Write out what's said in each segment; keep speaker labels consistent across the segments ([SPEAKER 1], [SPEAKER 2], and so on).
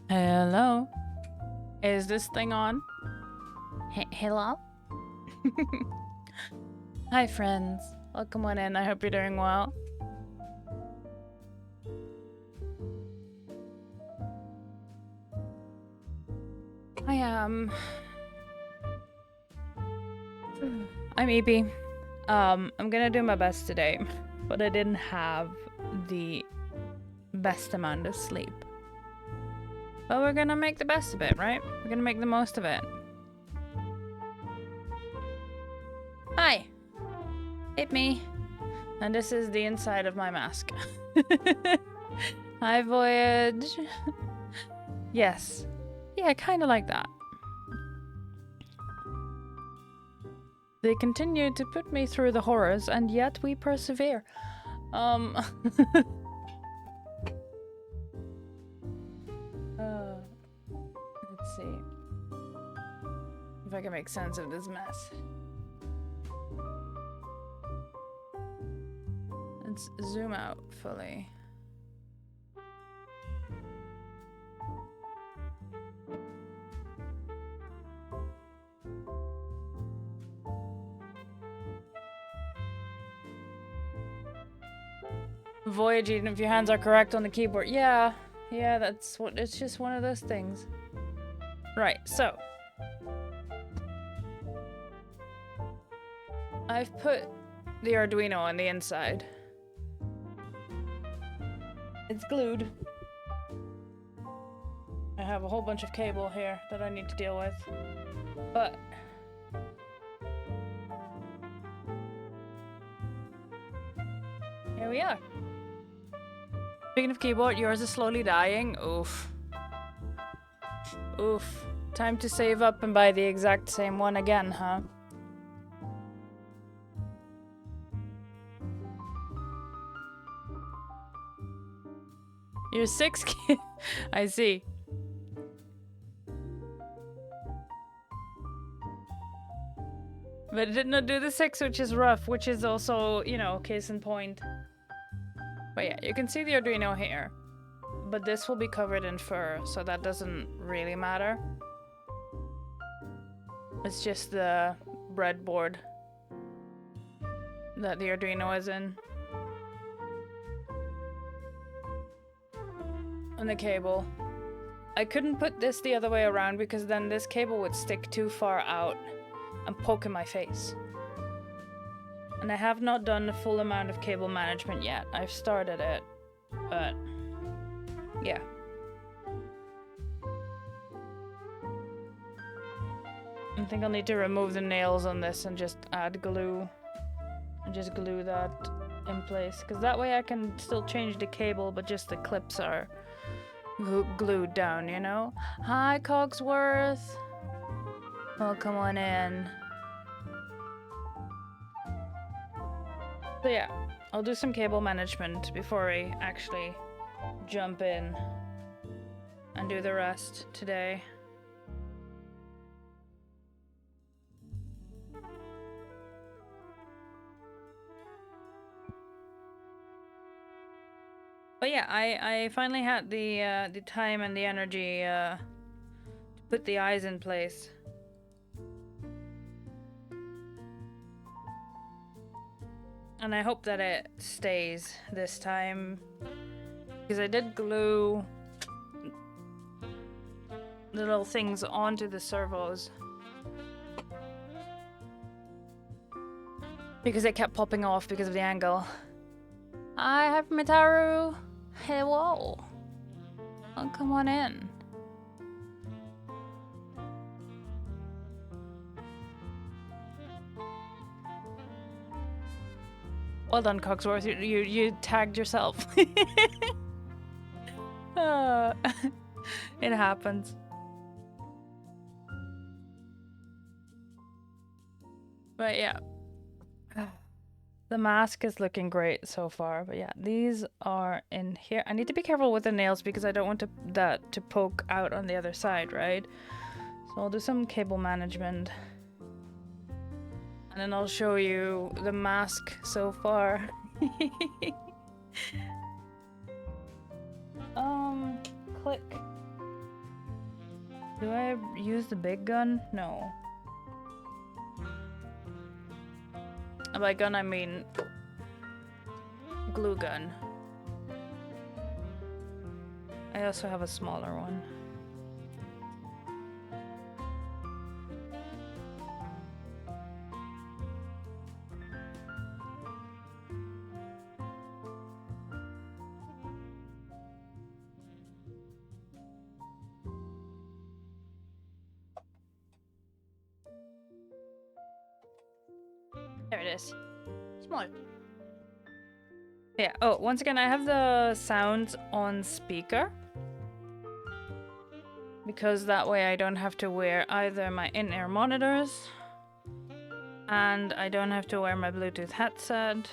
[SPEAKER 1] Hello. Is this thing on? Hello? Hi, friends. Welcome on in. I hope you're doing well. I am. I'm Evie. I'm gonna do my best today, but I didn't have the best amount of sleep. But we're gonna make the best of it, right? We're gonna make the most of it. Hi! It's me. And this is the inside of my mask. Hi, Voyage. Yes. Yeah, kinda like that. They continue to put me through the horrors, and yet we persevere. Let's see if I can make sense of this mess. Let's zoom out fully. Voyage, even if your hands are correct on the keyboard. Yeah, that's what, it's just one of those things. Right, so. I've put the Arduino on the inside. It's glued. I have a whole bunch of cable here that I need to deal with. But here we are. Speaking of keyboard, yours is slowly dying. Oof. Oof. Time to save up and buy the exact same one again, huh? You're 6 kids. I see. But it did not do the 6, which is rough, which is also, you know, case in point. But yeah, you can see the Arduino here. But this will be covered in fur, so that doesn't really matter. It's just the breadboard that the Arduino is in. And the cable. I couldn't put this the other way around because then this cable would stick too far out and poke in my face. And I have not done the full amount of cable management yet. I've started it, but yeah. I think I'll need to remove the nails on this and just add glue. And just glue that in place. Because that way I can still change the cable, but just the clips are glued down, you know? Hi, Cogsworth. Welcome on in. So yeah, I'll do some cable management before I actually jump in and do the rest today. But yeah, I finally had the time and the energy to put the eyes in place. And I hope that it stays this time, because I did glue the little things onto the servos because it kept popping off because of the angle. I have Mitaru. Hello. Oh, come on in. Well done, Cogsworth. You tagged yourself. It happens. But yeah. The mask is looking great so far, but yeah, these are in here. I need to be careful with the nails because I don't want that to poke out on the other side, right? So I'll do some cable management. And then I'll show you the mask so far. Click. Do I use the big gun? No. By gun, I mean glue gun. I also have a smaller one. There it is. Small. Yeah, oh, once again, I have the sounds on speaker. Because that way I don't have to wear either my in-ear monitors and I don't have to wear my Bluetooth headset.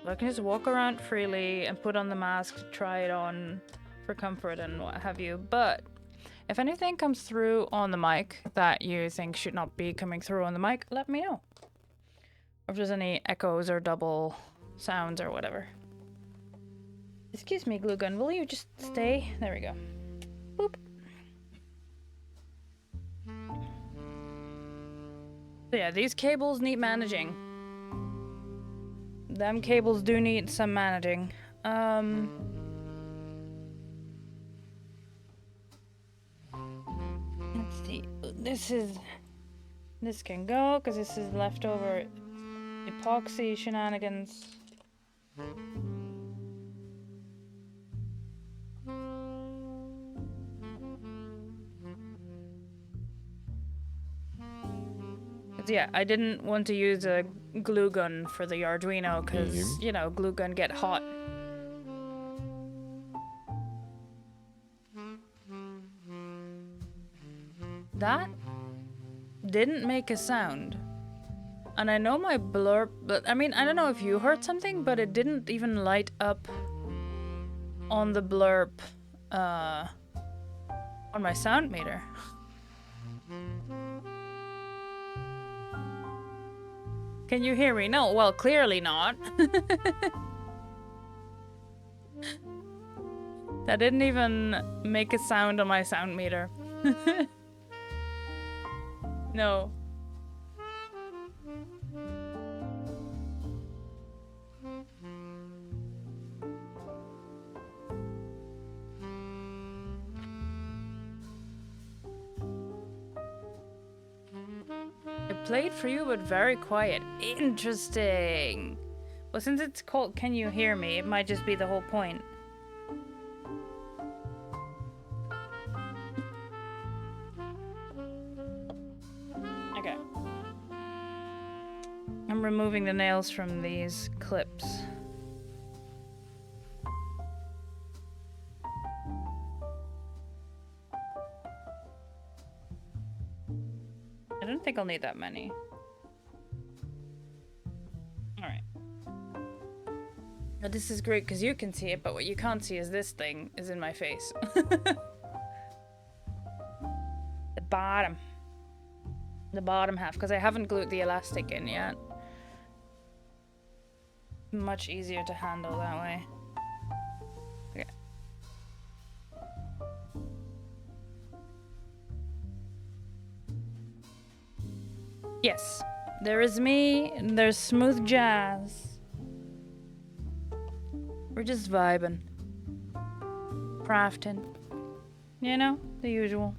[SPEAKER 1] So I can just walk around freely and put on the mask, try it on for comfort and what have you. But if anything comes through on the mic that you think should not be coming through on the mic, let me know. Or if there's any echoes or double sounds or whatever. Excuse me, glue gun, will you just stay? There we go. Boop. So yeah, these cables need managing. Them cables do need some managing. Let's see. This can go because this is leftover epoxy shenanigans. Yeah, I didn't want to use a glue gun for the Arduino because, you know, glue gun get hot. That didn't make a sound. And I know my blurb, but I mean, I don't know if you heard something, but it didn't even light up on the blurb on my sound meter. Can you hear me? No, well, clearly not. That didn't even make a sound on my sound meter. No. Played for you, but very quiet. Interesting. Well, since it's called Can You Hear Me, it might just be the whole point. Okay. I'm removing the nails from these clips. I don't think I'll need that many. Alright. Now this is great because you can see it, but what you can't see is this thing is in my face. The bottom. The bottom half, because I haven't glued the elastic in yet. Much easier to handle that way. Okay. Yes, there is me, and there's smooth jazz. We're just vibing. Crafting. You know, the usual.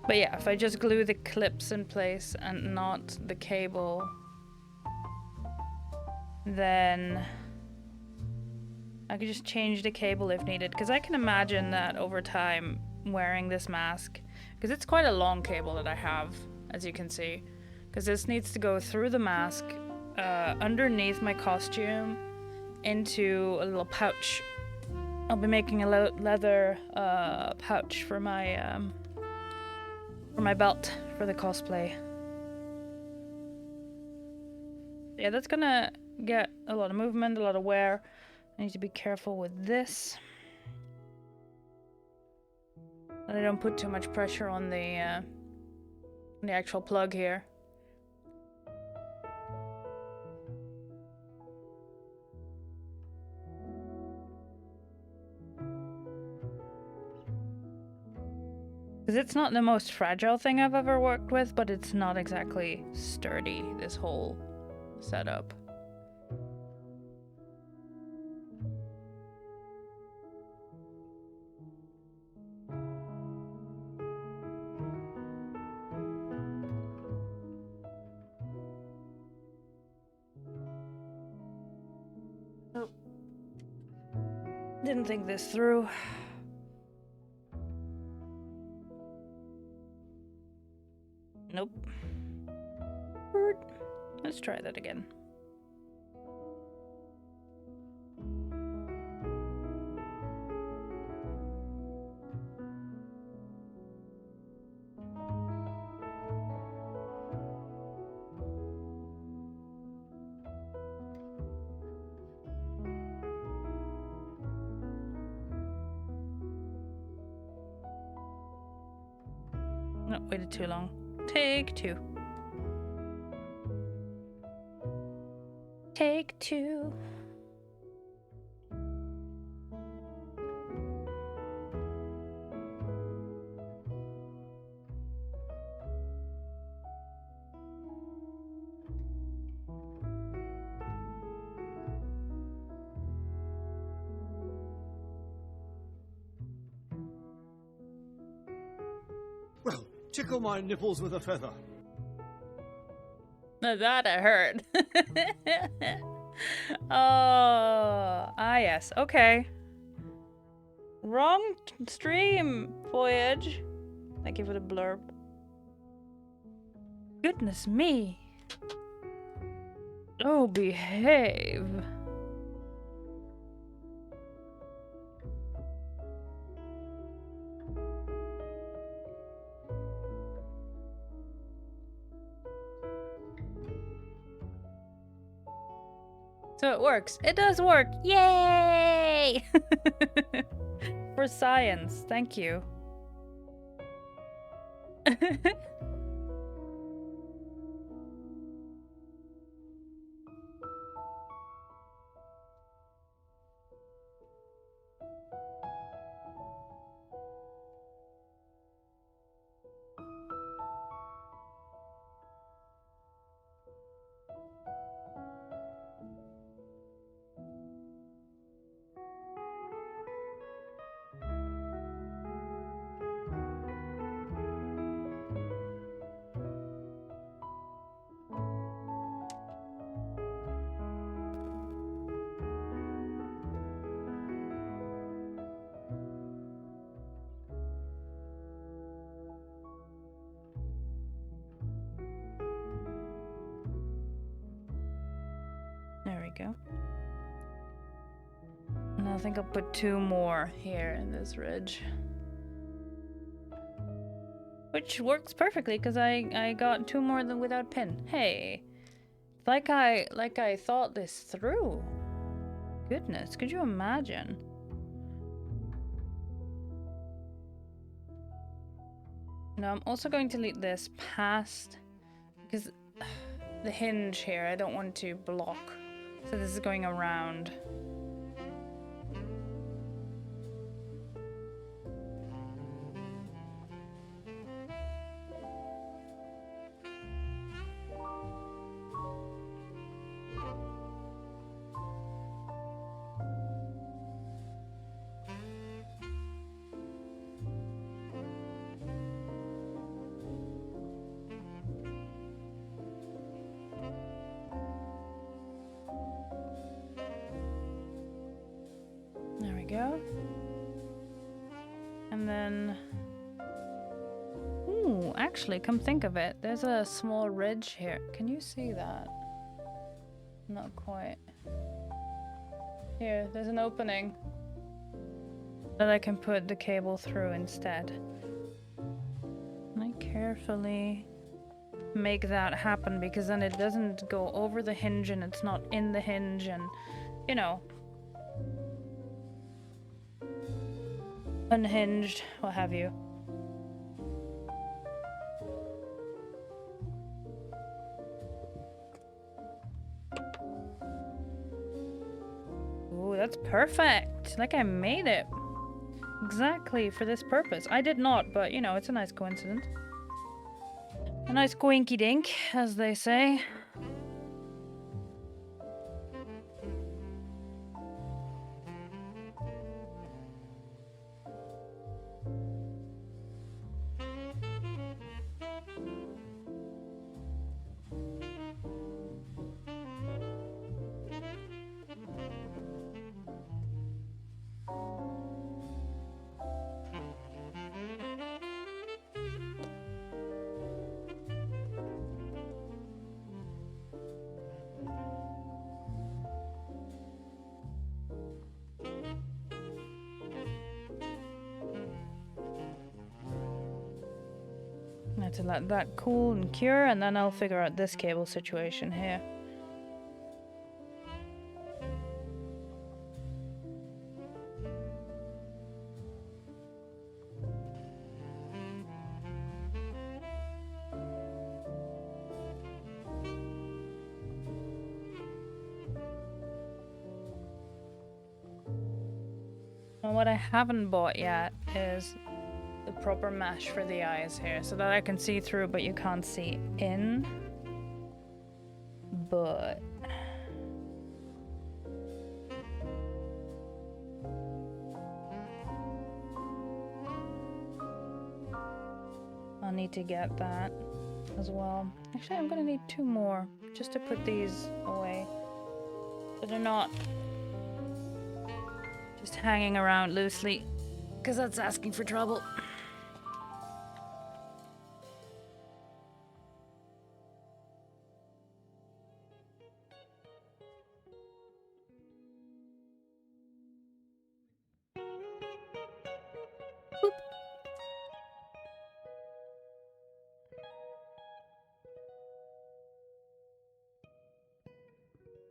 [SPEAKER 1] But yeah, if I just glue the clips in place and not the cable, then I could just change the cable if needed, because I can imagine that over time wearing this mask, because it's quite a long cable that I have, as you can see, because this needs to go through the mask, underneath my costume, into a little pouch. I'll be making a leather pouch for my belt for the cosplay. Yeah, that's gonna get a lot of movement, a lot of wear. I need to be careful with this. That I don't put too much pressure on the actual plug here. Because it's not the most fragile thing I've ever worked with, but it's not exactly sturdy, this whole setup. Oh. Didn't think this through. Nope. Let's try that again. No, waited too long. Take two. Take two.
[SPEAKER 2] Well, tickle my nipples with a feather.
[SPEAKER 1] Now that I heard. Oh, yes, okay. Wrong stream, Voyage. Thank you for the blurb. Goodness me. Oh, behave. So it works. It does work. Yay! For science. Thank you. There we go. And I think I'll put two more here in this ridge. Which works perfectly because I got two more than without pin. Hey. Like I thought this through. Goodness, could you imagine? Now I'm also going to lead this past because the hinge here I don't want to block. So this is going around. Go. And then... Ooh, actually, come think of it. There's a small ridge here. Can you see that? Not quite. Here, there's an opening that I can put the cable through instead. And I carefully make that happen because then it doesn't go over the hinge and it's not in the hinge and, you know, unhinged, what have you. Ooh, that's perfect. Like I made it. exactly for this purpose. I did not, but you know, it's a nice coincidence. A nice coinky dink, as they say. I have to let that cool and cure, and then I'll figure out this cable situation here. And what I haven't bought yet is the proper mesh for the eyes here, so that I can see through but you can't see in. But I'll need to get that as well. Actually, I'm gonna need 2 more just to put these away so they're not just hanging around loosely, because that's asking for trouble. Boop.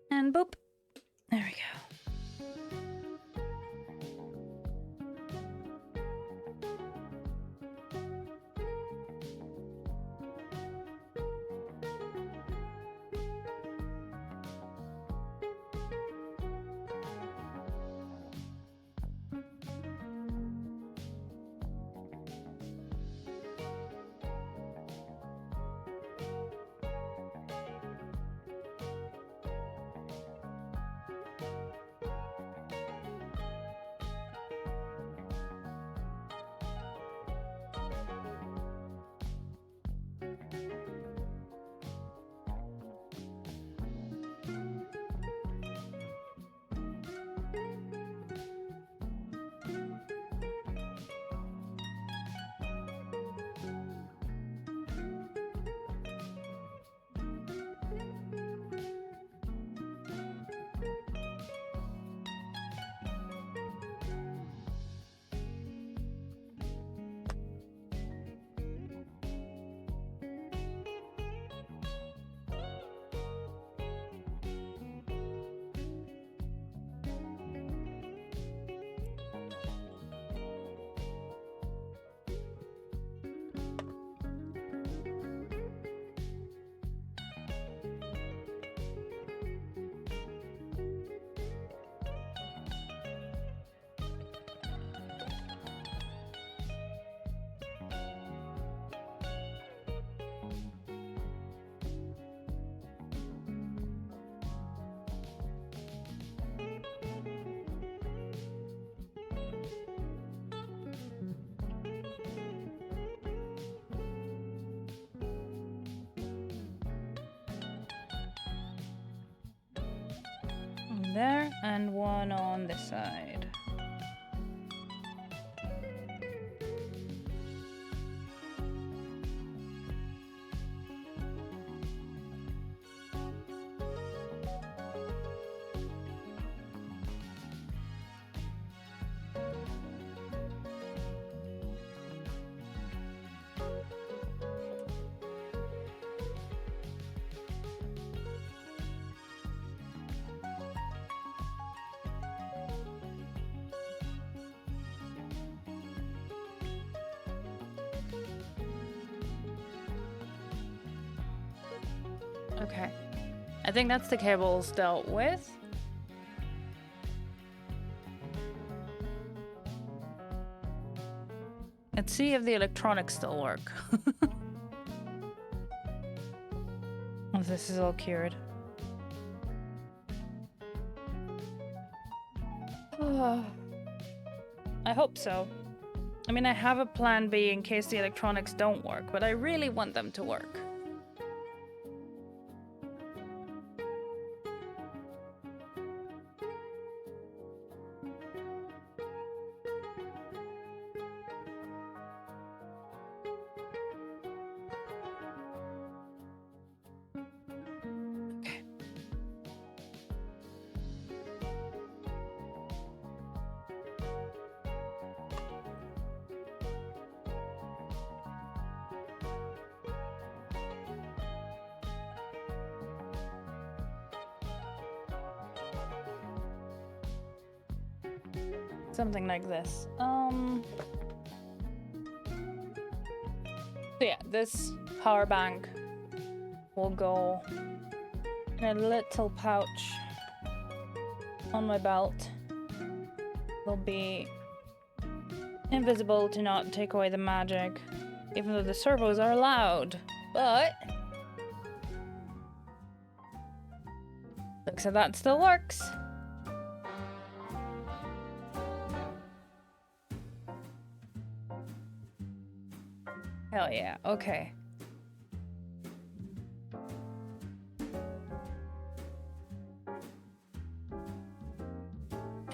[SPEAKER 1] And boop. There we go. There, and 1 on this side. Okay. I think that's the cables dealt with. Let's see if the electronics still work. Once this is all cured. I hope so. I mean, I have a plan B in case the electronics don't work, but I really want them to work. Something like this. So yeah, this power bank will go in a little pouch on my belt. It'll be invisible to not take away the magic, even though the servos are loud. But looks like that still works. Hell yeah, okay.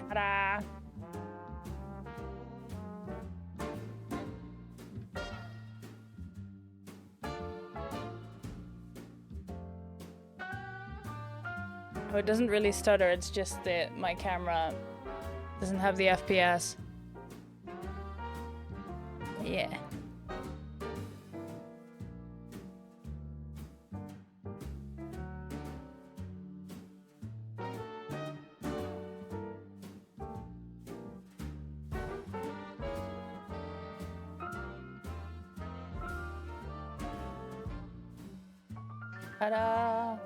[SPEAKER 1] Ta-da! Oh, it doesn't really stutter, it's just that my camera doesn't have the FPS. Yeah. Ta-da!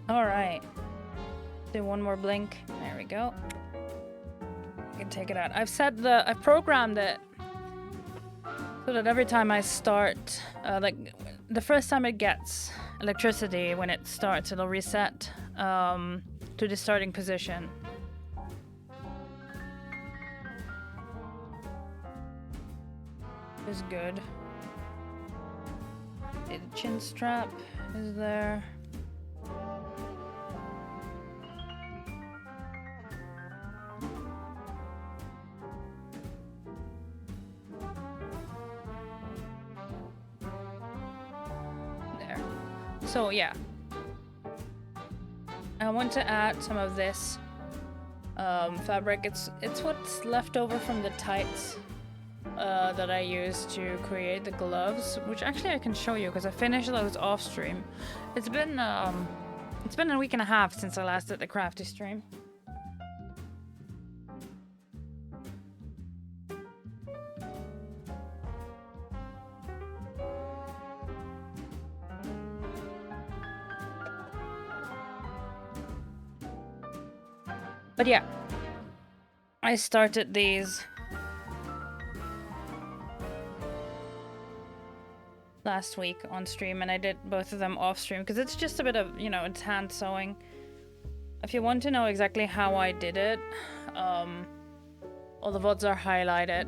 [SPEAKER 1] Alright. Do one more blink. There we go. I can take it out. I've programmed it so that every time I start, like the first time it gets electricity, when it starts, it'll reset to the starting position. Is good. The chin strap is there. There. So yeah, I want to add some of this fabric. It's what's left over from the tights that I used to create the gloves, which actually I can show you because I finished those off stream. It's been a week and a half since I last did the crafty stream. But yeah, I started these last week on stream, and I did both of them off stream because it's just a bit of, it's hand sewing. If you want to know exactly how I did it, all the VODs are highlighted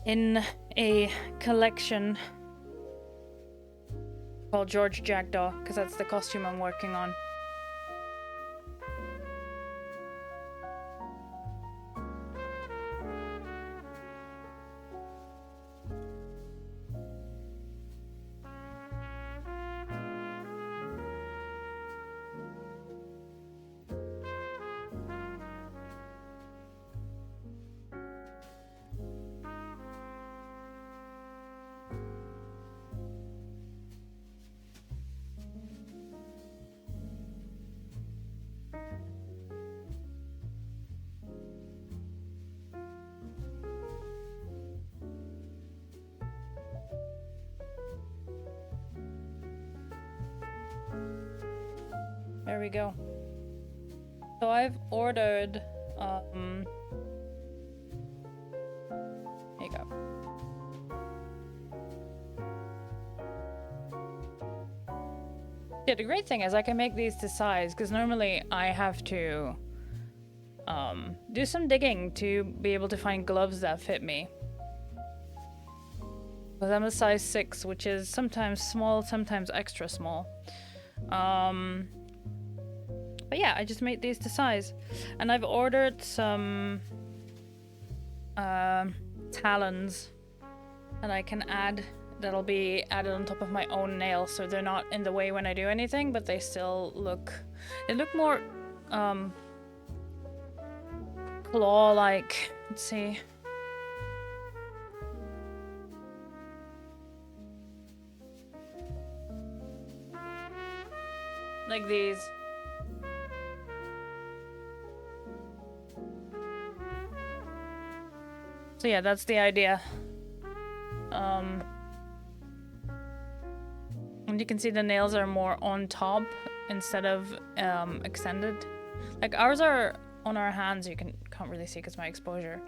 [SPEAKER 1] in a collection called George Jackdaw, because that's the costume I'm working on. There we go. So I've ordered, here you go. Yeah, the great thing is I can make these to size, because normally I have to do some digging to be able to find gloves that fit me. Because I'm a size 6, which is sometimes small, sometimes extra small. But yeah, I just made these to size. And I've ordered some talons that I can add, that'll be added on top of my own nails, so they're not in the way when I do anything, but they still look, they look more claw-like. Let's see. Like these. So yeah, that's the idea. And you can see the nails are more on top instead of extended. Like ours are on our hands, you can't really see because my exposure.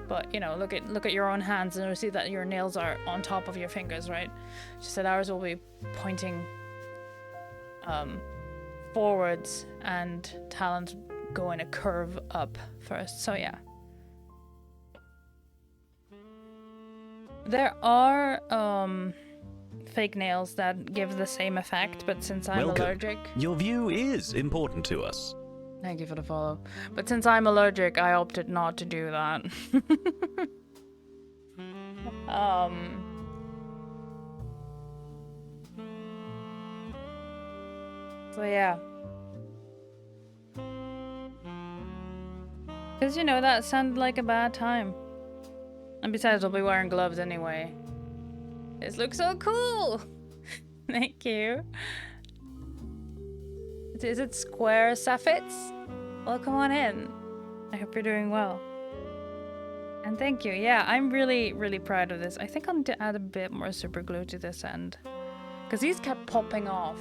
[SPEAKER 1] But you know, look at your own hands and you'll see that your nails are on top of your fingers, right? Just that ours will be pointing forwards and talons go in a curve up first. So yeah. There are fake nails that give the same effect, but since I'm allergic...
[SPEAKER 3] Your view is important to us.
[SPEAKER 1] Thank you for the follow. But since I'm allergic, I opted not to do that. So yeah. Because, you know, that sounded like a bad time. And besides, I'll be wearing gloves anyway. This looks so cool! Thank you. Is it Square Saffits? Welcome on in. I hope you're doing well. And thank you. Yeah, I'm really, really proud of this. I think I'll need to add a bit more super glue to this end. Because these kept popping off.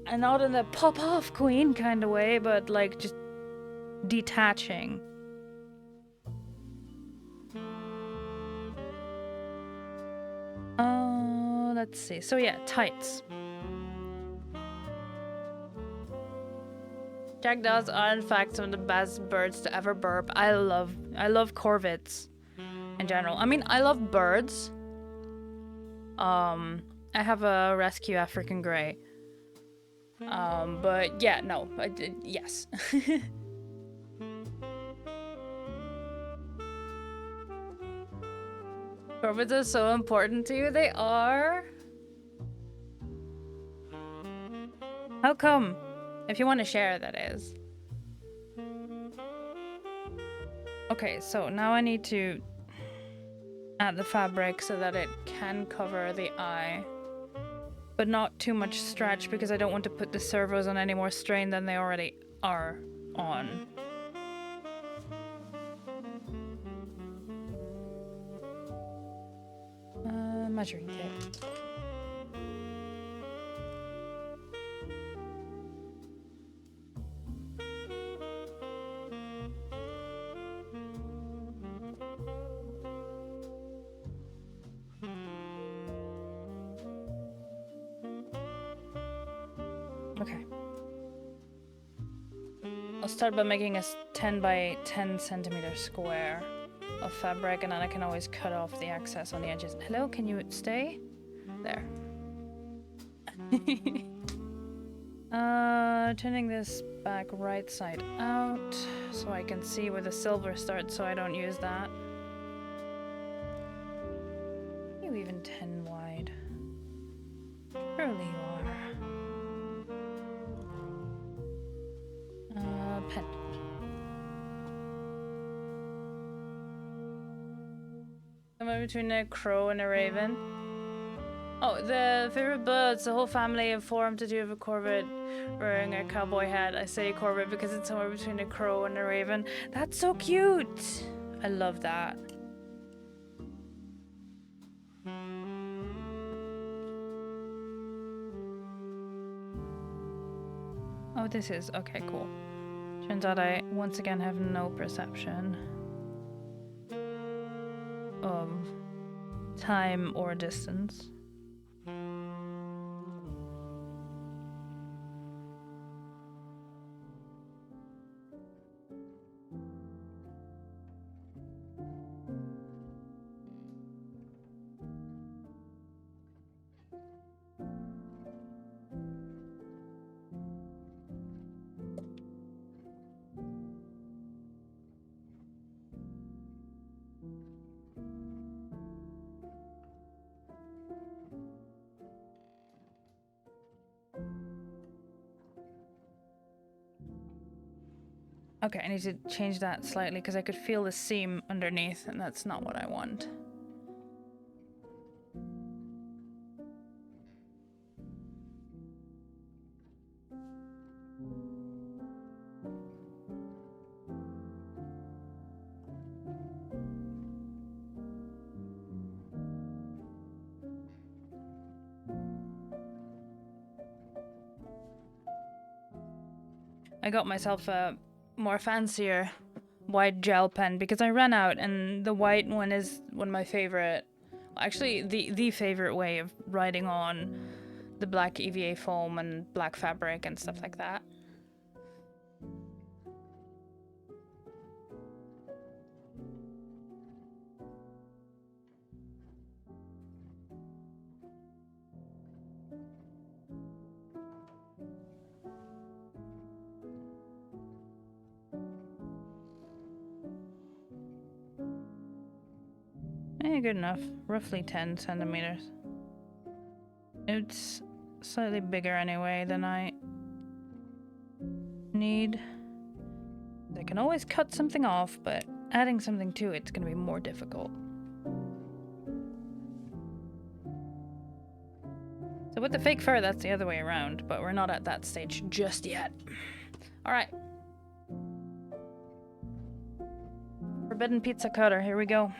[SPEAKER 1] And not in a pop-off queen kind of way, but like just detaching. Let's see. So yeah, tights. Jackdaws are in fact some of the best birds to ever burp. I love corvids in general. I mean, I love birds. I have a rescue African grey. But yeah, no, yes. Corvids are so important to you. They are. How come? If you want to share, that is. Okay, so now I need to add the fabric so that it can cover the eye. But not too much stretch because I don't want to put the servos on any more strain than they already are on. Measuring tape. Okay. I'll start by making a 10 by 10 centimeter square of fabric, and then I can always cut off the excess on the edges. Hello, can you stay? There. Turning this back right side out so I can see where the silver starts so I don't use that. You even 10 wide. Surely you are. Pen. Somewhere between a crow and a raven. Oh, the favorite birds, the whole family have formed to do with a corvid wearing a cowboy hat. I say corvid because it's somewhere between a crow and a raven. That's so cute! I love that. Oh, this is... Okay, cool. Turns out I, once again, have no perception of time or distance. Okay, I need to change that slightly because I could feel the seam underneath, and that's not what I want. I got myself a more fancier white gel pen because I ran out, and the white one is one of my favorite, actually the favorite way of writing on the black EVA foam and black fabric and stuff like that. Good enough. Roughly 10 centimeters. It's slightly bigger anyway than I need. I can always cut something off, but adding something to it's gonna be more difficult. So with the fake fur, that's the other way around, but we're not at that stage just yet. Alright. Forbidden pizza cutter, here we go.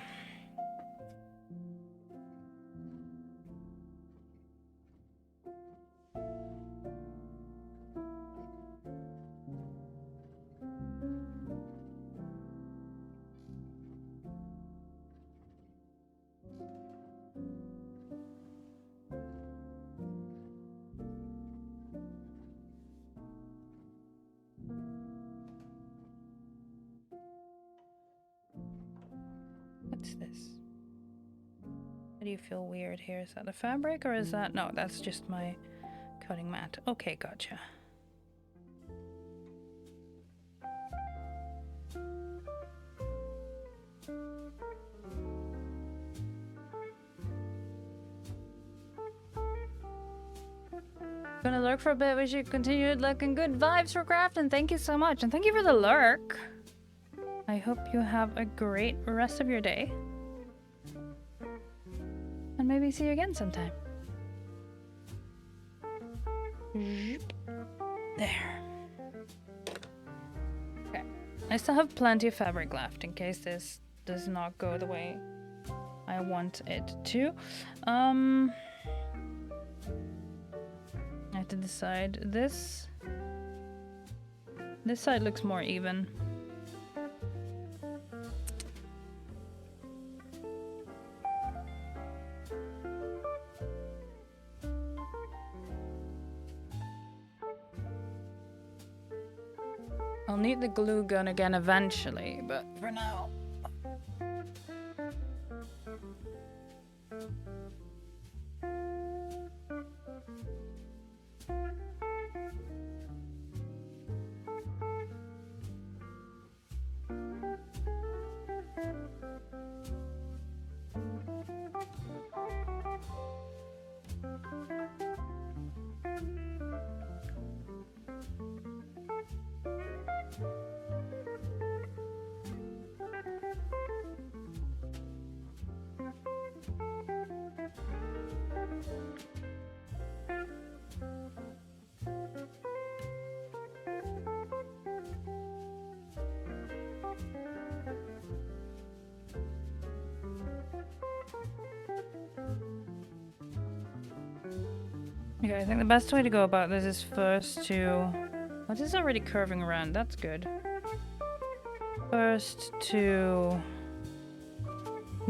[SPEAKER 1] What's this? Why do you feel weird here? Is that the fabric or is that... No, that's just my cutting mat. Okay, gotcha. Gonna lurk for a bit. Wish you continued luck and good vibes for crafting. Thank you so much. And thank you for the lurk. I hope you have a great rest of your day. And maybe see you again sometime. There. Okay. I still have plenty of fabric left in case this does not go the way I want it to. I have to decide. This side looks more even. I'll need the glue gun again eventually, but for now. Okay, I think the best way to go about this is first to Oh, this is already curving around. That's good. First to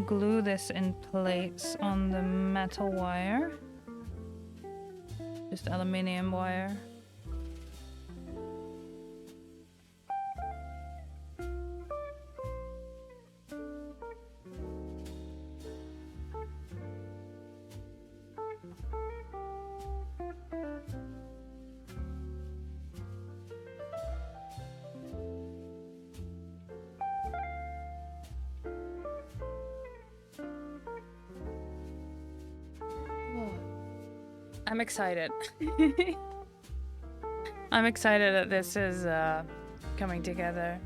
[SPEAKER 1] glue this in place on the metal wire. Just aluminium wire. I'm excited. I'm excited that this is coming together.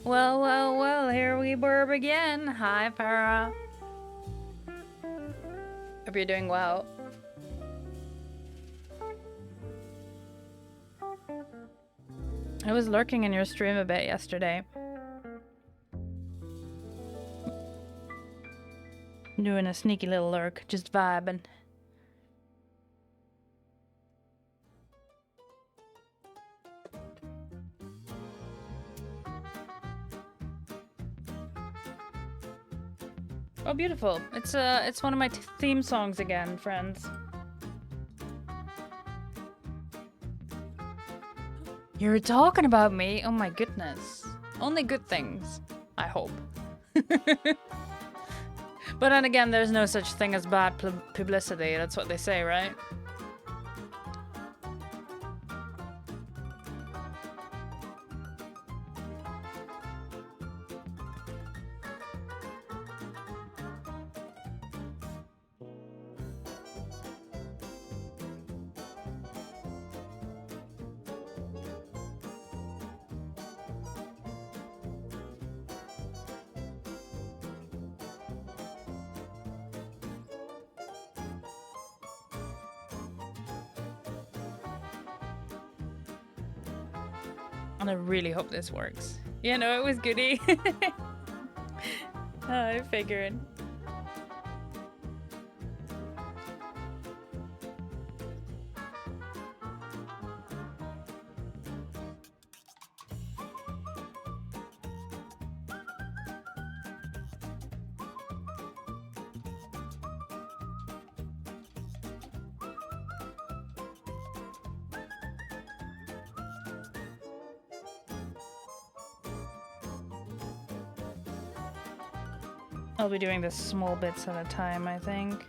[SPEAKER 1] Well, here we burb again. Hi, Farah. Hope you're doing well. I was lurking in your stream a bit yesterday. Doing a sneaky little lurk, just vibing. Oh, beautiful. It's one of my theme songs again, friends. You're talking about me? Oh my goodness. Only good things, I hope. But then again, there's no such thing as bad publicity. That's what they say, right? And I really hope this works. You know, it was goody. I figured. I'll be doing this small bits at a time, I think.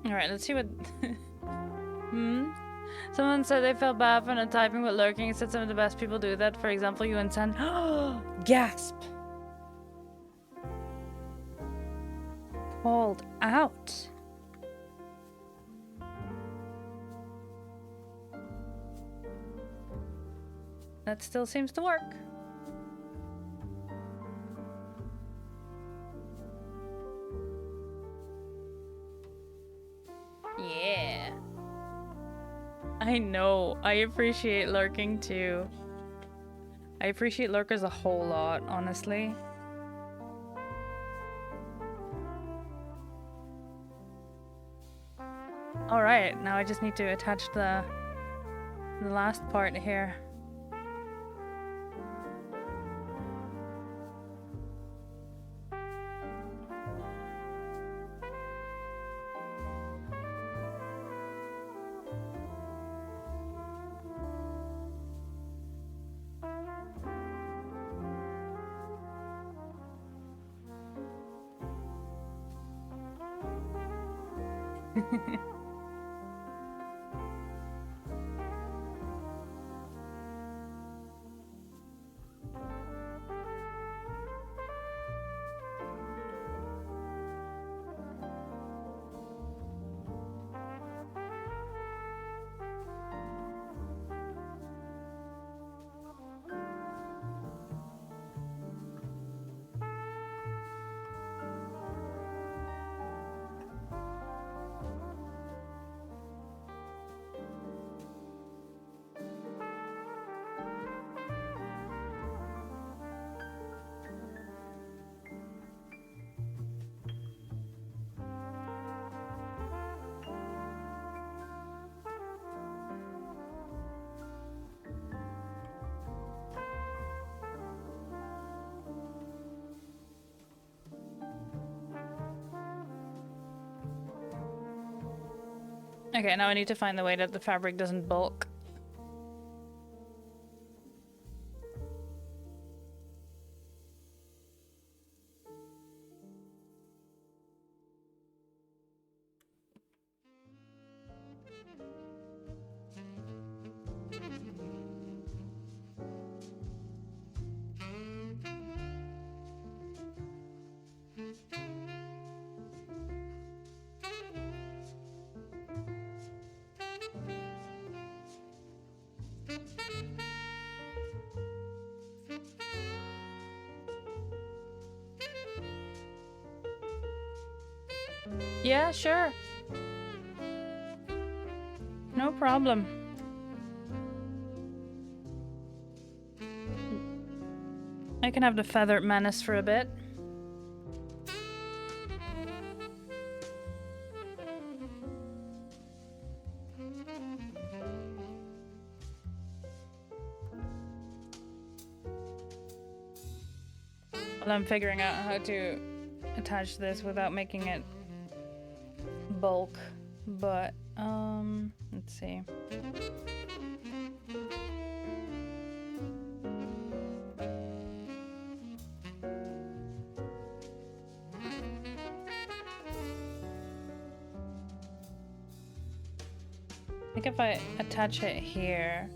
[SPEAKER 1] Alright, let's see what... Someone said they felt bad for not typing but lurking. Said some of the best people do that. For example, you and Sen. Gasp! Called out. that still seems to work. Yeah. I know. I appreciate lurking too. I appreciate lurkers a whole lot, honestly. Alright, now I just need to attach the last part here. Okay, now I need to find the way that the fabric doesn't bulk. Yeah, sure. No problem. I can have the feathered menace for a bit. Well, I'm figuring out how to attach this without making it bulk, but let's see. I think if I attach it here,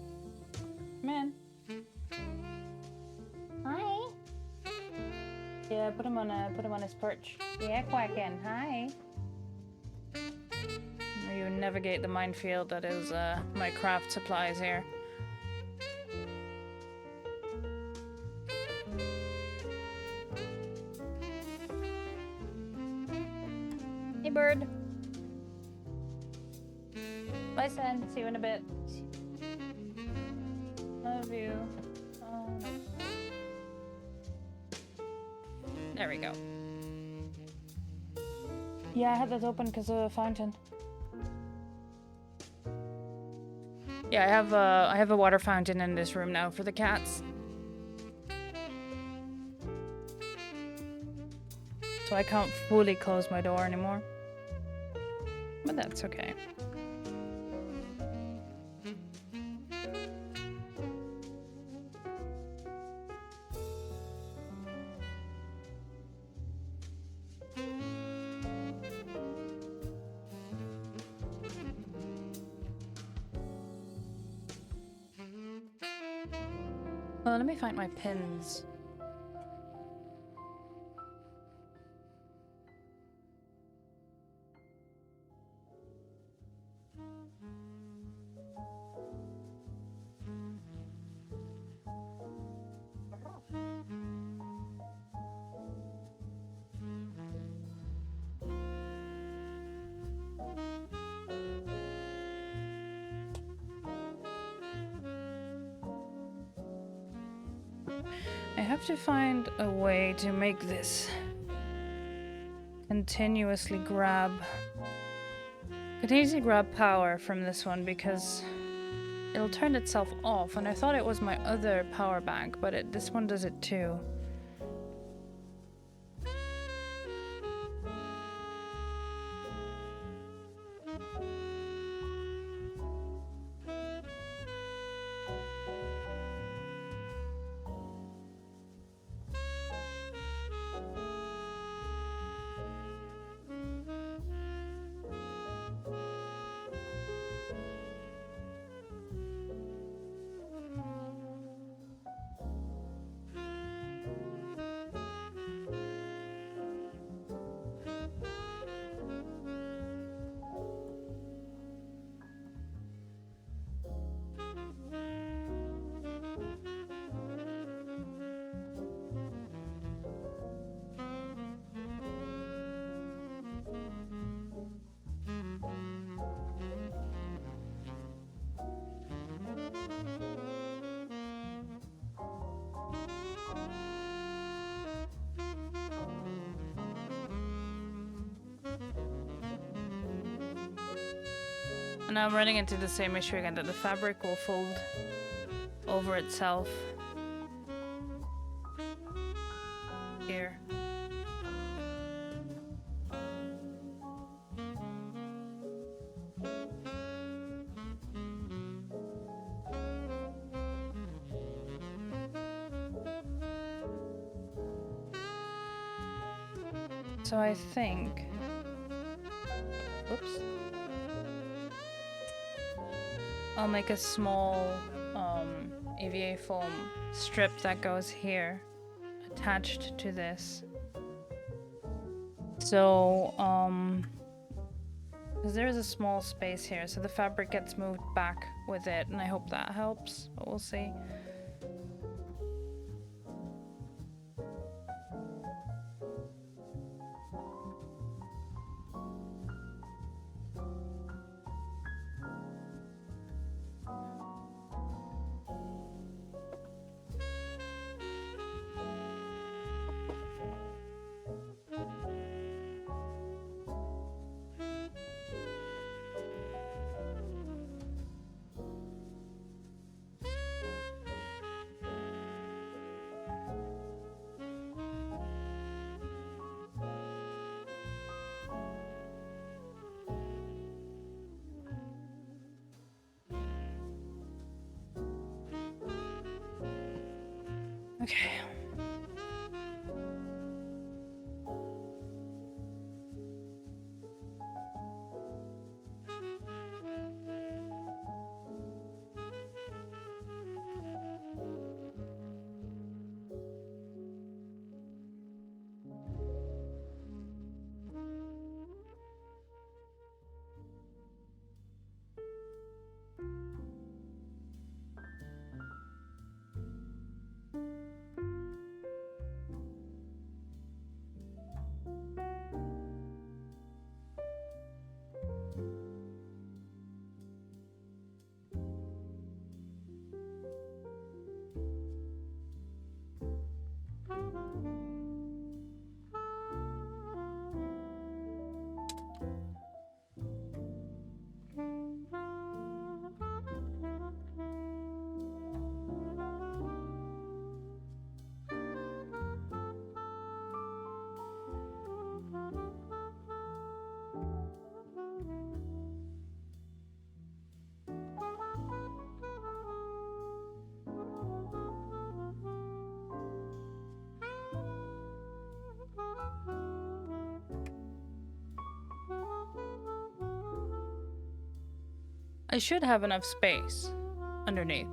[SPEAKER 1] man. Hi. Yeah, put him on his perch. Yeah, Quacken. Hi. You navigate the minefield that is my craft supplies here. Hey, bird. Bye, son. See you in a bit. Love you. Oh, no. There we go. Yeah, I had that open because of a fountain. Yeah, I have a water fountain in this room now for the cats. So I can't fully close my door anymore. But that's okay. Well, let me find my pins. have to find a way to make this continuously grab power from this one, because it'll turn itself off, and I thought it was my other power bank, but this one does it too. And I'm running into the same issue again, that the fabric will fold over itself. Here. So I think... Oops. I'll make a small EVA foam strip that goes here, attached to this. So, because there is a small space here, so the fabric gets moved back with it, and I hope that helps, but we'll see. Okay. I should have enough space underneath.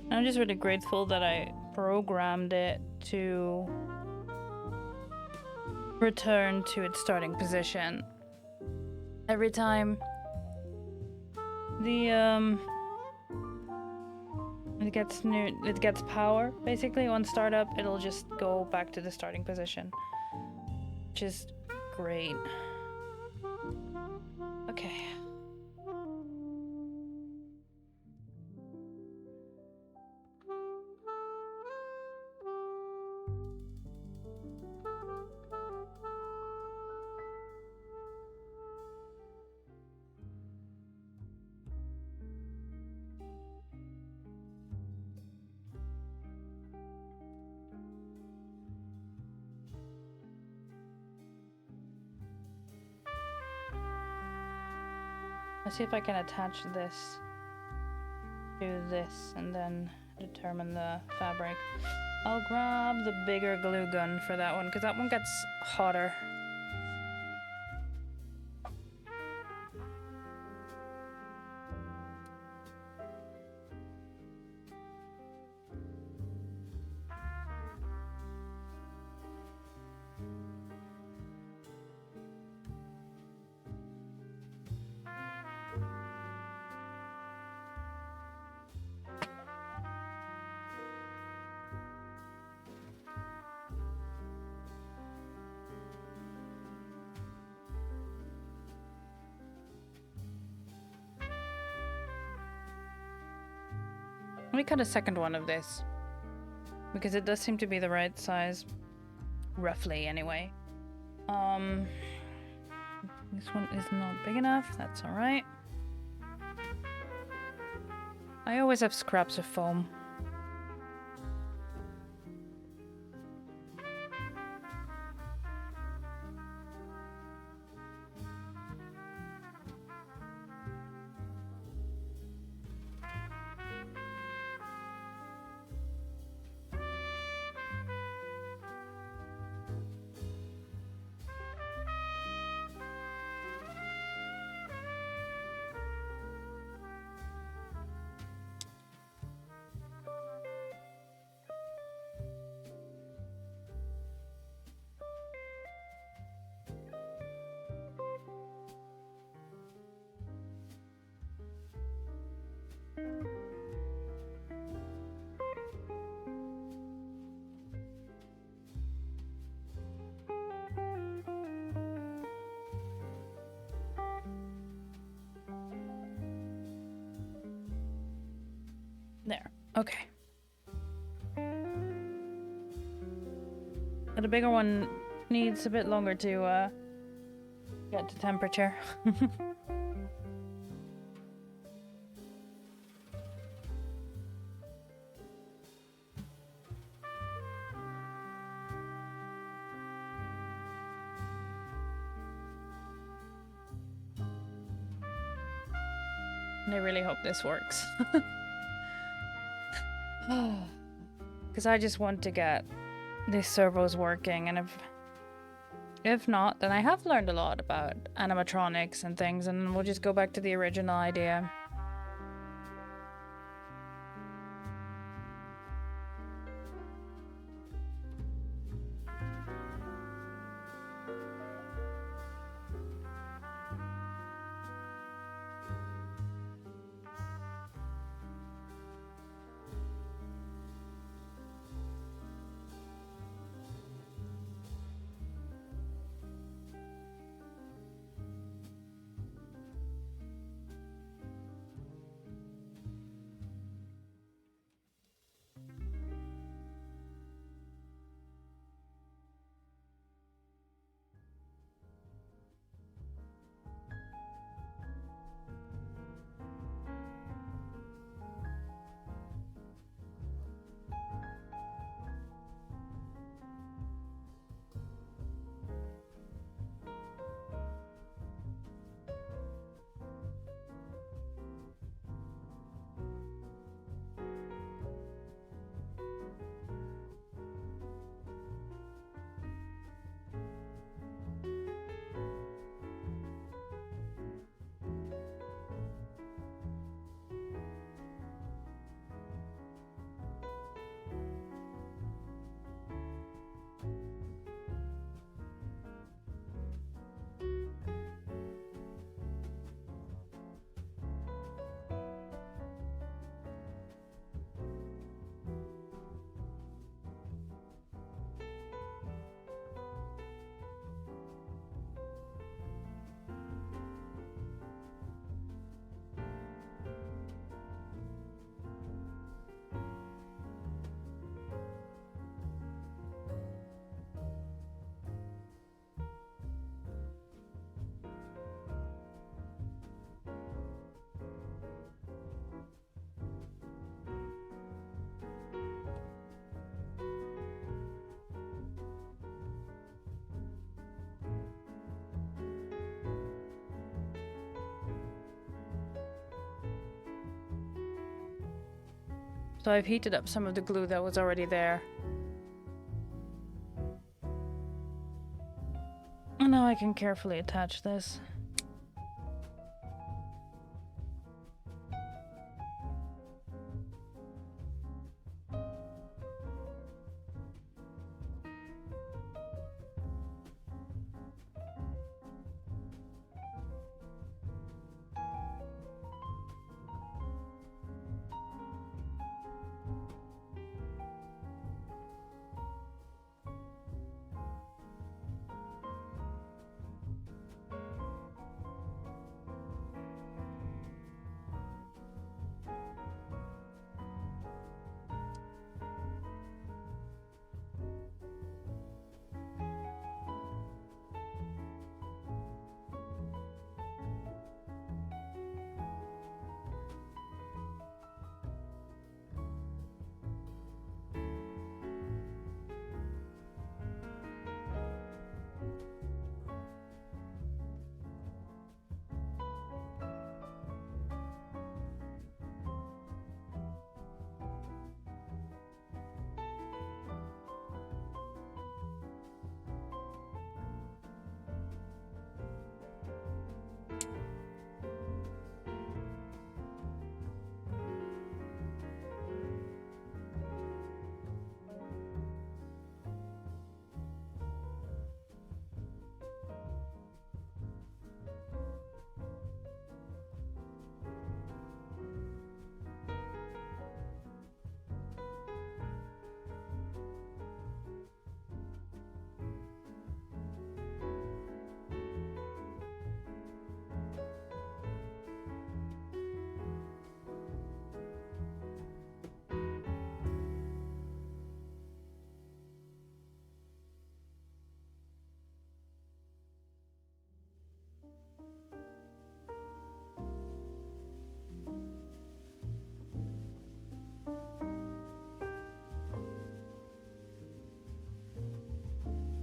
[SPEAKER 1] I'm just really grateful that I programmed it to return to its starting position every time the it gets power. Basically, on startup, it'll just go back to the starting position, which is great. Okay. Let's see if I can attach this to this and then determine the fabric. I'll grab the bigger glue gun for that one because that one gets hotter. Let me cut a second one of this because it does seem to be the right size, roughly anyway. This one is not big enough. That's all right. I always have scraps of foam. There. Okay. But the bigger one needs a bit longer to get to temperature. And I really hope this works. Because I just want to get these servos working, and if not, then I have learned a lot about animatronics and things, and we'll just go back to the original idea. So I've heated up some of the glue that was already there. And now I can carefully attach this.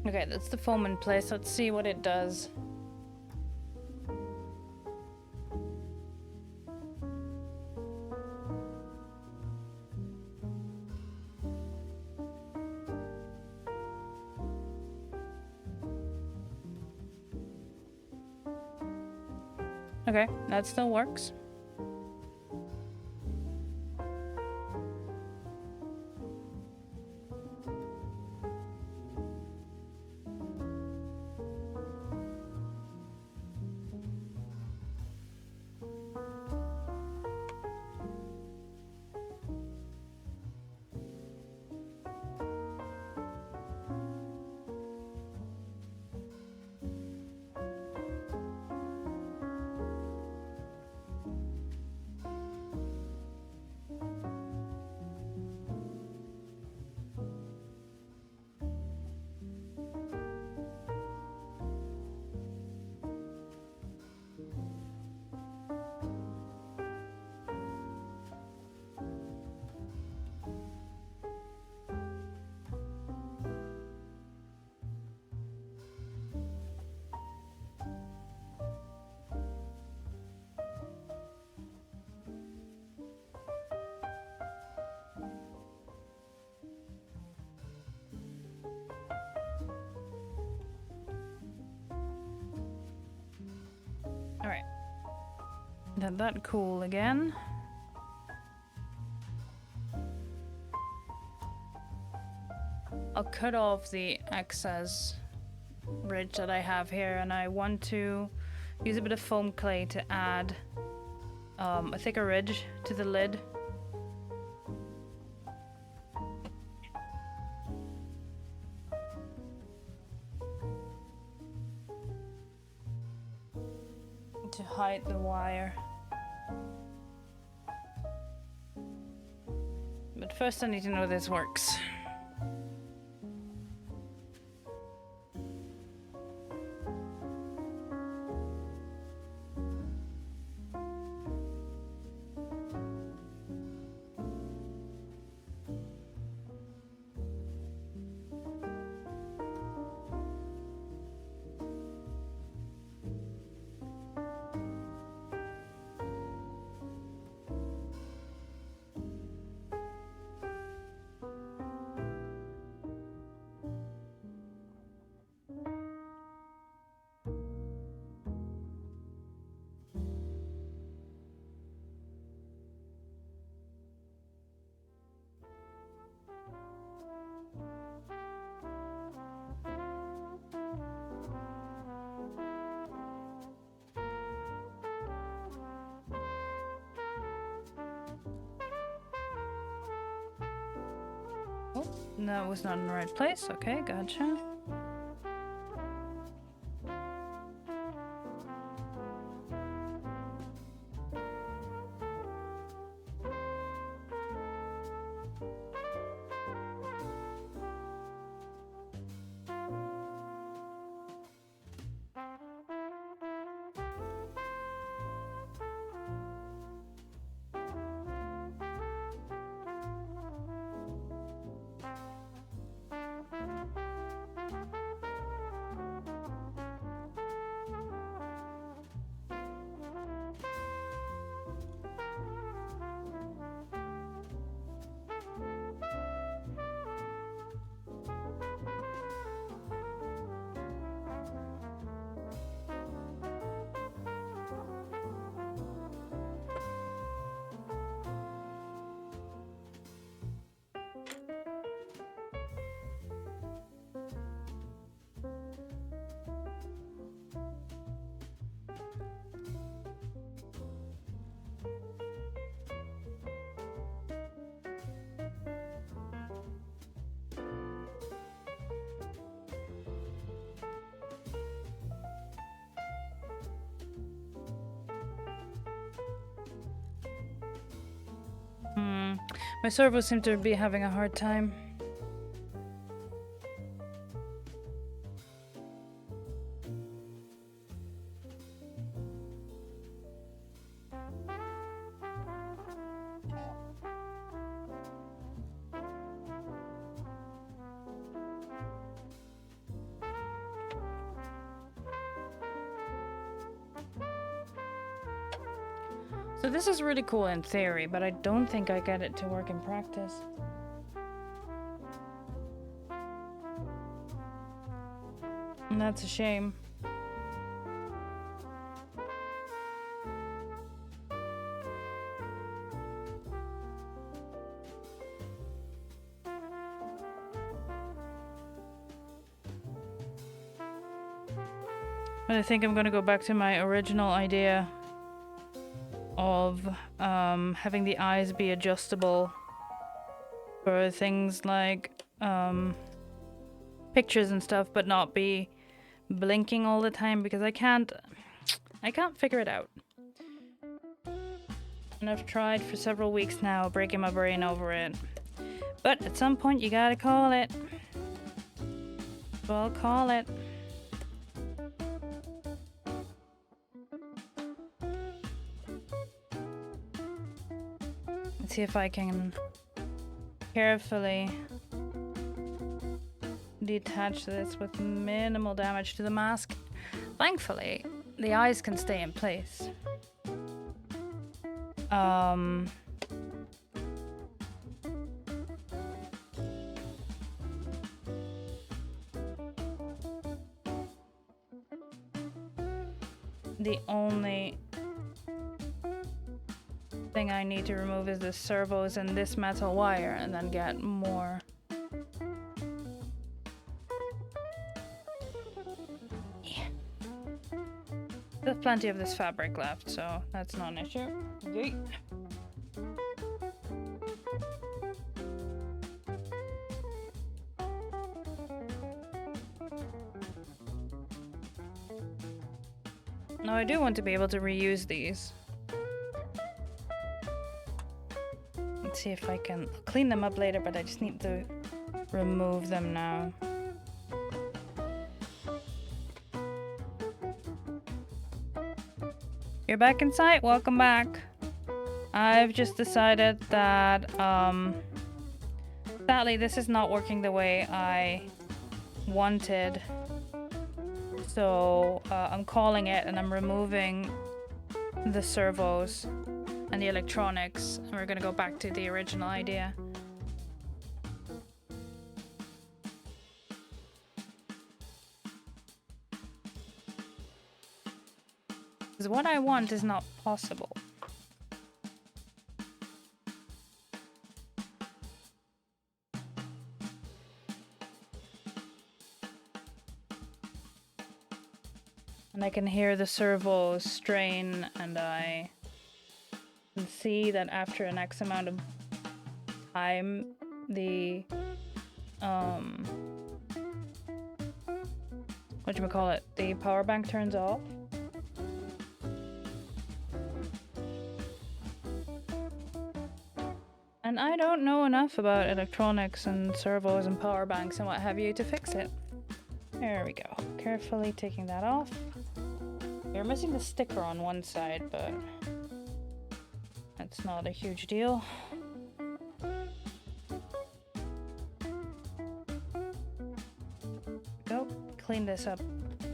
[SPEAKER 1] Okay, that's the foam in place. Let's see what it does. Okay, that still works. Alright. Let that cool again. I'll cut off the excess ridge that I have here, and I want to use a bit of foam clay to add a thicker ridge to the lid. To hide the wire. But first I need to know this works. Oh, that was not in the right place. Okay, gotcha. My servos seem to be having a hard time. So this is really cool in theory, but I don't think I get it to work in practice. And that's a shame. But I think I'm gonna go back to my original idea of having the eyes be adjustable for things like pictures and stuff, but not be blinking all the time, because I can't figure it out. And I've tried for several weeks now, breaking my brain over it. But at some point you gotta call it. So I'll call it. Let's see if I can carefully detach this with minimal damage to the mask. Thankfully, the eyes can stay in place. The only thing I need to remove is the servos and this metal wire, and then get more. Yeah. There's plenty of this fabric left, so that's not an issue. Yeet. Now I do want to be able to reuse these. Let's see if I can clean them up later, but I just need to remove them now. You're back in sight? Welcome back. I've just decided that, sadly, this is not working the way I wanted. So I'm calling it, and I'm removing the servos and the electronics, and we're gonna go back to the original idea. Because what I want is not possible. And I can hear the servos strain, and I can see that after an X amount of time, the whatchamacallit, the power bank turns off. And I don't know enough about electronics and servos and power banks and what have you to fix it. There we go. Carefully taking that off. You're missing the sticker on one side, but that's not a huge deal. Go. Clean this up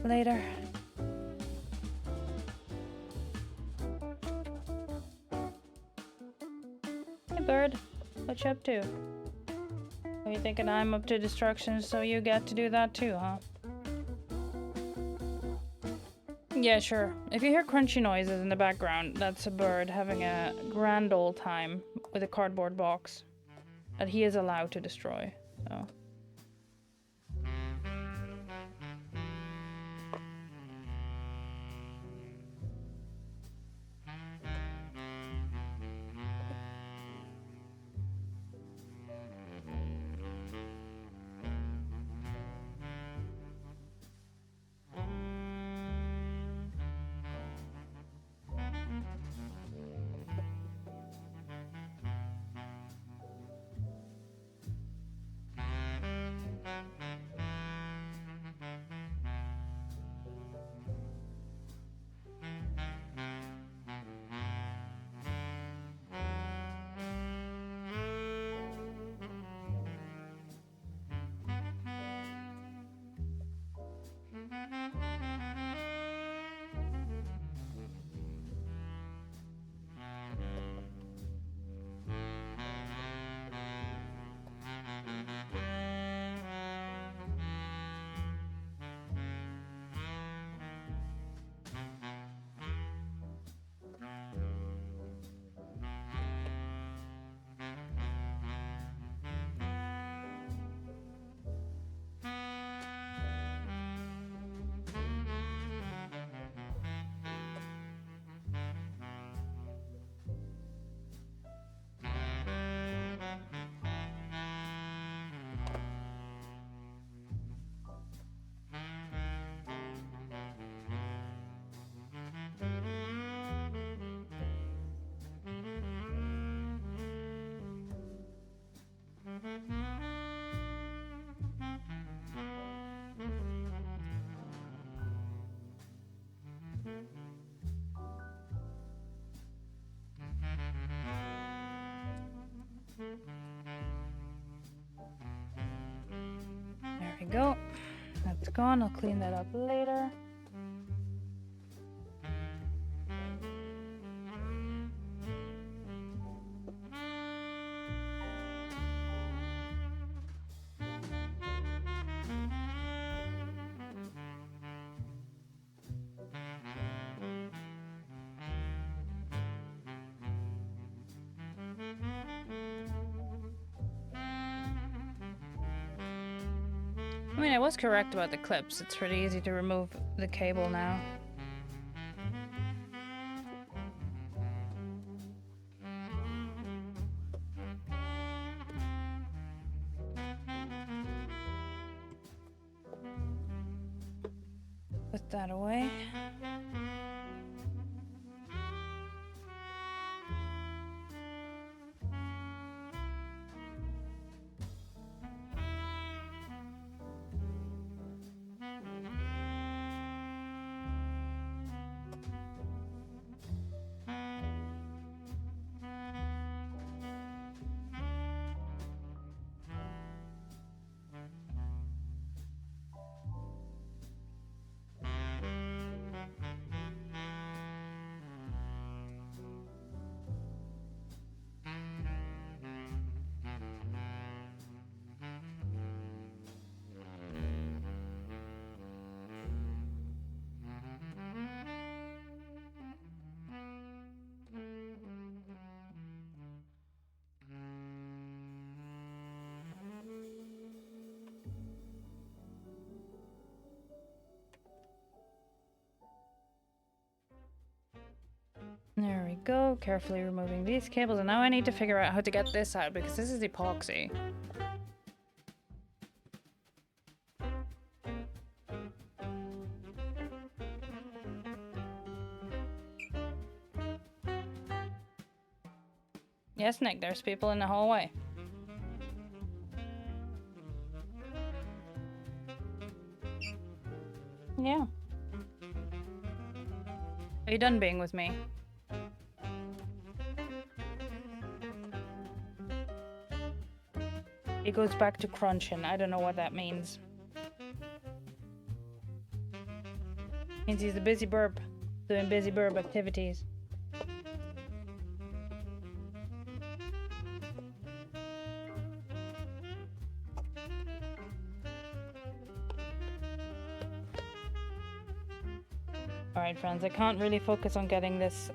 [SPEAKER 1] later. Hey bird, what you up to? Are you thinking I'm up to destruction so you get to do that too, huh? Yeah, sure. If you hear crunchy noises in the background, that's a bird having a grand old time with a cardboard box that he is allowed to destroy, so... There we go. That's gone. I'll clean that up later. I mean, I was correct about the clips. It's pretty easy to remove the cable now. Put that away. There we go, carefully removing these cables, and now I need to figure out how to get this out because this is epoxy. Yes, Nick, there's people in the hallway. Yeah. Are you done being with me? He goes back to crunching. I don't know what that means. Means he's a busy burb, doing busy burb activities. Alright, friends, I can't really focus on getting this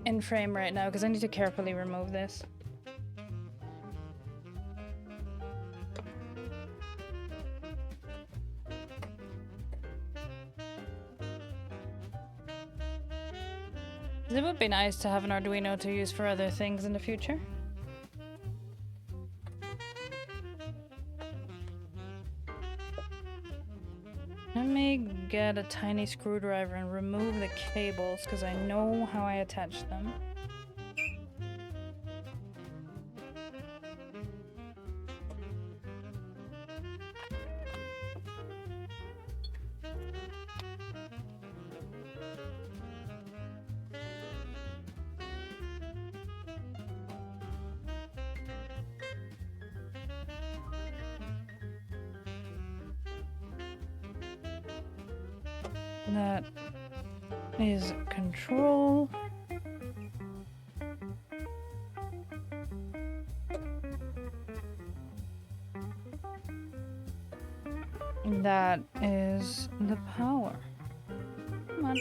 [SPEAKER 1] in frame right now because I need to carefully remove this. It would be nice to have an Arduino to use for other things in the future. Let me get a tiny screwdriver and remove the cables because I know how I attach them. That is control. That is the power. Come on.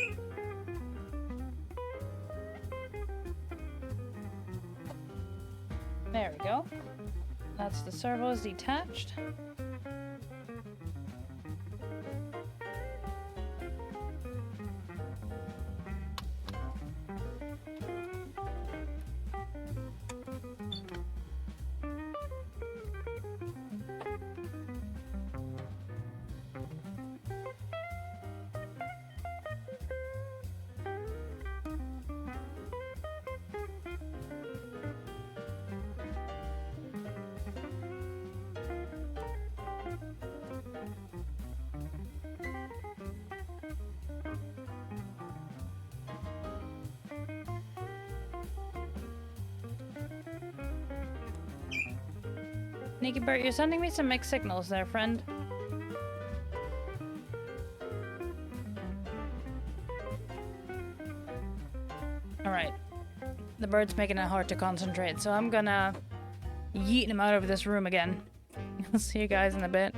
[SPEAKER 1] There we go. That's the servos detached. Sneaky Bert, you're sending me some mixed signals there, friend. Alright. The bird's making it hard to concentrate, so I'm gonna yeet him out of this room again. I'll see you guys in a bit.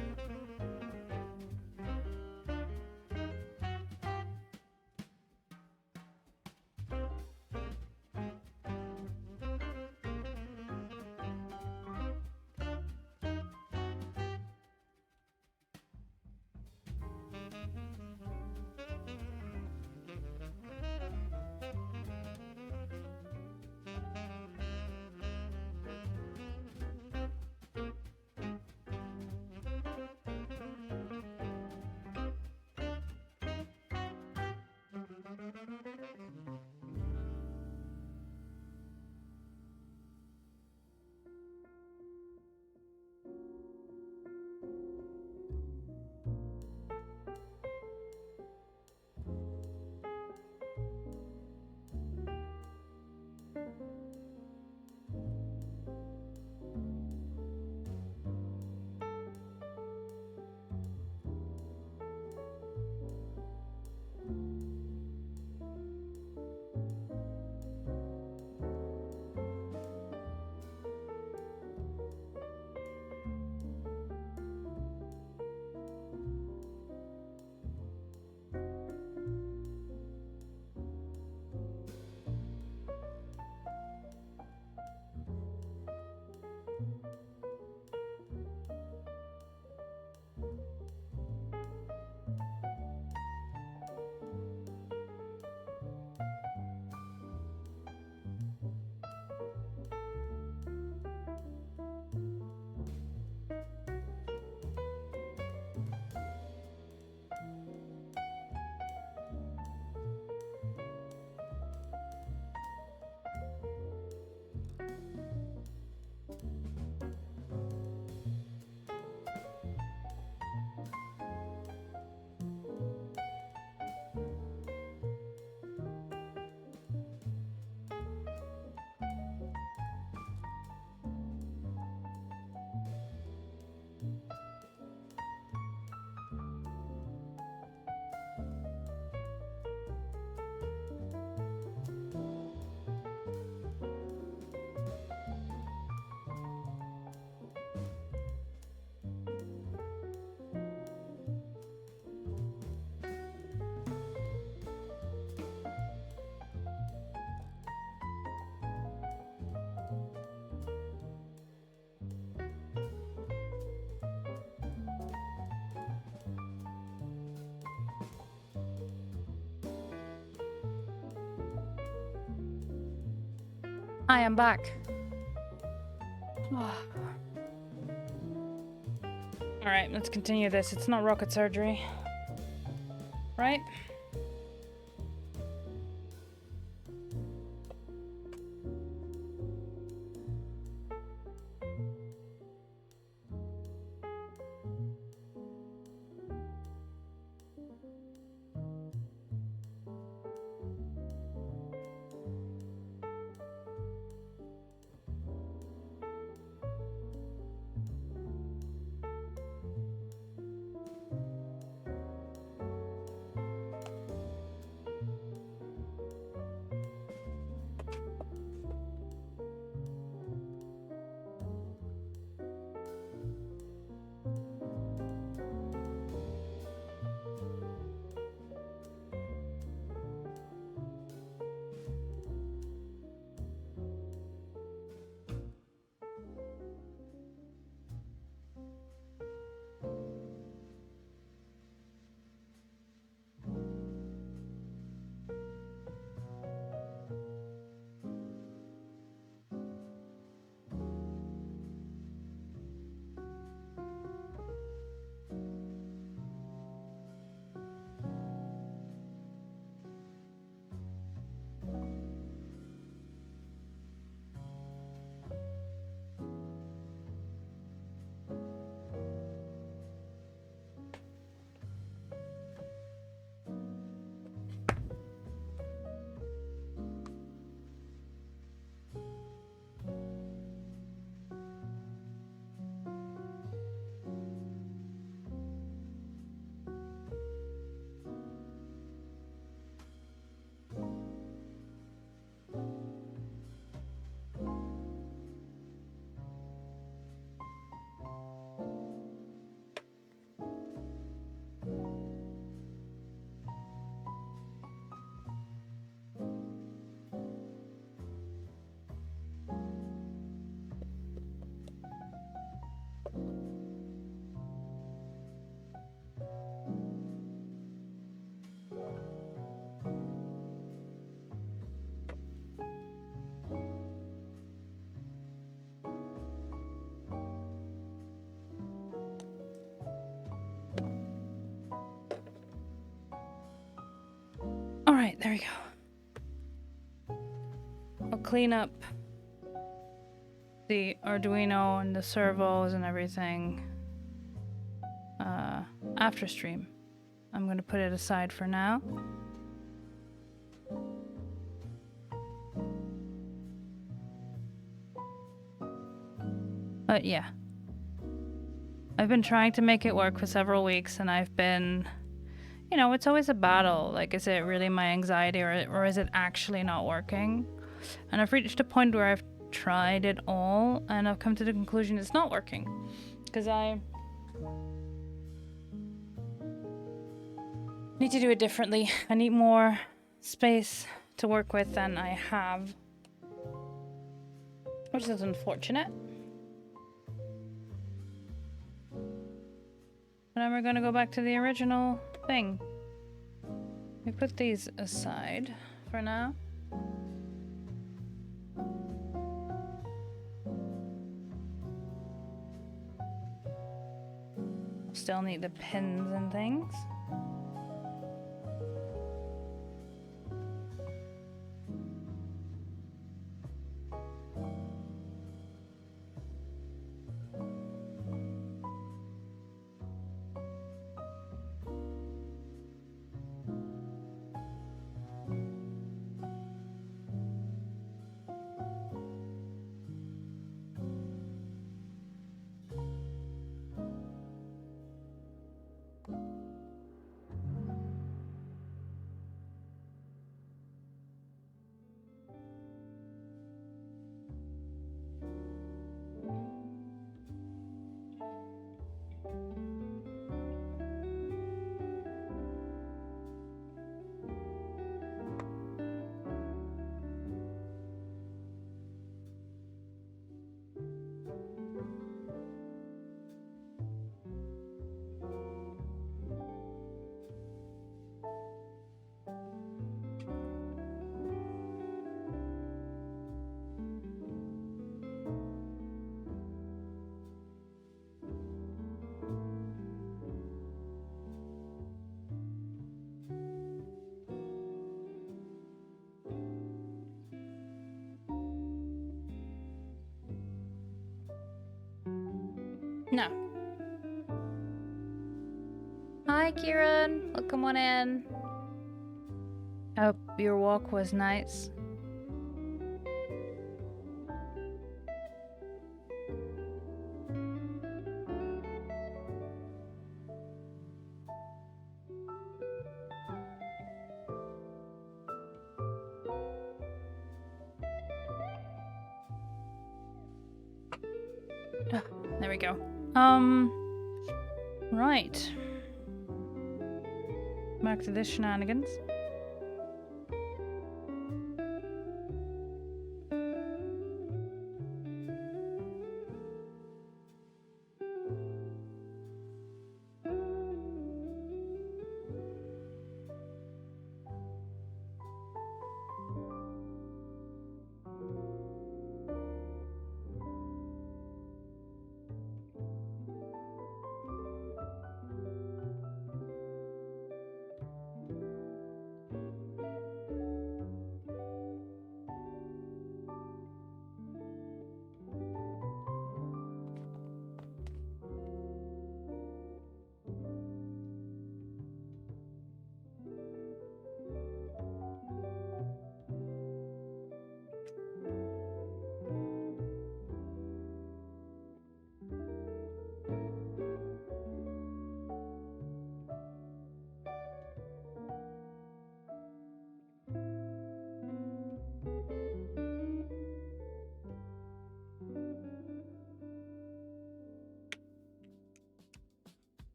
[SPEAKER 1] I am back. Alright, let's continue this. It's not rocket surgery. Right? Alright, there we go. I'll clean up the Arduino and the servos and everything after stream. I'm going to put it aside for now. But yeah. I've been trying to make it work for several weeks, and I've been... You know, it's always a battle. Like, is it really my anxiety, or is it actually not working? And I've reached a point where I've tried it all, and I've come to the conclusion it's not working. Because I need to do it differently. I need more space to work with than I have. Which is unfortunate. But then we're going to go back to the original thing. We put these aside for now. Still need the pins and things. No. Hi, Kieran. Welcome on in. Hope your walk was nice. Ah, there we go. Right. Back to this shenanigans.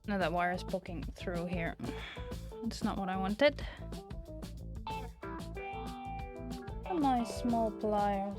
[SPEAKER 1] No, that wire is poking through here. It's not what I wanted. My small pliers.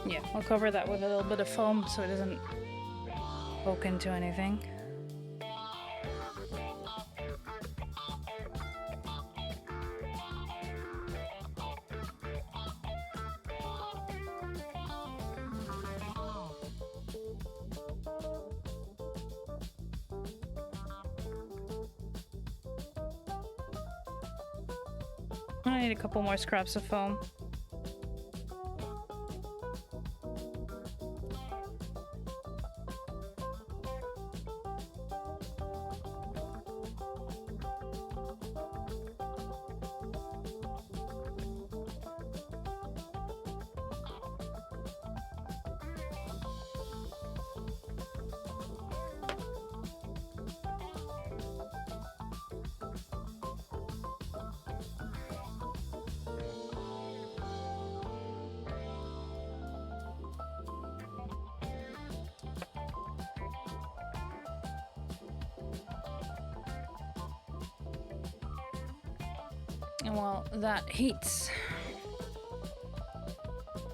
[SPEAKER 1] Yeah, I'll cover that with a little bit of foam so it doesn't poke into anything. I need a couple more scraps of foam. And while that heats,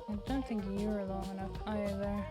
[SPEAKER 1] I don't think you're long enough either.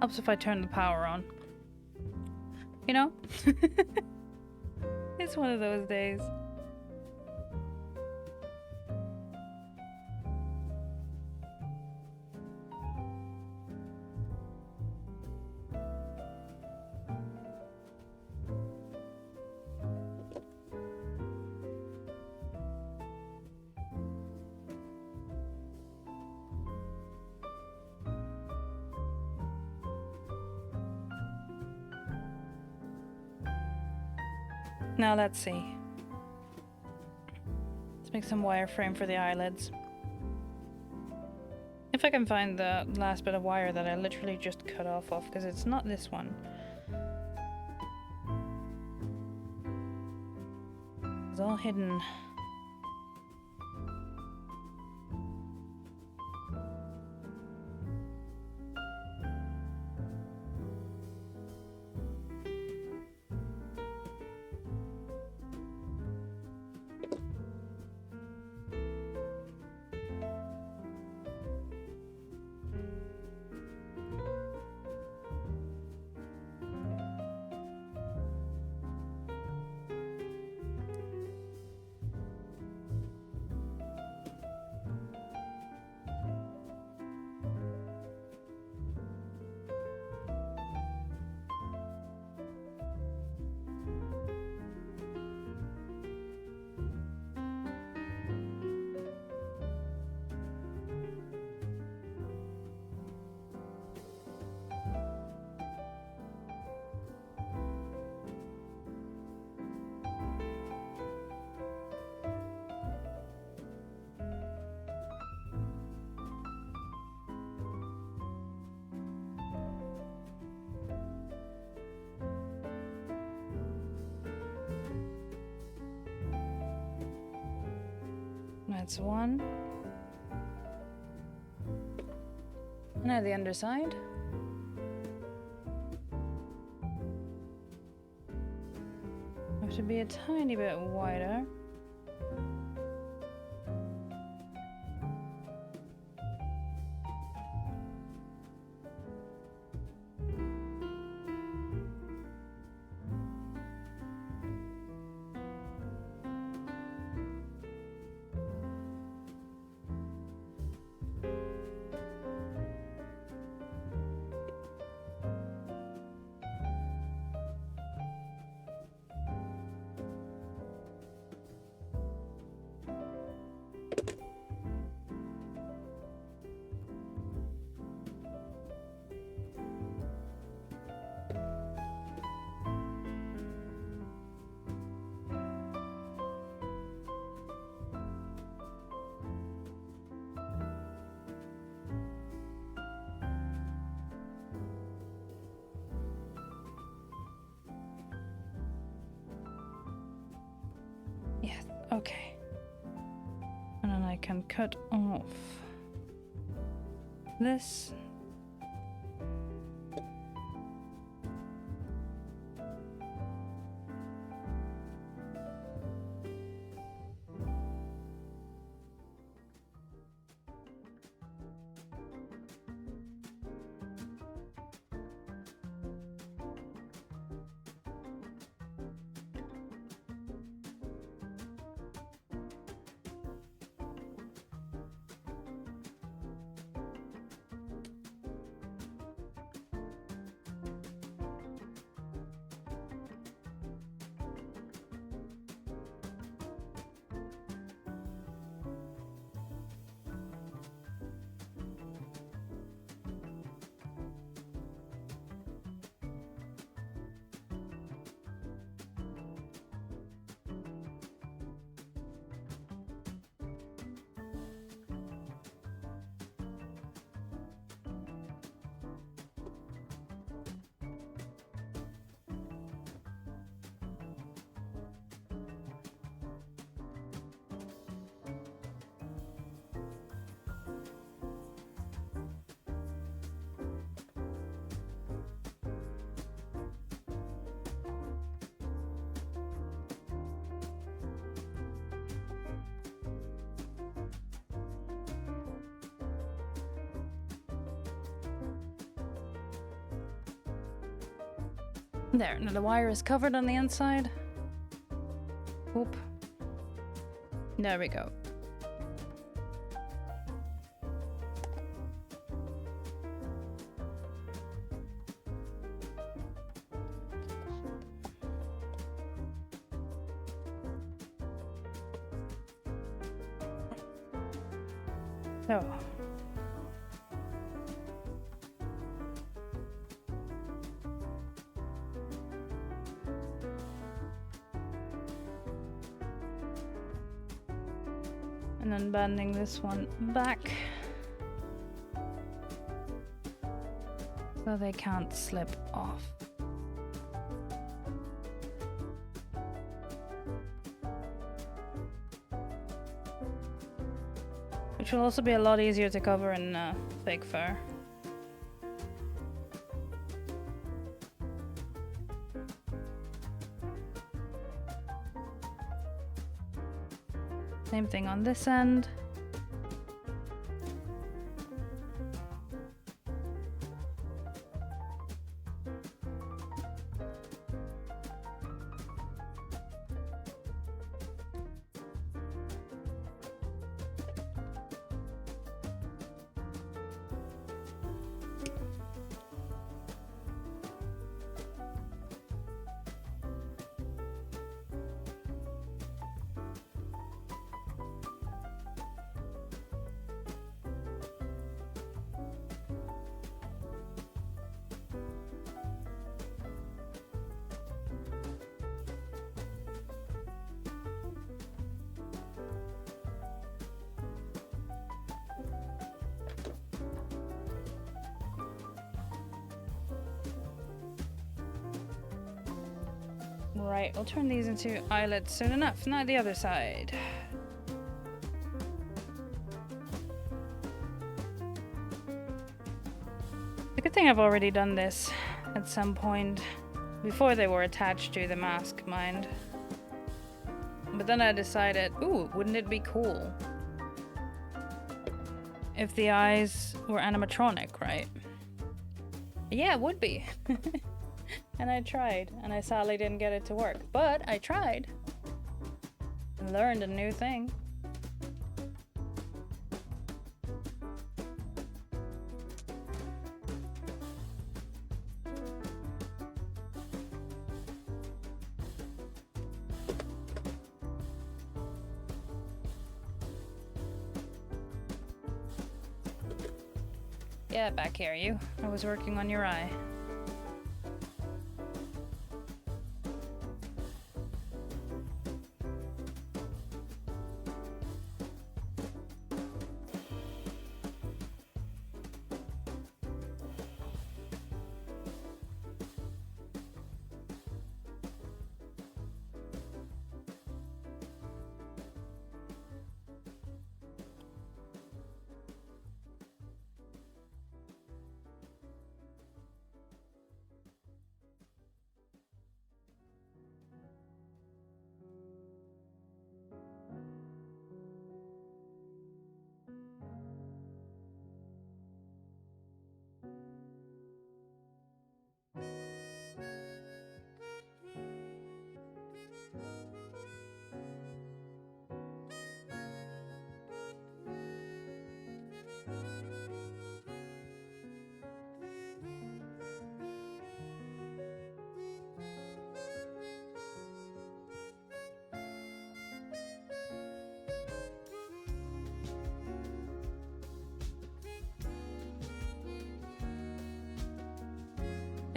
[SPEAKER 1] Helps if I turn the power on. You know? It's one of those days. Now let's see. Let's make some wireframe for the eyelids. If I can find the last bit of wire that I literally just cut off of, because it's not this one. It's all hidden. That's one. Now the underside. Have to be a tiny bit wider. Yes, okay. And then I can cut off this. There, now the wire is covered on the inside. Oop. There we go. So. And then bending this one back so they can't slip off. Which will also be a lot easier to cover in fake fur. Same thing on this end. Right, we'll turn these into eyelets soon enough. Now the other side. The good thing I've already done this at some point before they were attached to the mask, mind. But then I decided, ooh, wouldn't it be cool if the eyes were animatronic, right? Yeah, it would be. And I tried, and I sadly didn't get it to work. But I tried. Learned a new thing. Yeah, back here, you. I was working on your eye.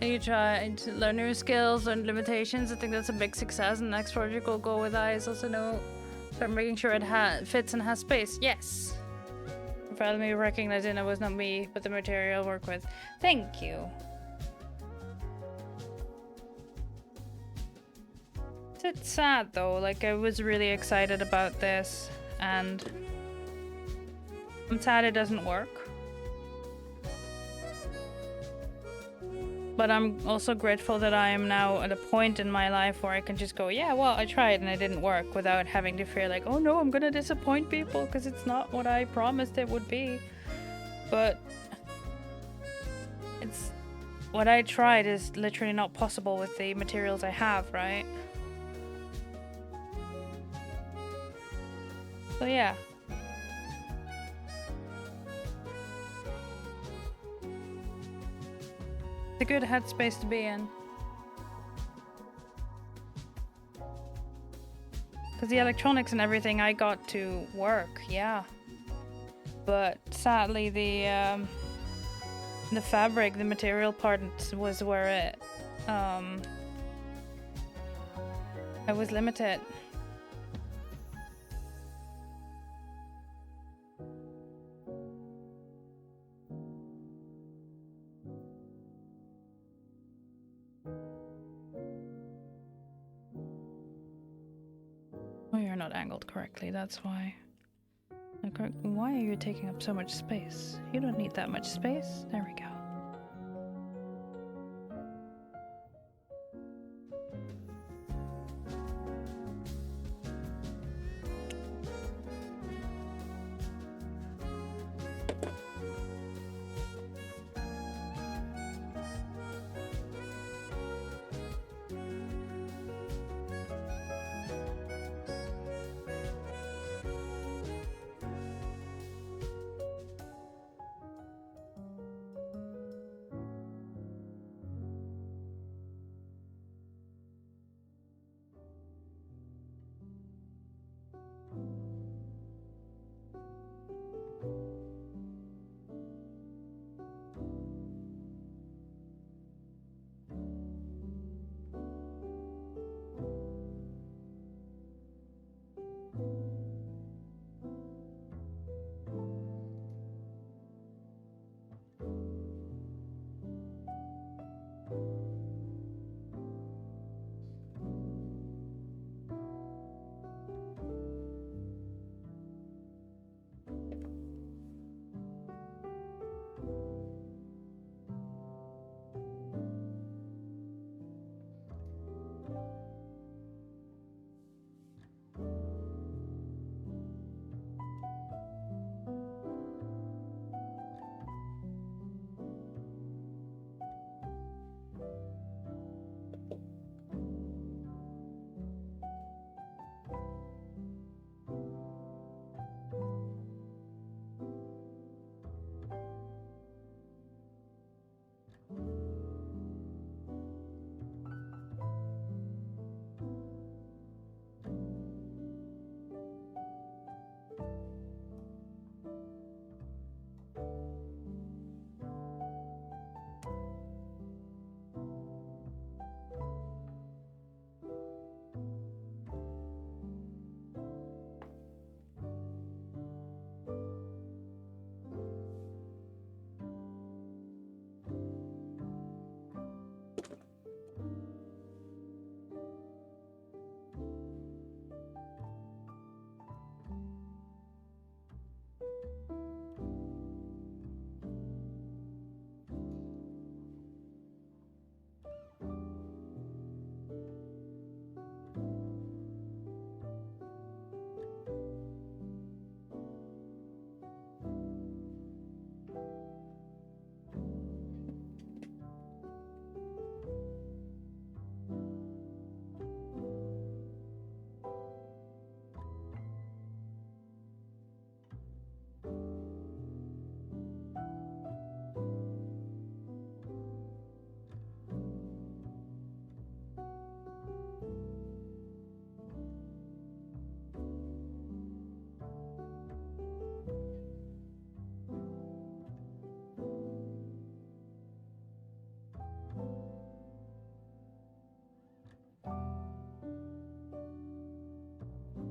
[SPEAKER 1] You try to learn new skills, learn limitations. I think that's a big success. And the next project will go with eyes. Also know, start making sure it fits and has space. Yes. For me recognizing it was not me, but the material I work with. Thank you. It's sad though. Like I was really excited about this, and I'm sad it doesn't work. But I'm also grateful that I am now at a point in my life where I can just go, yeah, well, I tried and it didn't work, without having to fear like, oh no, I'm gonna disappoint people because it's not what I promised it would be. But what I tried is literally not possible with the materials I have, right? So yeah. It's a good headspace to be in. Because the electronics and everything I got to work, yeah. But sadly the fabric, the material part was where it I was limited. Oh, you're not angled correctly, that's why. Why are you taking up so much space? You don't need that much space. There we go.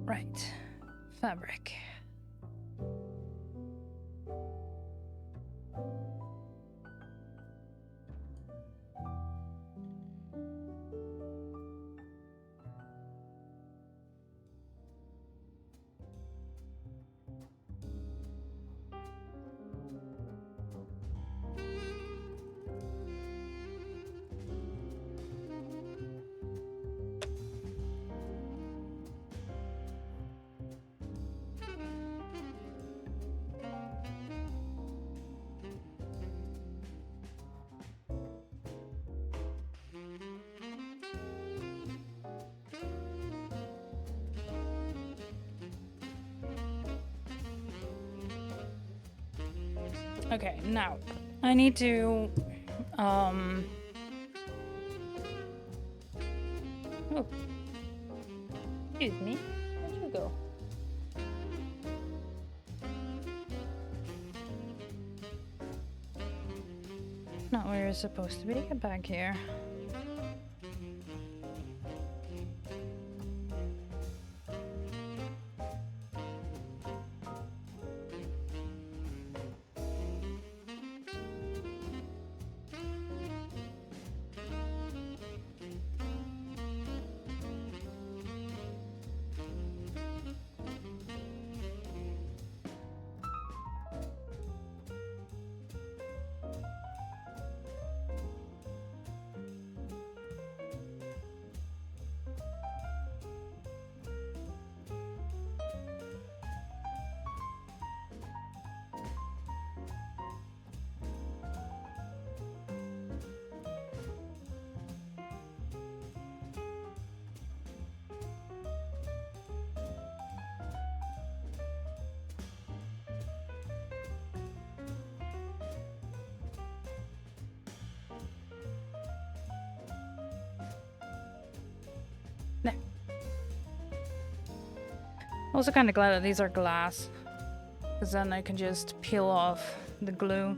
[SPEAKER 1] Right. Fabric. Okay, now I need to oh. Excuse me. Where'd you go? Not where you're supposed to be. Get back here. There. Also kind of glad that these are glass, because then I can just peel off the glue.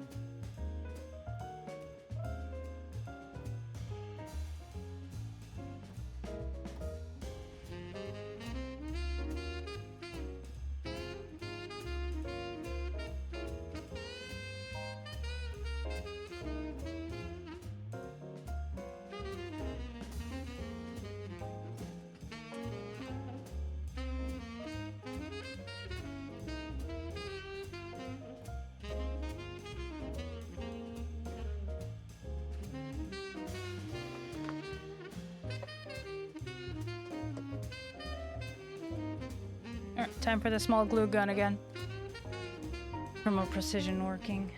[SPEAKER 1] Alright, time for the small glue gun again. For more precision working.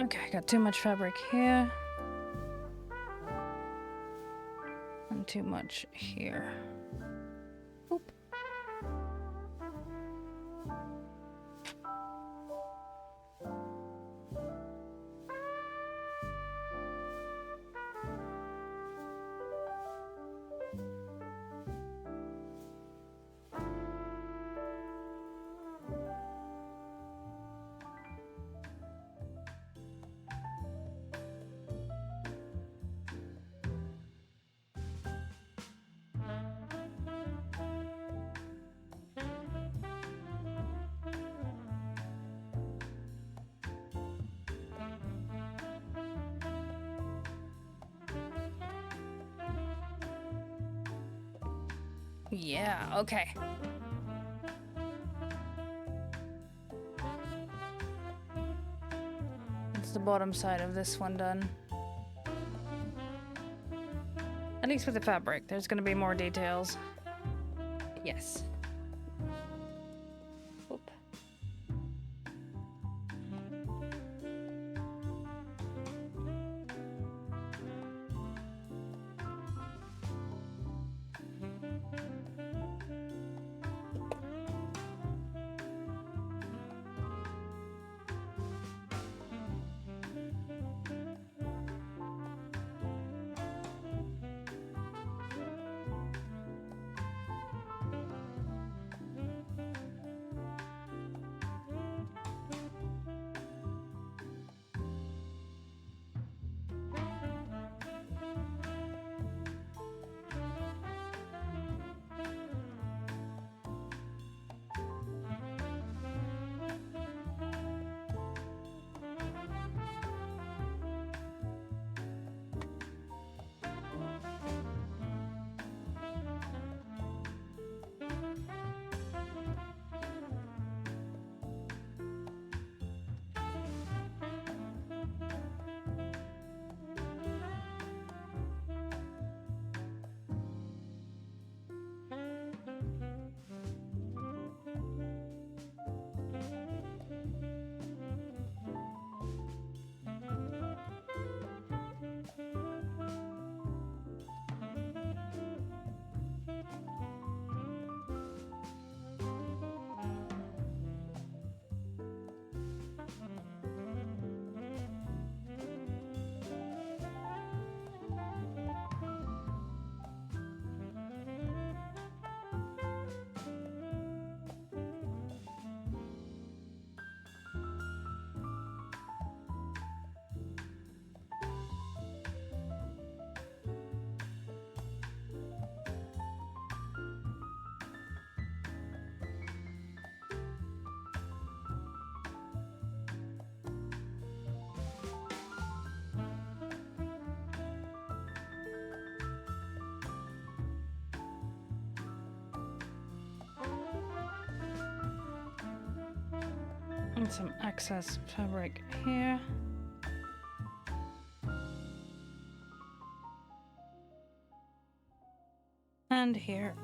[SPEAKER 1] Okay, I got too much fabric here. And too much here. Oop. Yeah, okay. That's the bottom side of this one done. At least with the fabric. There's gonna be more details. Yes. Oop. And some excess fabric here. And here.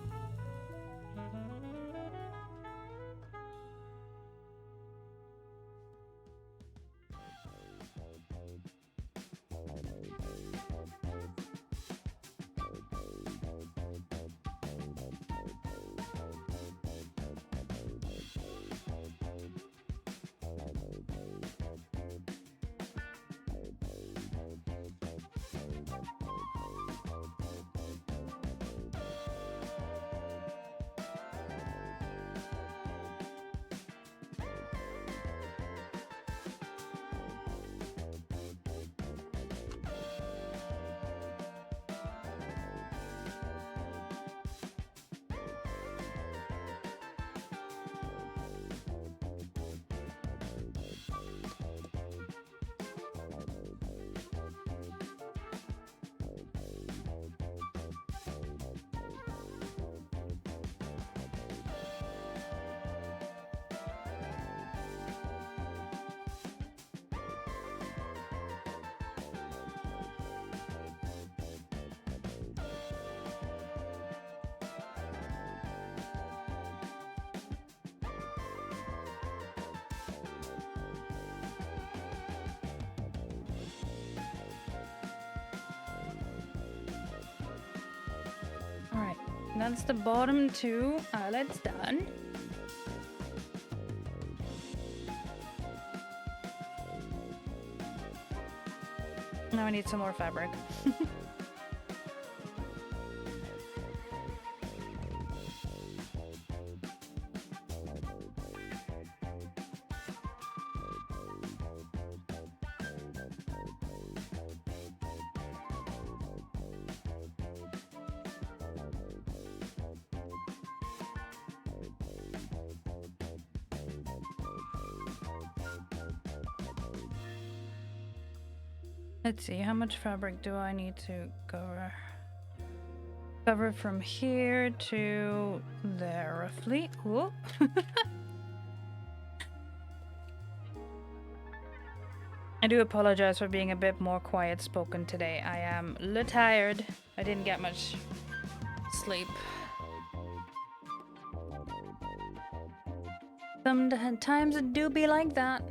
[SPEAKER 1] That's the bottom 2 eyelets done. Now I need some more fabric. Let's see, how much fabric do I need to cover from here to there roughly? Whoop. I do apologize for being a bit more quiet spoken today. I am a little tired. I didn't get much sleep. Sometimes it do be like that.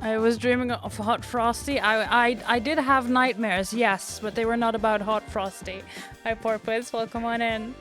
[SPEAKER 1] I was dreaming of Hot Frosty. I did have nightmares, yes, but they were not about Hot Frosty. Hi, Porpoise. Welcome on in.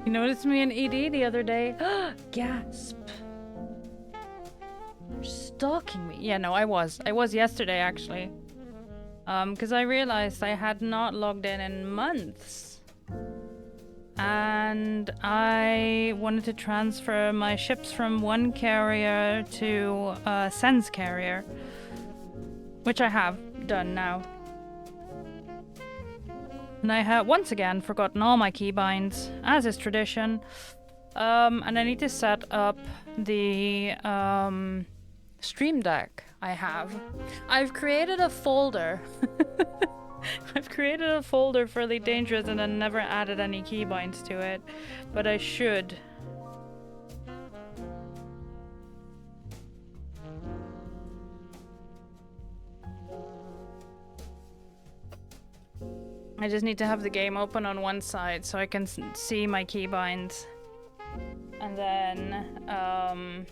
[SPEAKER 1] You noticed me in ED the other day? Gasp. You're stalking me. Yeah, no, I was. I was yesterday, actually. Because I realized I had not logged in months. And I wanted to transfer my ships from one carrier to Sen's carrier. Which I have done now. And I have once again forgotten all my keybinds, as is tradition. And I need to set up the stream deck I have. I've created a folder. I've created a folder for Elite Dangerous and then never added any keybinds to it. But I should. I just need to have the game open on one side so I can see my keybinds. And then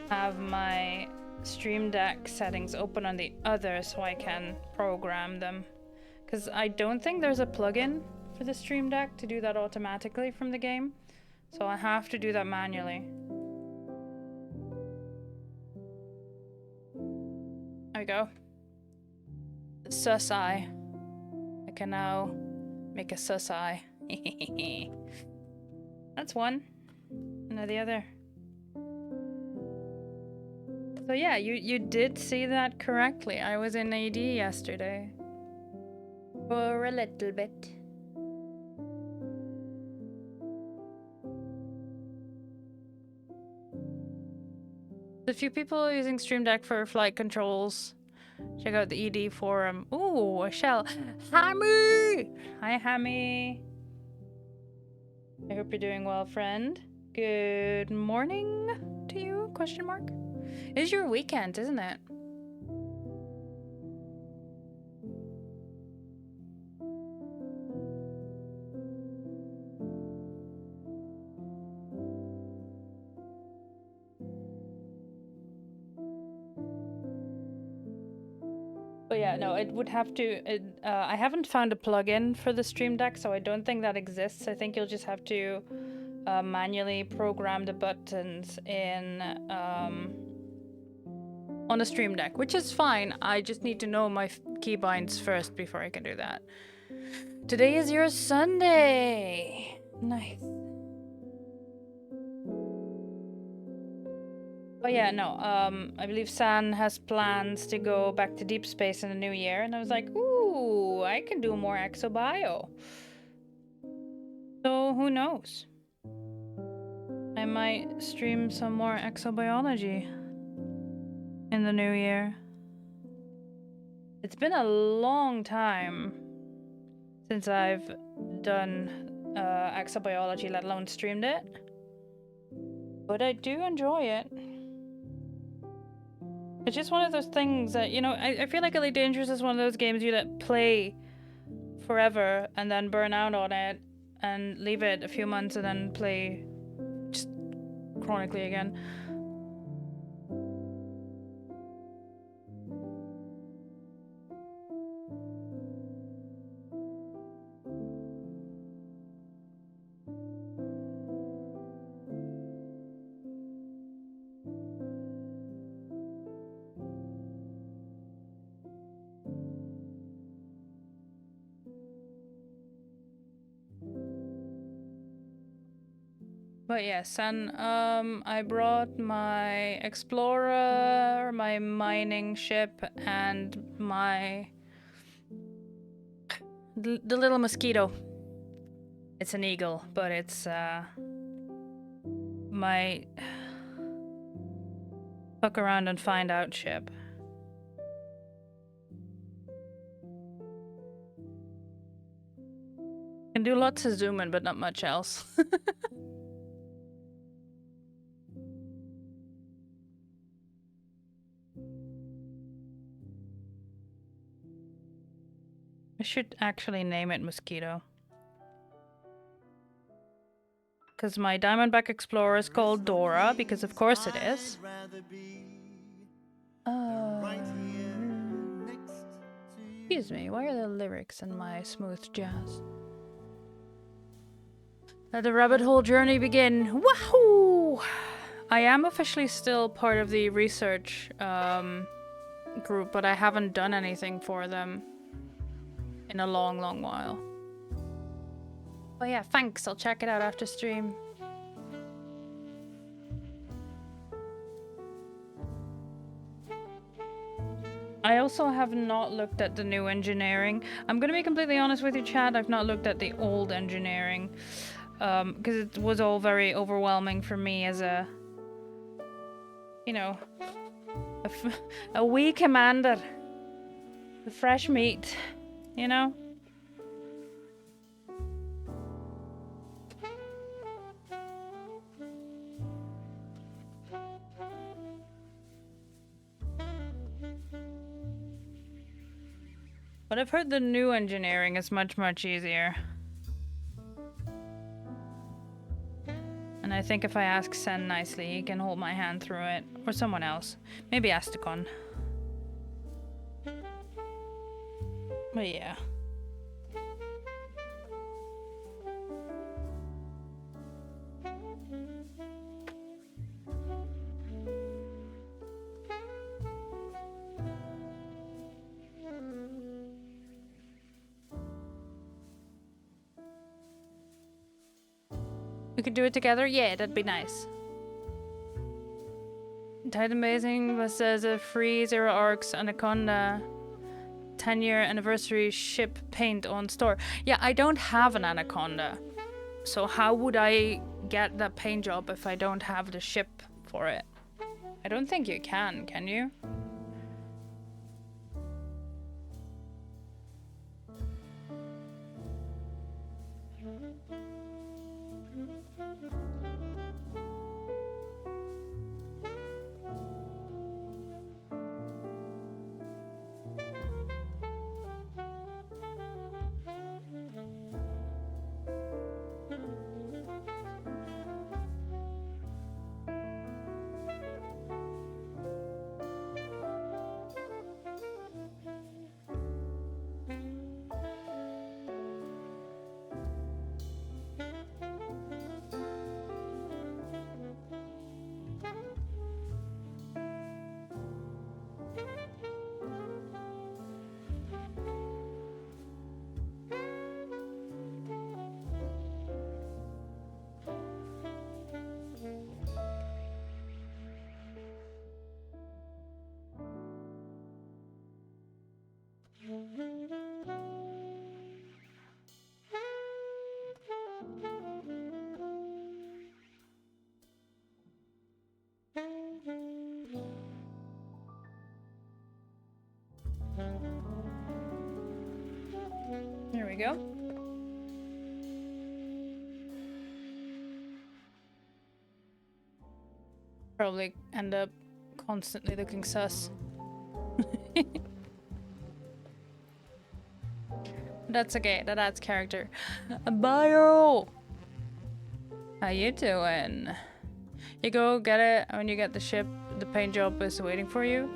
[SPEAKER 1] have my Stream Deck settings open on the other so I can program them. Because I don't think there's a plugin for the Stream Deck to do that automatically from the game. So I have to do that manually. There we go. Sus eye. I can now make a sus eye. That's one. And now the other. So yeah, you did see that correctly. I was in AD yesterday. For a little bit. A few people using Stream Deck for flight controls. Check out the ED forum. Ooh, a shell. Hammy! Hi, Hammy. I hope you're doing well, friend. Good morning to you? Question mark. It's your weekend, isn't it? But yeah, no, it would have to... I haven't found a plugin for the Stream Deck, so I don't think that exists. I think you'll just have to manually program the buttons in on a Stream Deck, which is fine. I just need to know my keybinds first before I can do that. Today is your Sunday. Nice. Oh yeah, no, I believe San has plans to go back to deep space in the new year, and I was like, ooh, I can do more exobio. So who knows? I might stream some more exobiology in the new year. It's been a long time since I've done exobiology, let alone streamed it. But I do enjoy it. It's just one of those things that, you know, I feel like Elite Dangerous is one of those games you let play forever and then burn out on it and leave it a few months and then play just chronically again. But yes, and I brought my explorer, my mining ship, and my the little mosquito. It's an eagle, but it's my fuck around and find out ship. Can do lots of zooming, but not much else. I should actually name it Mosquito. Because my Diamondback Explorer is called Dora, because of course it is. Excuse me, why are the lyrics in my smooth jazz? Let the rabbit hole journey begin. Wahoo! I am officially still part of the research group, but I haven't done anything for them in a long, long while. But yeah, thanks. I'll check it out after stream. I also have not looked at the new engineering. I'm gonna be completely honest with you, Chad. I've not looked at the old engineering because it was all very overwhelming for me as a, you know, a wee commander. The fresh meat, you know? But I've heard the new engineering is much, much easier. And I think if I ask Sen nicely, he can hold my hand through it. Or someone else. Maybe Asticon. But yeah. We could do it together? Yeah, that'd be nice. Titan Amazing says a free 0 arcs Anaconda 10-year anniversary ship paint on store. Yeah, I don't have an Anaconda. So how would I get that paint job if I don't have the ship for it? I don't think you can you? Here we go. Probably end up constantly looking sus. That's okay, that adds character. Bio! How you doing? You go get it, and when you get the ship, the paint job is waiting for you.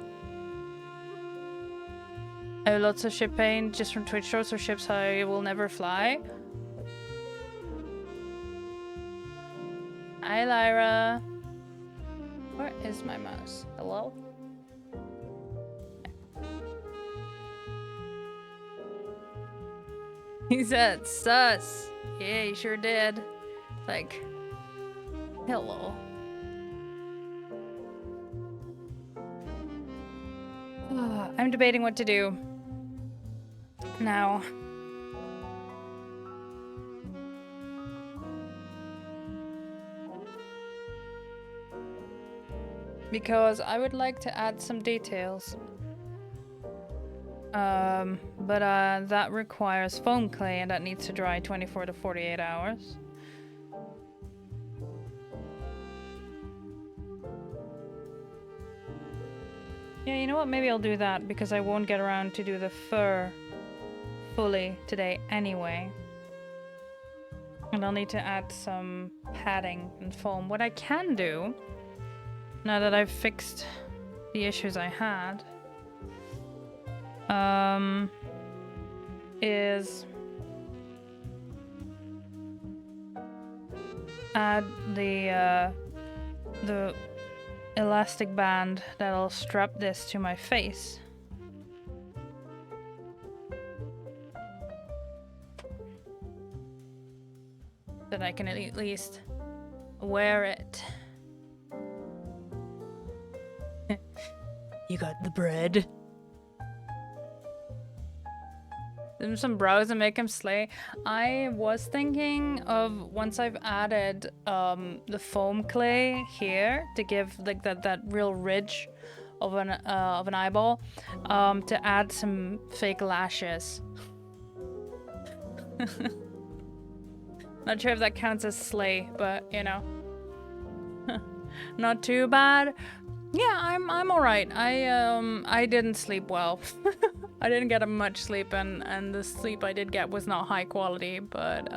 [SPEAKER 1] I have lots of ship paint just from Twitch shows or ships I will never fly. Hi Lyra. Where is my mouse? Hello? He said sus. Yeah, he sure did. Like, hello. I'm debating what to do now. Because I would like to add some details. But that requires foam clay and that needs to dry 24 to 48 hours. Yeah, you know what? Maybe I'll do that because I won't get around to do the fur fully today anyway. And I'll need to add some padding and foam. What I can do, now that I've fixed the issues I had, is add the elastic band that'll strap this to my face. That I can at least wear it. You got the bread. Some brows and make him slay. I was thinking of once I've added the foam clay here to give like that real ridge of an eyeball, to add some fake lashes. Not sure if that counts as slay, but you know, not too bad. Yeah, I'm all right. I didn't sleep well. I didn't get much sleep, and the sleep I did get was not high quality, but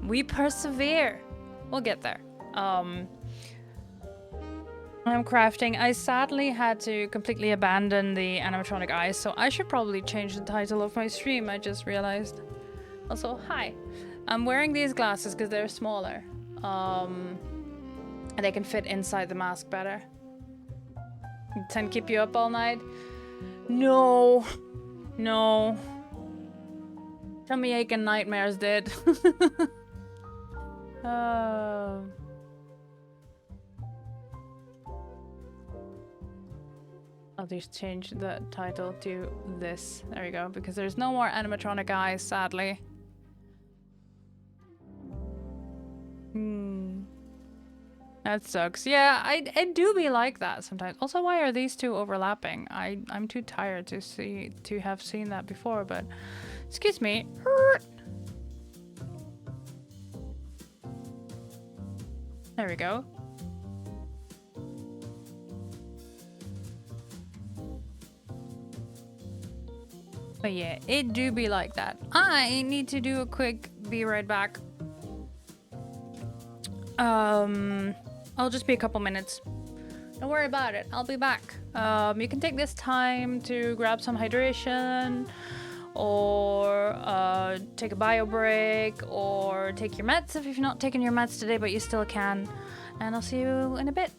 [SPEAKER 1] we persevere. We'll get there. I'm crafting. I sadly had to completely abandon the animatronic eyes, so I should probably change the title of my stream. I just realized. Also, hi. I'm wearing these glasses because they're smaller, and they can fit inside the mask better. Can keep you up all night? No. No. Tummy ache and nightmares did. I'll just change the title to this. There we go, because there's no more animatronic eyes, sadly. That sucks. Yeah, I do be like that sometimes. Also, why are these two overlapping? I'm too tired to have seen that before, but excuse me. There we go. But yeah, it do be like that. I need to do a quick be right back. I'll just be a couple minutes. Don't worry about it. I'll be back. You can take this time to grab some hydration, or take a bio break, or take your meds if you're not taking your meds today, but you still can. And I'll see you in a bit.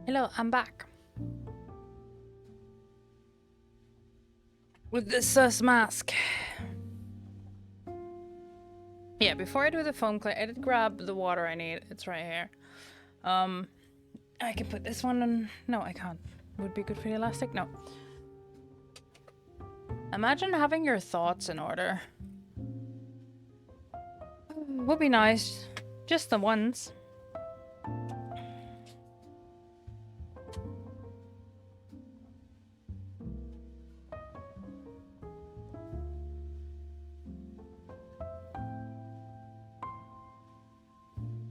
[SPEAKER 1] Hello, I'm back. With this sus mask. Yeah, before I do the foam clear, I did grab the water I need. It's right here. I can put this one on. No, I can't. Would be good for the elastic? No. Imagine having your thoughts in order. Would be nice. Just the ones.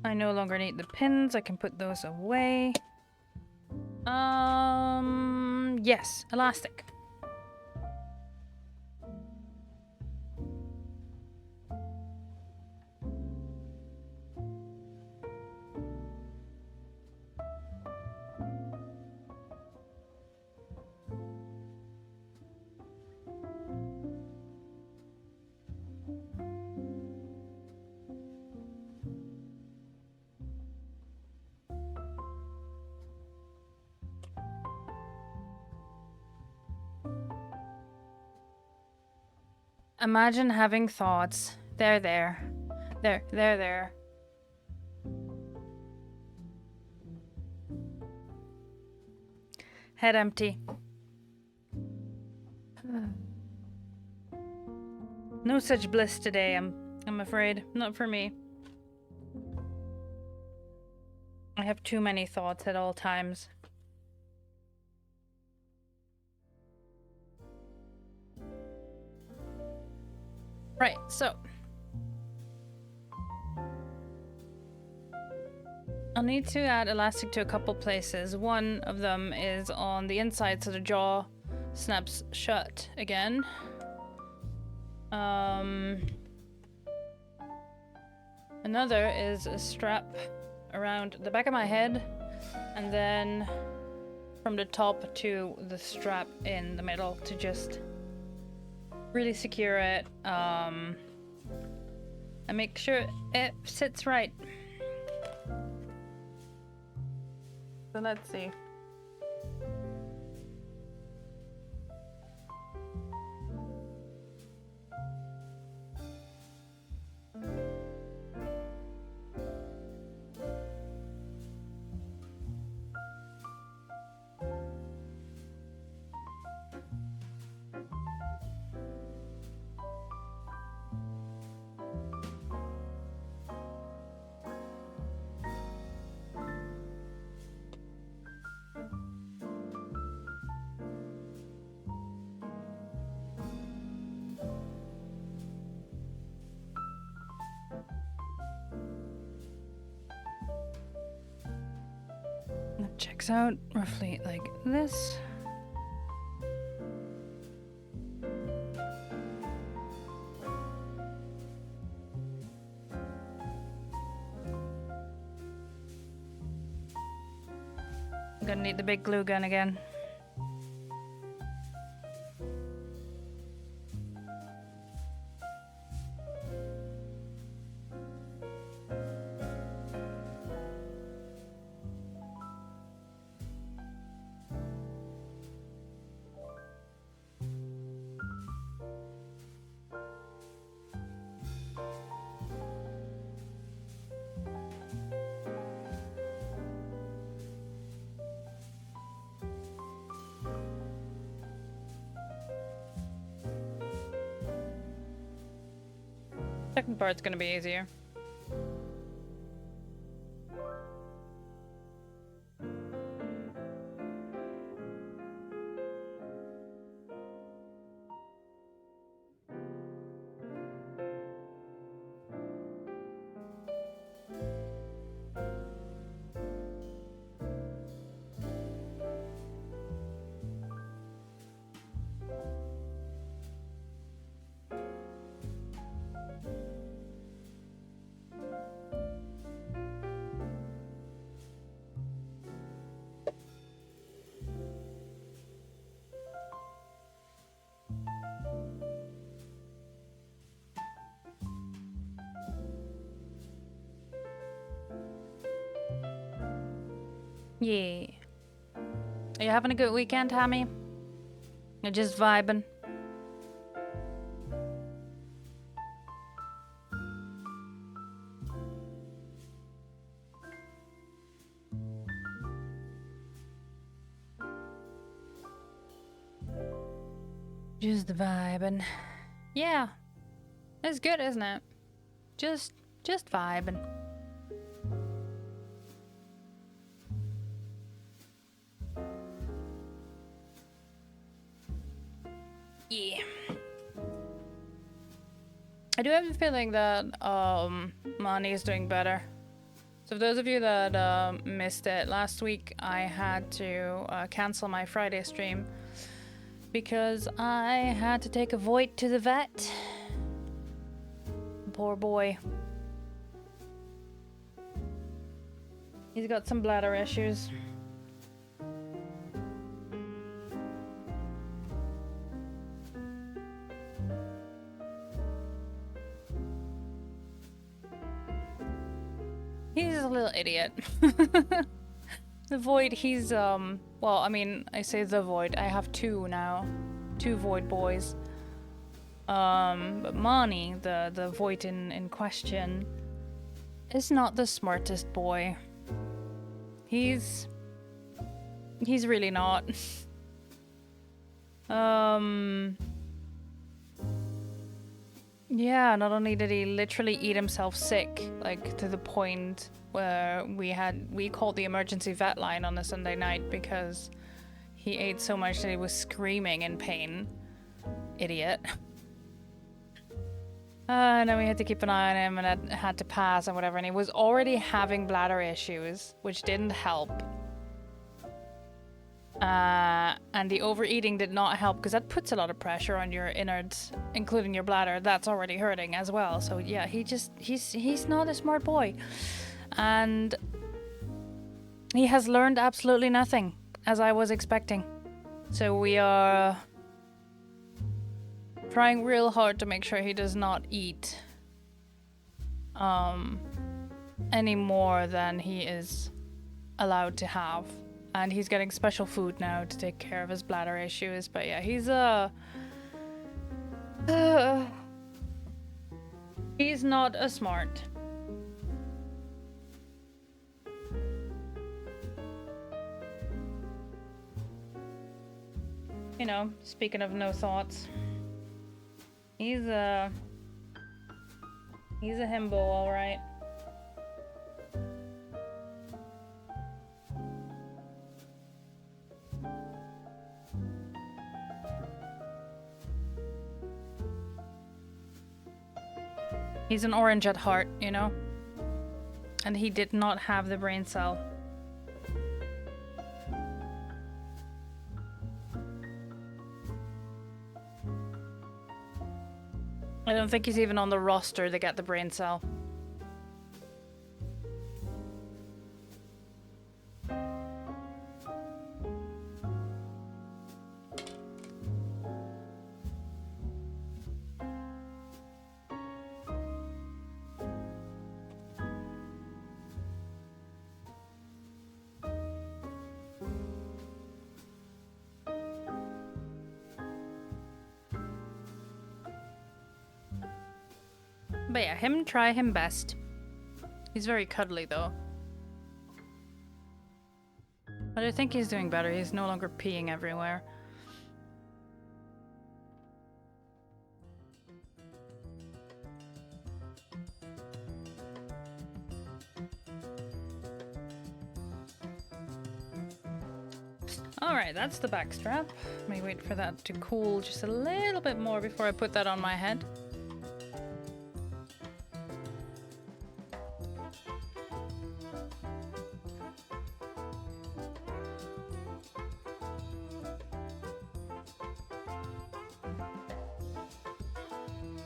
[SPEAKER 1] I no longer need the pins. I can put those away. Yes, elastic. Imagine having thoughts. There. Head empty. No such bliss today, I'm afraid. Not for me. I have too many thoughts at all times. Right, so I'll need to add elastic to a couple places. One of them is on the inside so the jaw snaps shut again. Another is a strap around the back of my head, and then from the top to the strap in the middle to just really secure it, and make sure it sits right. So let's see. That checks out roughly like this. I'm gonna need the big glue gun again. Second part's gonna be easier. Yeah. Are you having a good weekend, Tammy? You're just vibing? Just vibing. Yeah. It's good, isn't it? Just vibing. Yeah. I do have a feeling that Mani is doing better. So for those of you that missed it, last week I had to cancel my Friday stream because I had to take a Voight to the vet. Poor boy. He's got some bladder issues. He's a little idiot. The Void, he's, well, I mean, I say the Void. I have two now. Two Void boys. But Mani, the Void in question, is not the smartest boy. He's really not. Yeah, not only did he literally eat himself sick, like to the point where we called the emergency vet line on a Sunday night because he ate so much that he was screaming in pain. Idiot. And then we had to keep an eye on him and it had to pass and whatever, and he was already having bladder issues, which didn't help. And the overeating did not help because that puts a lot of pressure on your innards, including your bladder. That's already hurting as well. So yeah, he's not a smart boy. And he has learned absolutely nothing, as I was expecting. So we are trying real hard to make sure he does not eat any more than he is allowed to have. And he's getting special food now to take care of his bladder issues. But yeah, he's not a smart. You know, speaking of no thoughts, he's a himbo, all right. He's an orange at heart, you know? And he did not have the brain cell. I don't think he's even on the roster to get the brain cell. But yeah, try him best. He's very cuddly though. But I think he's doing better. He's no longer peeing everywhere. Alright, that's the back strap. Let me wait for that to cool just a little bit more before I put that on my head.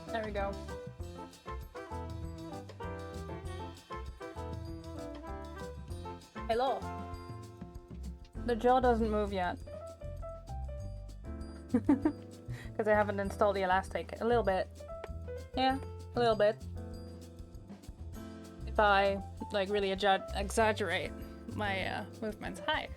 [SPEAKER 1] There we go. Hello. The jaw doesn't move yet. Because I haven't installed the elastic. A little bit. Yeah, a little bit. If I, like, really exaggerate my movements. Hi.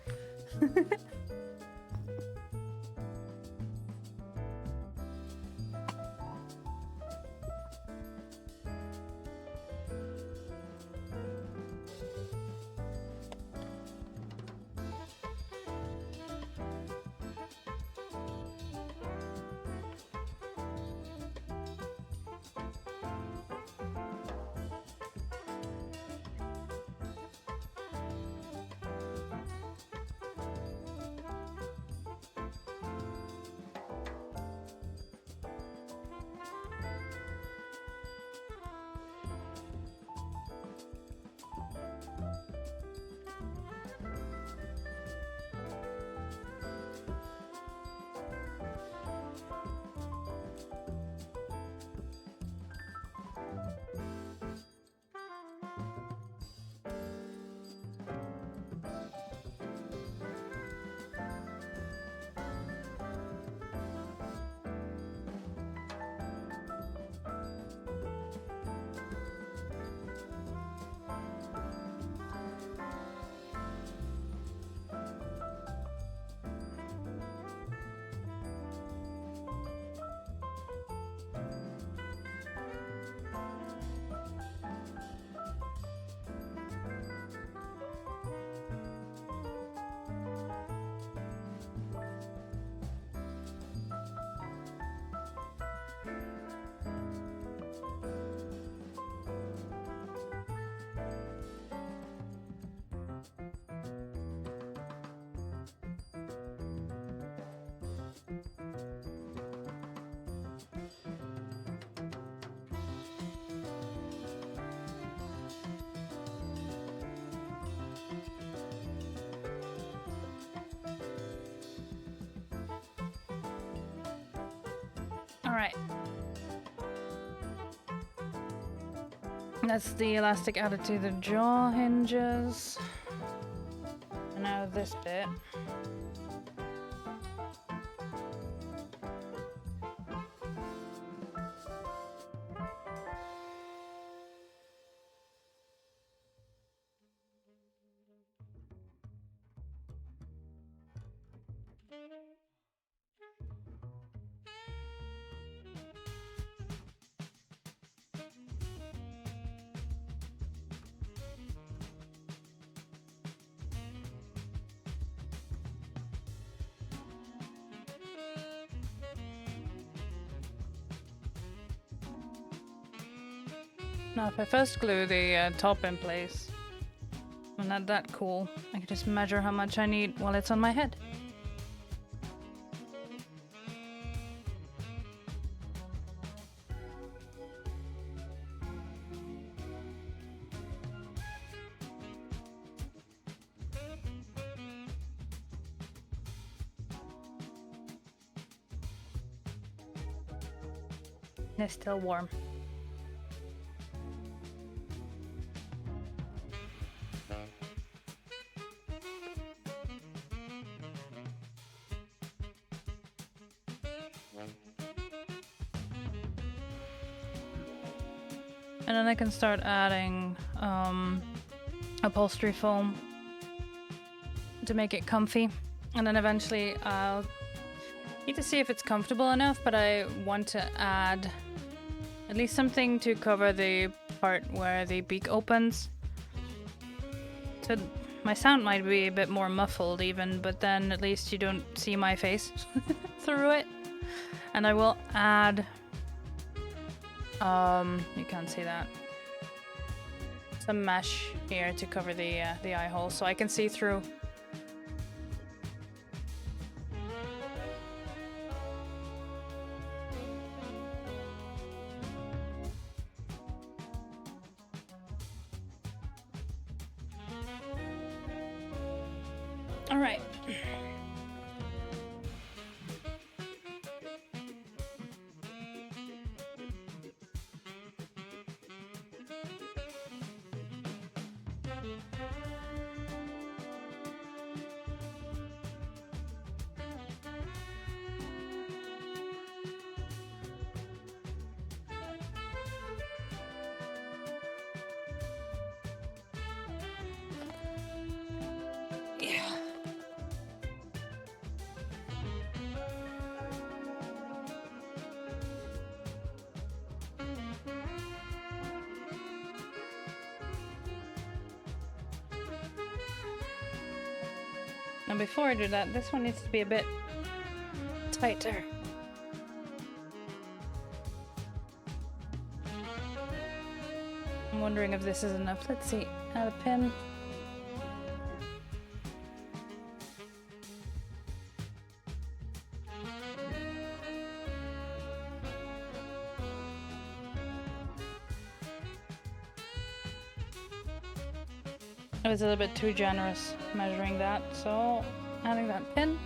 [SPEAKER 1] Alright. That's the elastic added to the jaw hinges. And now this bit. Now if I first glue the top in place, I'm not that cool. I can just measure how much I need while it's on my head. It's still warm. And then I can start adding upholstery foam to make it comfy. And then eventually I'll need to see if it's comfortable enough, but I want to add at least something to cover the part where the beak opens. So my sound might be a bit more muffled even, but then at least you don't see my face through it. And I will add... you can't see that. Some mesh here to cover the eye hole so I can see through. All right. Yeah. Now before I do that, this one needs to be a bit tighter. I'm wondering if this is enough. Let's see. Add a pin. I was a little bit too generous measuring that, so adding that pin.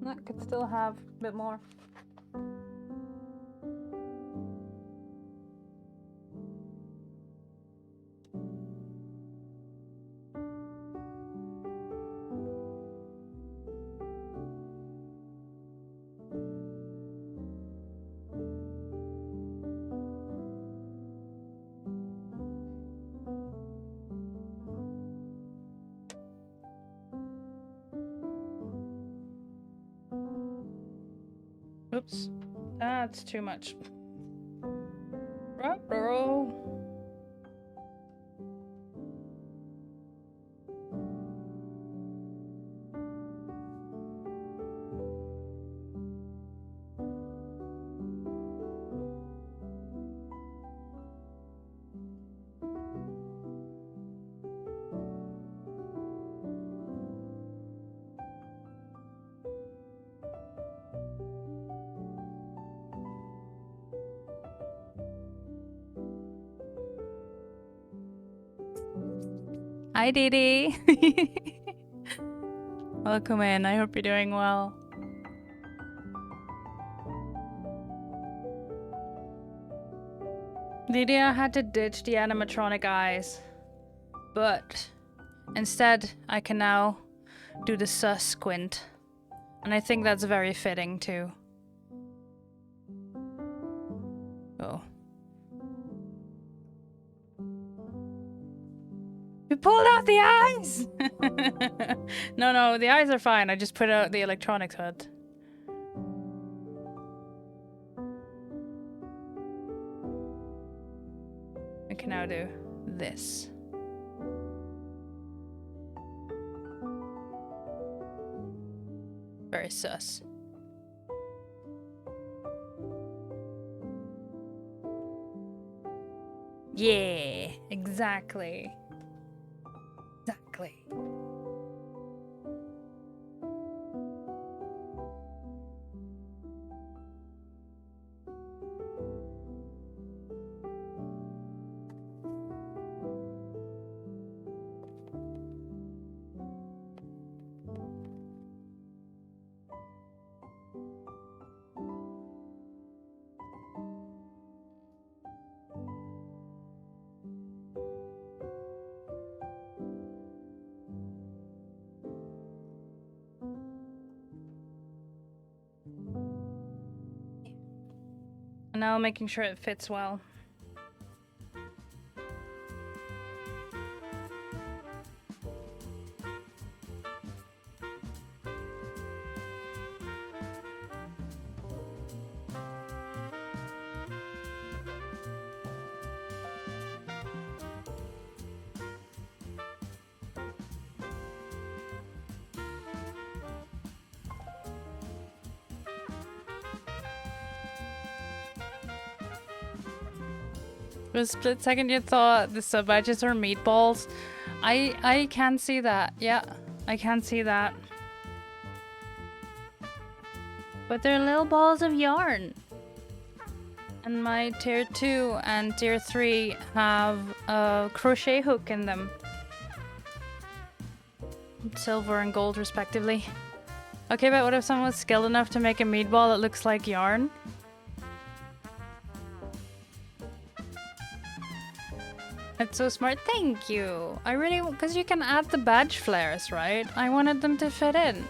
[SPEAKER 1] That could still have a bit more. Oops, that's too much. Ruh-roh. Hi, Dee Dee. Welcome in. I hope you're doing well. The idea I had to ditch the animatronic eyes, but instead I can now do the sus squint, and I think that's very fitting too. Oh. We pulled out the eyes! No, the eyes are fine. I just put out the electronics HUD. We can now do this. Very sus. Yeah, exactly. Exactly. And now making sure it fits well. For a split second you thought the sub edges are meatballs. I can see that. Yeah, I can see that. But they're little balls of yarn. And my tier 2 and tier 3 have a crochet hook in them. Silver and gold respectively. Okay, but what if someone was skilled enough to make a meatball that looks like yarn? That's so smart. Thank you. I really... because you can add the badge flares, right? I wanted them to fit in.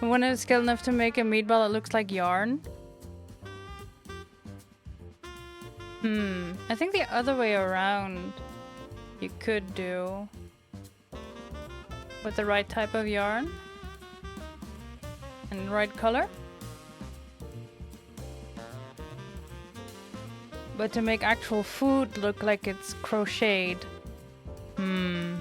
[SPEAKER 1] When I was skilled enough to make a meatball that looks like yarn. I think the other way around you could do. With the right type of yarn. And the right color. But to make actual food look like it's crocheted. It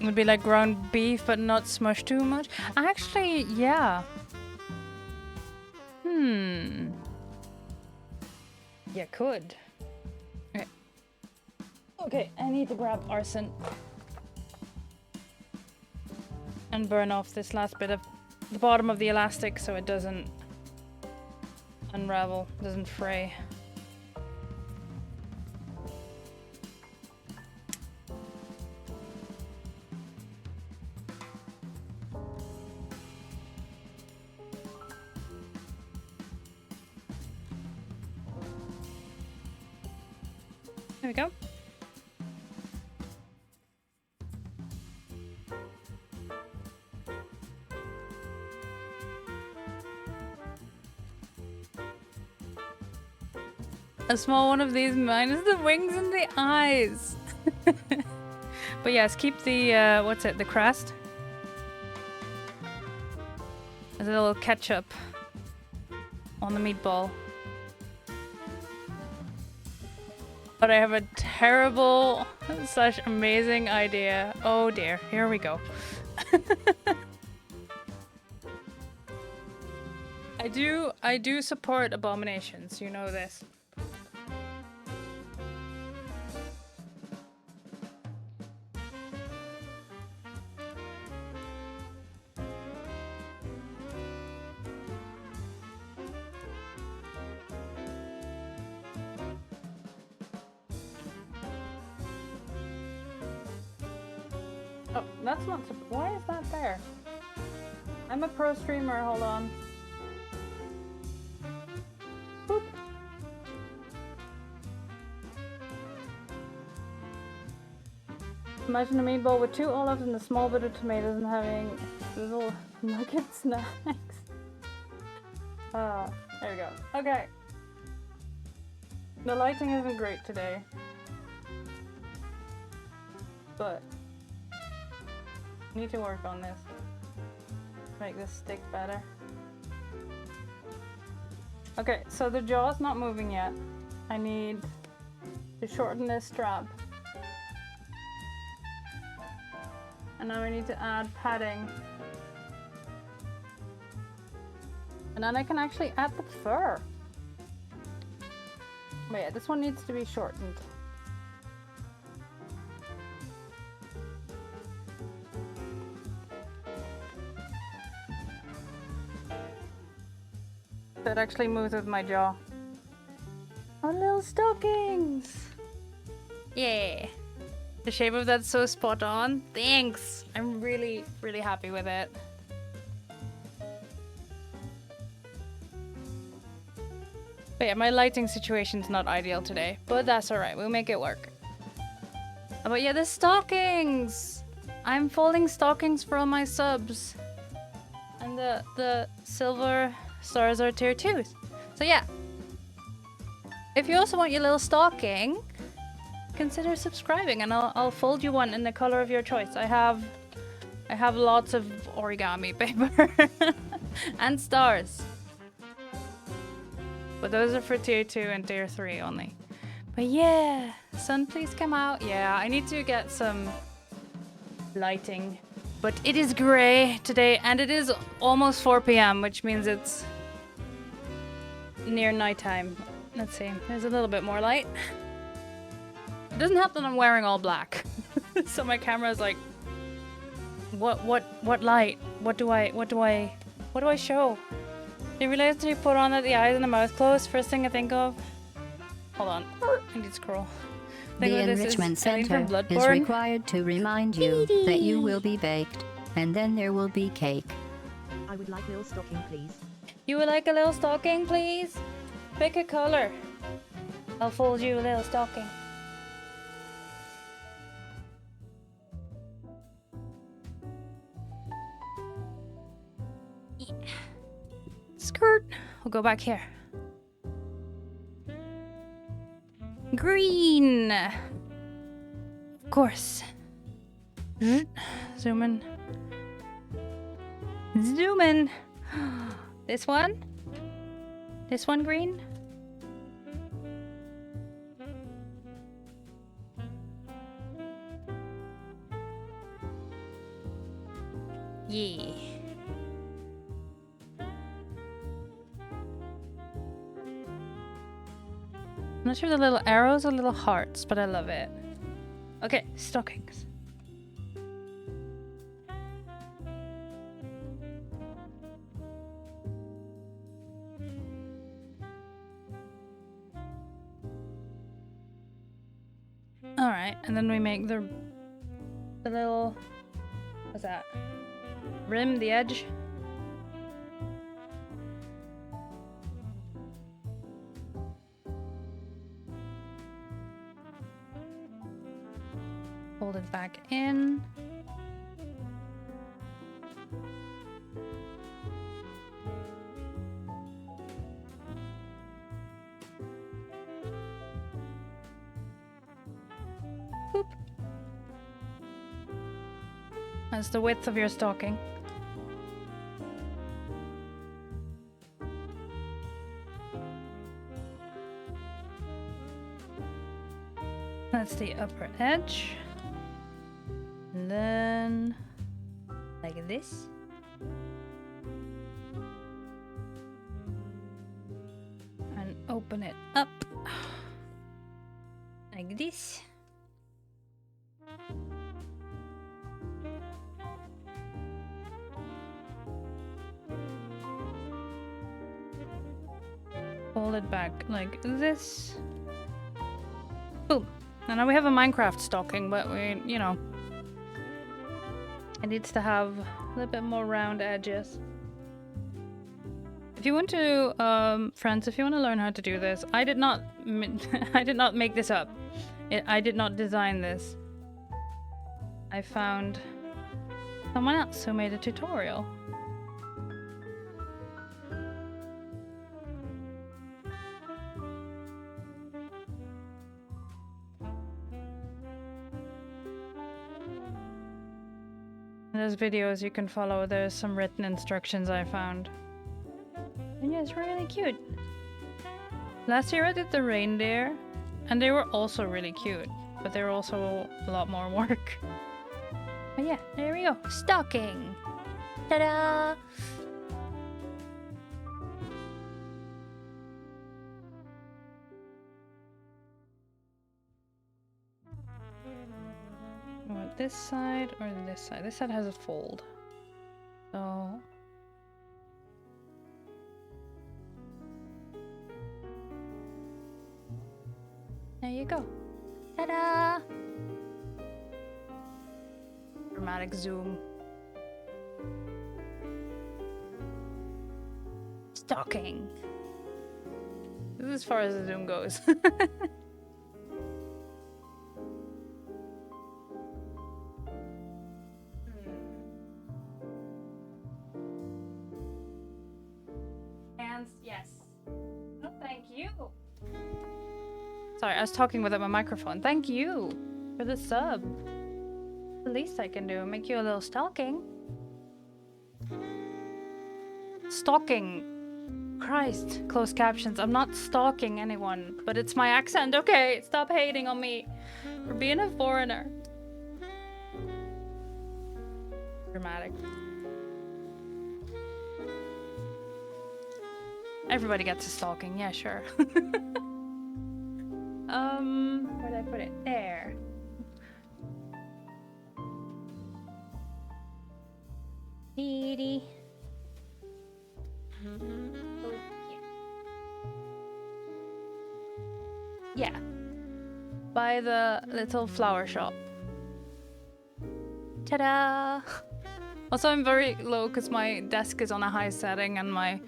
[SPEAKER 1] would be like ground beef, but not smushed too much. Actually, yeah. Yeah, could. Okay. Okay, I need to grab arson. And burn off this last bit of the bottom of the elastic so it doesn't unravel, doesn't fray. There we go. A small one of these minus the wings and the eyes. But yes, keep the, what's it, the crest? There's a little ketchup on the meatball. But I have a terrible slash amazing idea. Oh dear, here we go. I do support abominations, you know this. Oh, that's not... Why is that there? I'm a pro streamer, hold on. Boop. Imagine a meatball with 2 olives and a small bit of tomatoes and having little nugget snacks. Ah, there we go. Okay. The lighting isn't great today. But I need to work on this. Make this stick better. Okay, so the jaw's not moving yet. I need to shorten this strap. And now I need to add padding. And then I can actually add the fur. But yeah, this one needs to be shortened. That actually moves with my jaw. Oh, little stockings! Yeah. The shape of that's so spot on. Thanks! I'm really, really happy with it. But yeah, my lighting situation's not ideal today, but that's alright, we'll make it work. But yeah, the stockings! I'm folding stockings for all my subs. And the silver stars are tier 2s. So yeah. If you also want your little stocking, consider subscribing and I'll fold you one in the color of your choice. I have lots of origami paper and stars. But those are for tier 2 and tier 3 only. But yeah, sun please come out. Yeah, I need to get some lighting. But it is gray today and it is almost 4 p.m. which means it's near nighttime. Let's see, there's a little bit more light. It doesn't help that I'm wearing all black. So my camera's like, what light? What do I show? Do you realize that you put on that the eyes and the mouth closed? First thing I think of. Hold on, I need to scroll.
[SPEAKER 4] The enrichment center is required to remind you that you will be baked, and then there will be cake.
[SPEAKER 5] I would like a little stocking, please.
[SPEAKER 1] You would like a little stocking, please? Pick a color. I'll fold you a little stocking. Yeah. Skirt. We'll go back here. Green. Of course. Zoom in. Zoom in. This one? This one green? Yeah. I'm not sure the little arrows or little hearts, but I love it. Okay, stockings. Alright, and then we make the little, what's that? Rim, the edge. Fold it back in. Boop. That's the width of your stocking. That's the upper edge. And then like this. And open it up like this. Fold it back like this. Boom. And now we have a Minecraft stocking, but we, you know, It needs to have a little bit more round edges. If you want to, friends, if you want to learn how to do this, I did not I did not make this up. I did not design this. I found someone else who made a tutorial. There's videos you can follow. There's some written instructions I found. And yeah, it's really cute. Last year I did the reindeer, and they were also really cute, but they were also a lot more work. But yeah, there we go. Stocking! Ta-da! What, this side or this side? This side has a fold. So... there you go. Ta-da! Dramatic zoom. Stocking. This is as far as the zoom goes. Hands, yes. Oh, thank you. Sorry, I was talking without my microphone. Thank you for the sub. The least I can do, make you a little stalking. Stalking. Christ, closed captions. I'm not stalking anyone, but it's my accent. Okay, stop hating on me for being a foreigner. Dramatic. Everybody gets a stalking, yeah, sure. Where did I put it? There. Dee. Yeah. By the little flower shop. Ta-da! Also, I'm very low because my desk is on a high setting and my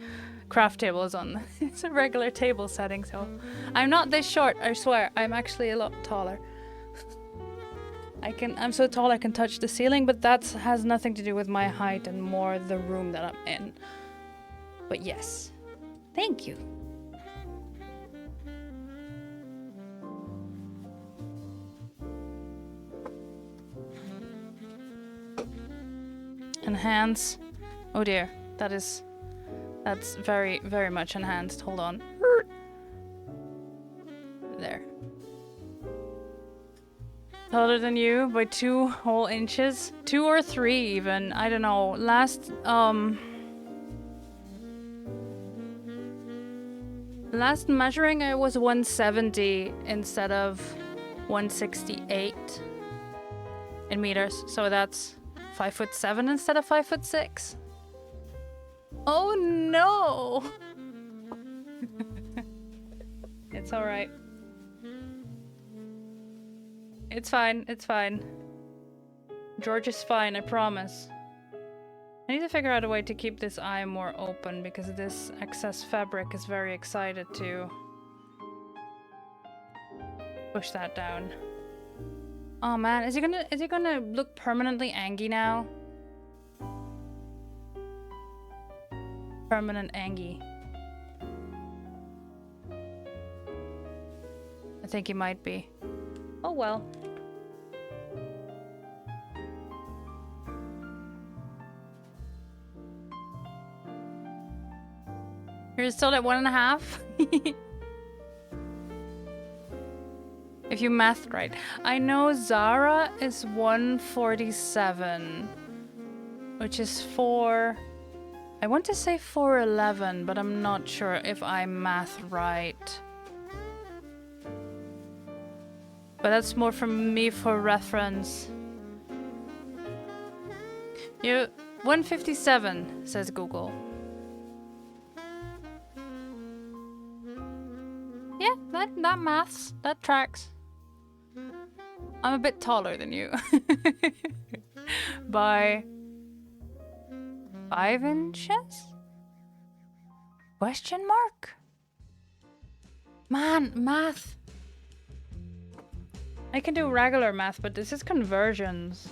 [SPEAKER 1] craft table is on it's a regular table setting, so I'm not this short, I swear. I'm actually a lot taller. I'm so tall I can touch the ceiling, but that has nothing to do with my height and more the room that I'm in. But yes. Thank you. Enhance. Oh dear, that's very, very much enhanced. Hold on. There. Taller than you by 2 whole inches. 2 or 3 even. I don't know. Last measuring I was 170 instead of 168 in meters. So that's 5'7" instead of 5'6". Oh no! It's alright. It's fine, it's fine. George is fine, I promise. I need to figure out a way to keep this eye more open because this excess fabric is very excited to push that down. Oh man, is he gonna look permanently Angie now? Permanent Angie. I think he might be. Oh well. You're still at 1.5? If you mathed right. I know Zara is 147, which is 4... I want to say 411, but I'm not sure if I math right. But that's more from me for reference. You 157, says Google. Yeah, that maths, that tracks. I'm a bit taller than you. by 5 inches? Question mark? Man, math. I can do regular math, but this is conversions.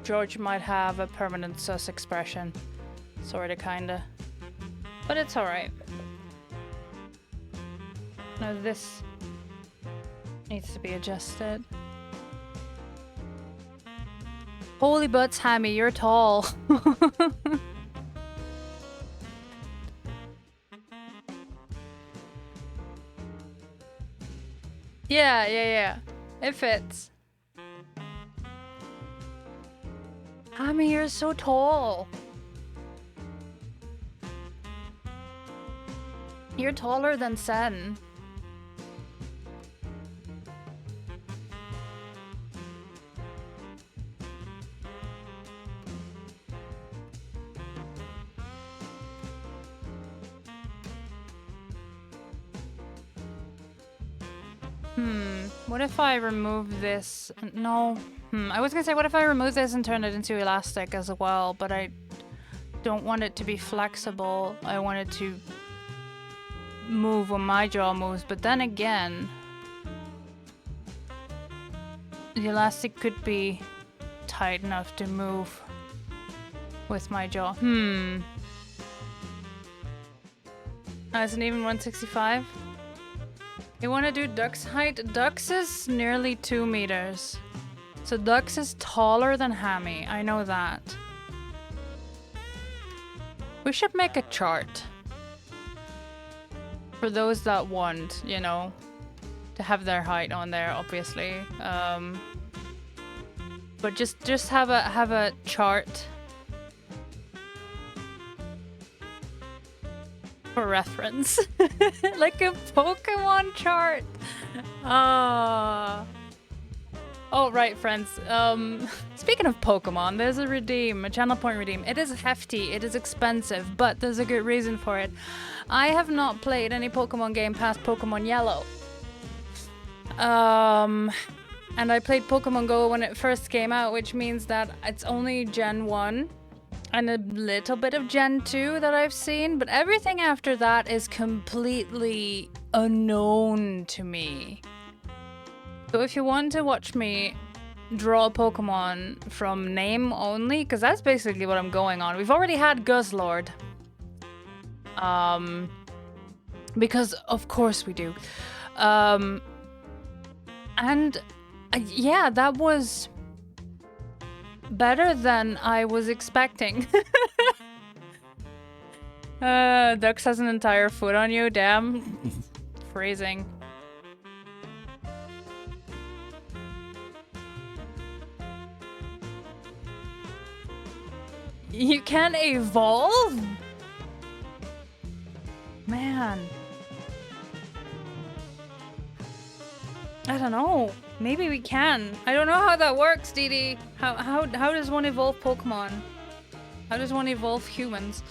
[SPEAKER 1] George might have a permanent sus expression. Sorta, kinda. But it's alright. Now this needs to be adjusted. Holy butts, Hammy, you're tall. Yeah. It fits. Hammy, you're so tall. You're taller than Sen. What if I remove this? No. I was gonna say, what if I remove this and turn it into elastic as well, but I don't want it to be flexible. I want it to move when my jaw moves, but then again, the elastic could be tight enough to move with my jaw. Isn't even 165? You want to do Duck's height? Duck's is nearly 2 meters. So Duck's is taller than Hammy. I know that. We should make a chart. For those that want, you know, to have their height on there, obviously. But just have a chart. For reference. Like a Pokemon chart. Oh, right, friends. Speaking of Pokemon, there's a redeem, a channel point redeem. It is hefty, it is expensive, but there's a good reason for it. I have not played any Pokemon game past Pokemon Yellow. And I played Pokemon Go when it first came out, which means that it's only Gen 1. And a little bit of Gen 2 that I've seen, but everything after that is completely unknown to me. So if you want to watch me draw Pokemon from name only, because that's basically what I'm going on. We've already had Guzzlord. Because of course we do. Yeah, that was better than I was expecting. Dux has an entire foot on you, damn. Phrasing. You can evolve? Man. I don't know. Maybe we can. I don't know how that works, Dee. How does one evolve Pokemon? How does one evolve humans?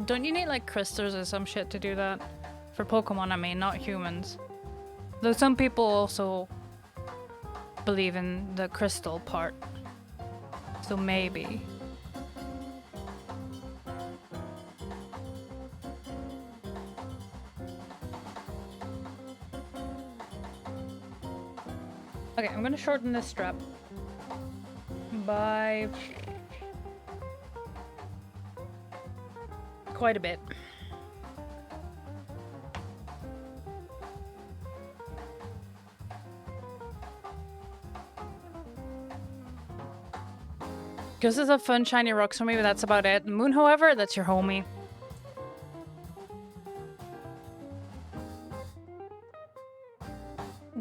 [SPEAKER 1] Don't you need like crystals or some shit to do that? For Pokemon, I mean, not humans. Though some people also believe in the crystal part. So maybe. Okay, I'm gonna shorten this strap by quite a bit. This is a fun shiny rocks for me, but that's about it. Moon, however, that's your homie.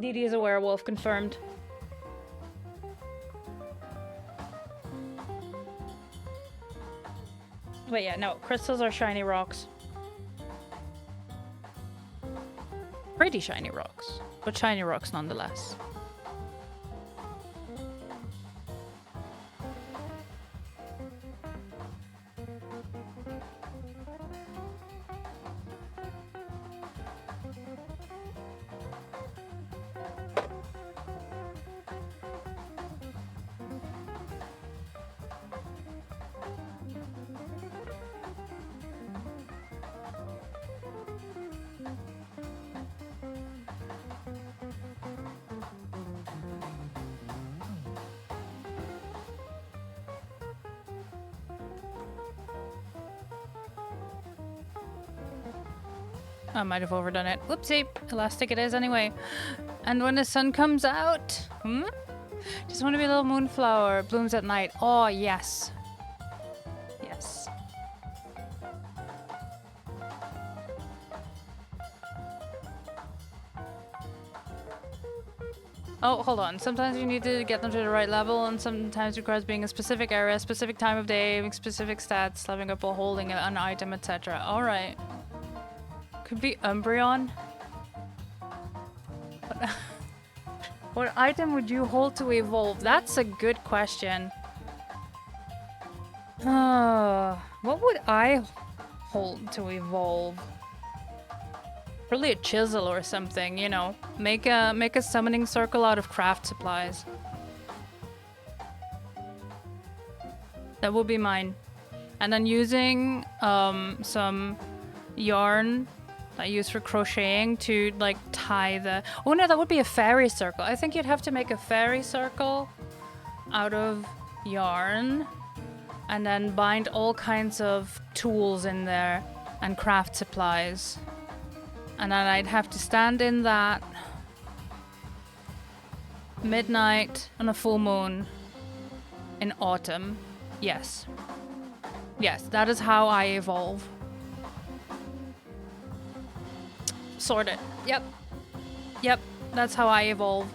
[SPEAKER 1] Dee Dee is a werewolf, confirmed. But yeah, no, crystals are shiny rocks. Pretty shiny rocks, but shiny rocks nonetheless. I might have overdone it. Whoopsie. Elastic it is anyway. And when the sun comes out, just want to be a little moonflower. Blooms at night. Oh, yes. Yes. Oh, hold on. Sometimes you need to get them to the right level, and sometimes requires being a specific area, specific time of day, having specific stats, leveling up while holding an item, etc. Alright. Could be Umbreon. What item would you hold to evolve? That's a good question. What would I hold to evolve? Probably a chisel or something, you know. Make a summoning circle out of craft supplies. That would be mine. And then using some yarn I use for crocheting to like tie the... Oh no, that would be a fairy circle. I think you'd have to make a fairy circle out of yarn and then bind all kinds of tools in there and craft supplies. And then I'd have to stand in that midnight on a full moon in autumn. Yes. Yes, that is how I evolve. Sorted. Yep. Yep, that's how I evolve.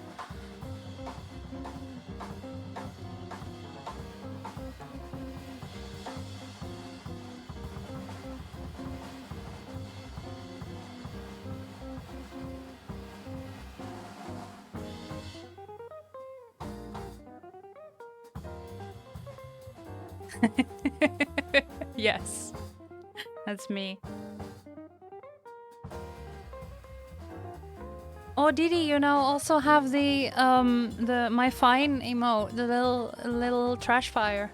[SPEAKER 1] Yes. That's me. Oh, Didi, you know, also have the my fine emote, the little trash fire.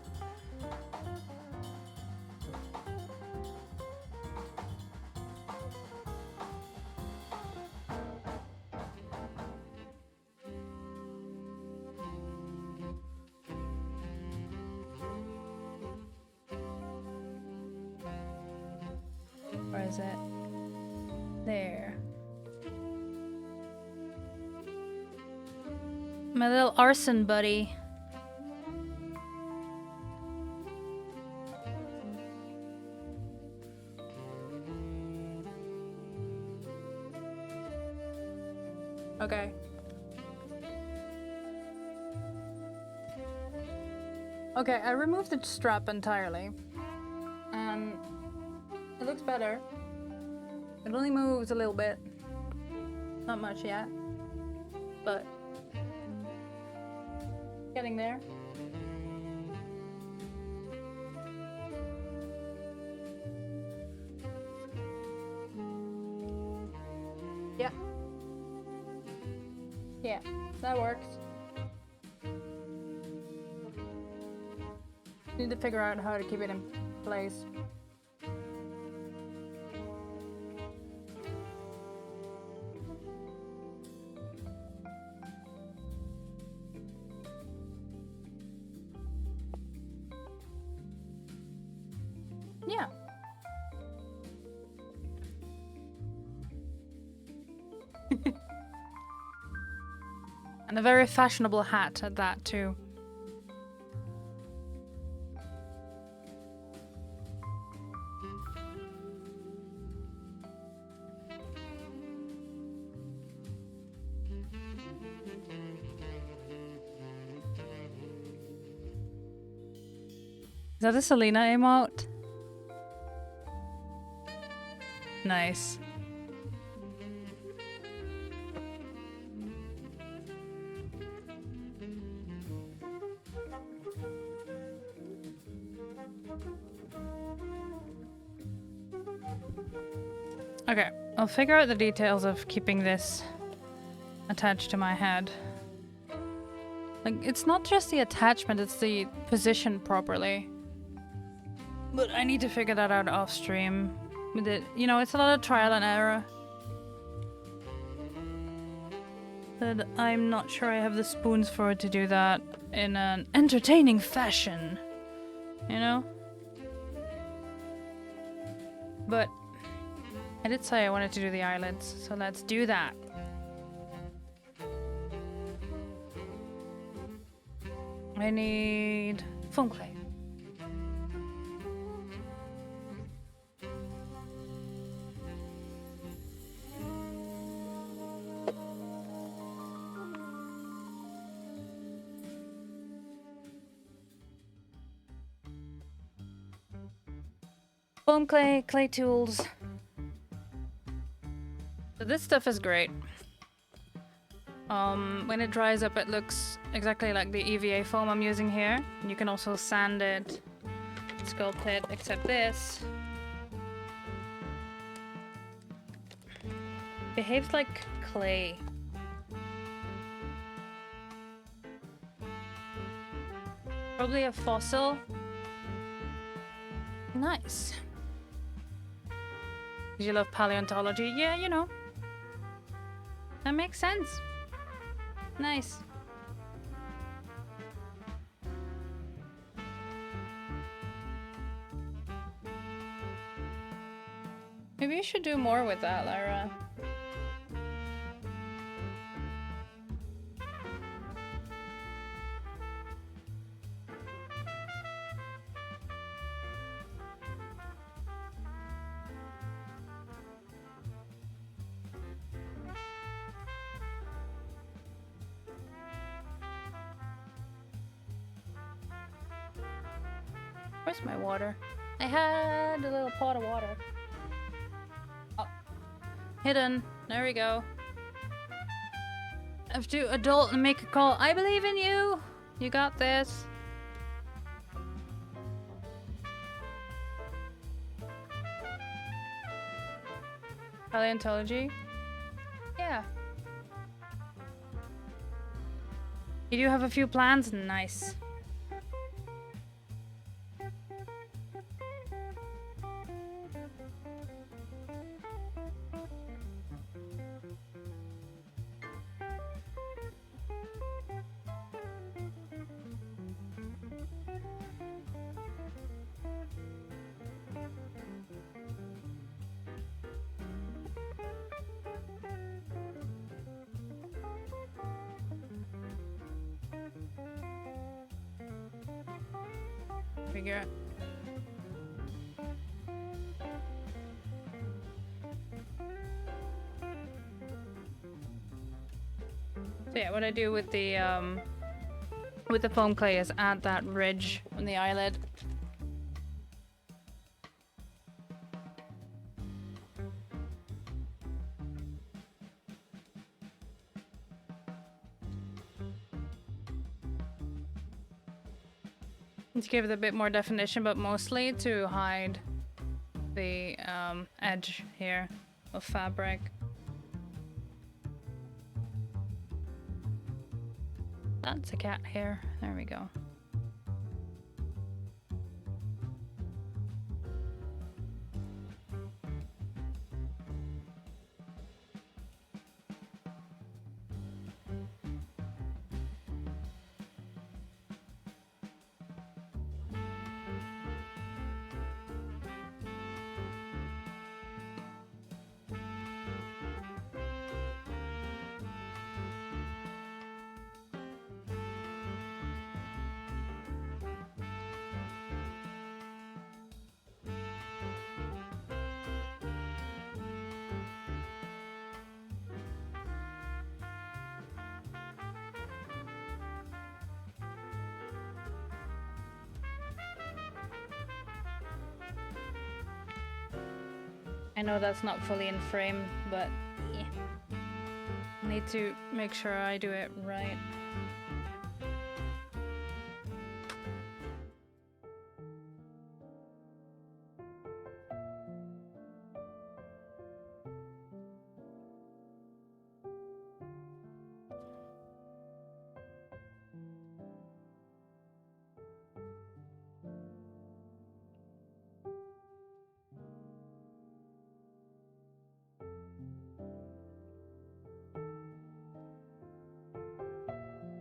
[SPEAKER 1] Where is it? There. My little arson buddy. Okay. Okay, I removed the strap entirely. And it looks better. It only moves a little bit. Not much yet. But getting there. Yeah. Yeah, that works. Need to figure out how to keep it in place. Yeah. And a very fashionable hat at that, too. Is that a Selena emote? Nice. Okay, I'll figure out the details of keeping this attached to my head. Like, it's not just the attachment, it's the position properly. But I need to figure that out off stream. With it, you know, it's a lot of trial and error. But I'm not sure I have the spoons for it to do that in an entertaining fashion. You know? But I did say I wanted to do the eyelids, so let's do that. I need foam clay. Foam clay, clay tools. So this stuff is great. When it dries up, it looks exactly like the EVA foam I'm using here. And you can also sand it, sculpt it, except this behaves like clay. Probably a fossil. Nice. Did you love paleontology? Yeah, you know. That makes sense. Nice. Maybe you should do more with that, Lara. Where's my water? I had a little pot of water. Oh. Hidden. There we go. Have to adult and make a call. I believe in you. You got this. Paleontology? Yeah. You do have a few plans? Nice. Figure it. So yeah, what I do with the foam clay is add that ridge on the eyelid. To give it a bit more definition, but mostly to hide the edge here of fabric. That's a cat hair. There we go. know that's not fully in frame, but yeah. I need to make sure I do it right.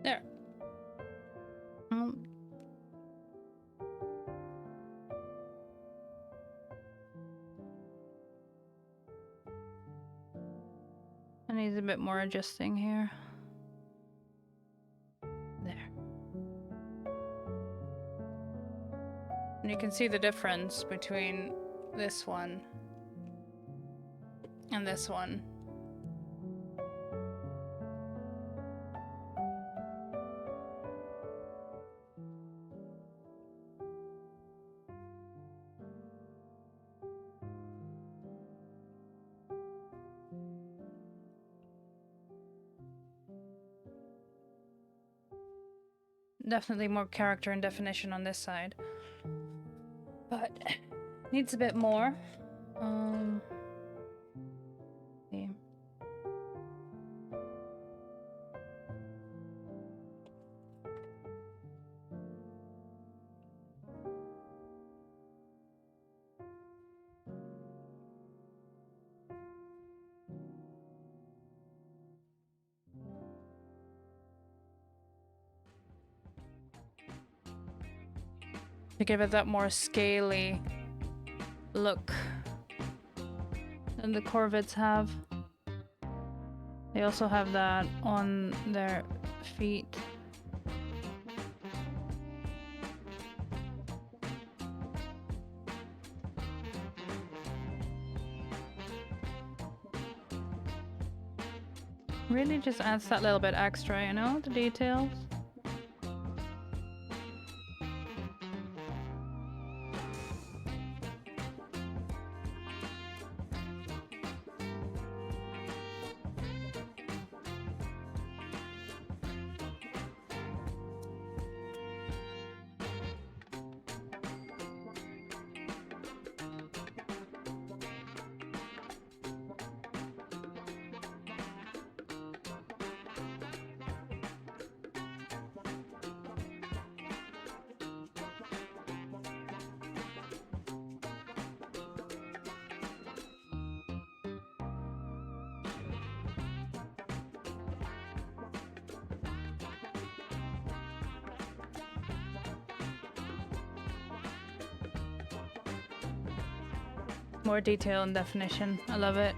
[SPEAKER 1] There. I need a bit more adjusting here. There. And you can see the difference between this one and this one. Definitely more character and definition on this side, but needs a bit more. Yeah. To give it that more scaly look than the Corvids have. They also have that on their feet. Really just adds that little bit extra, you know, the details. More detail and definition. I love it.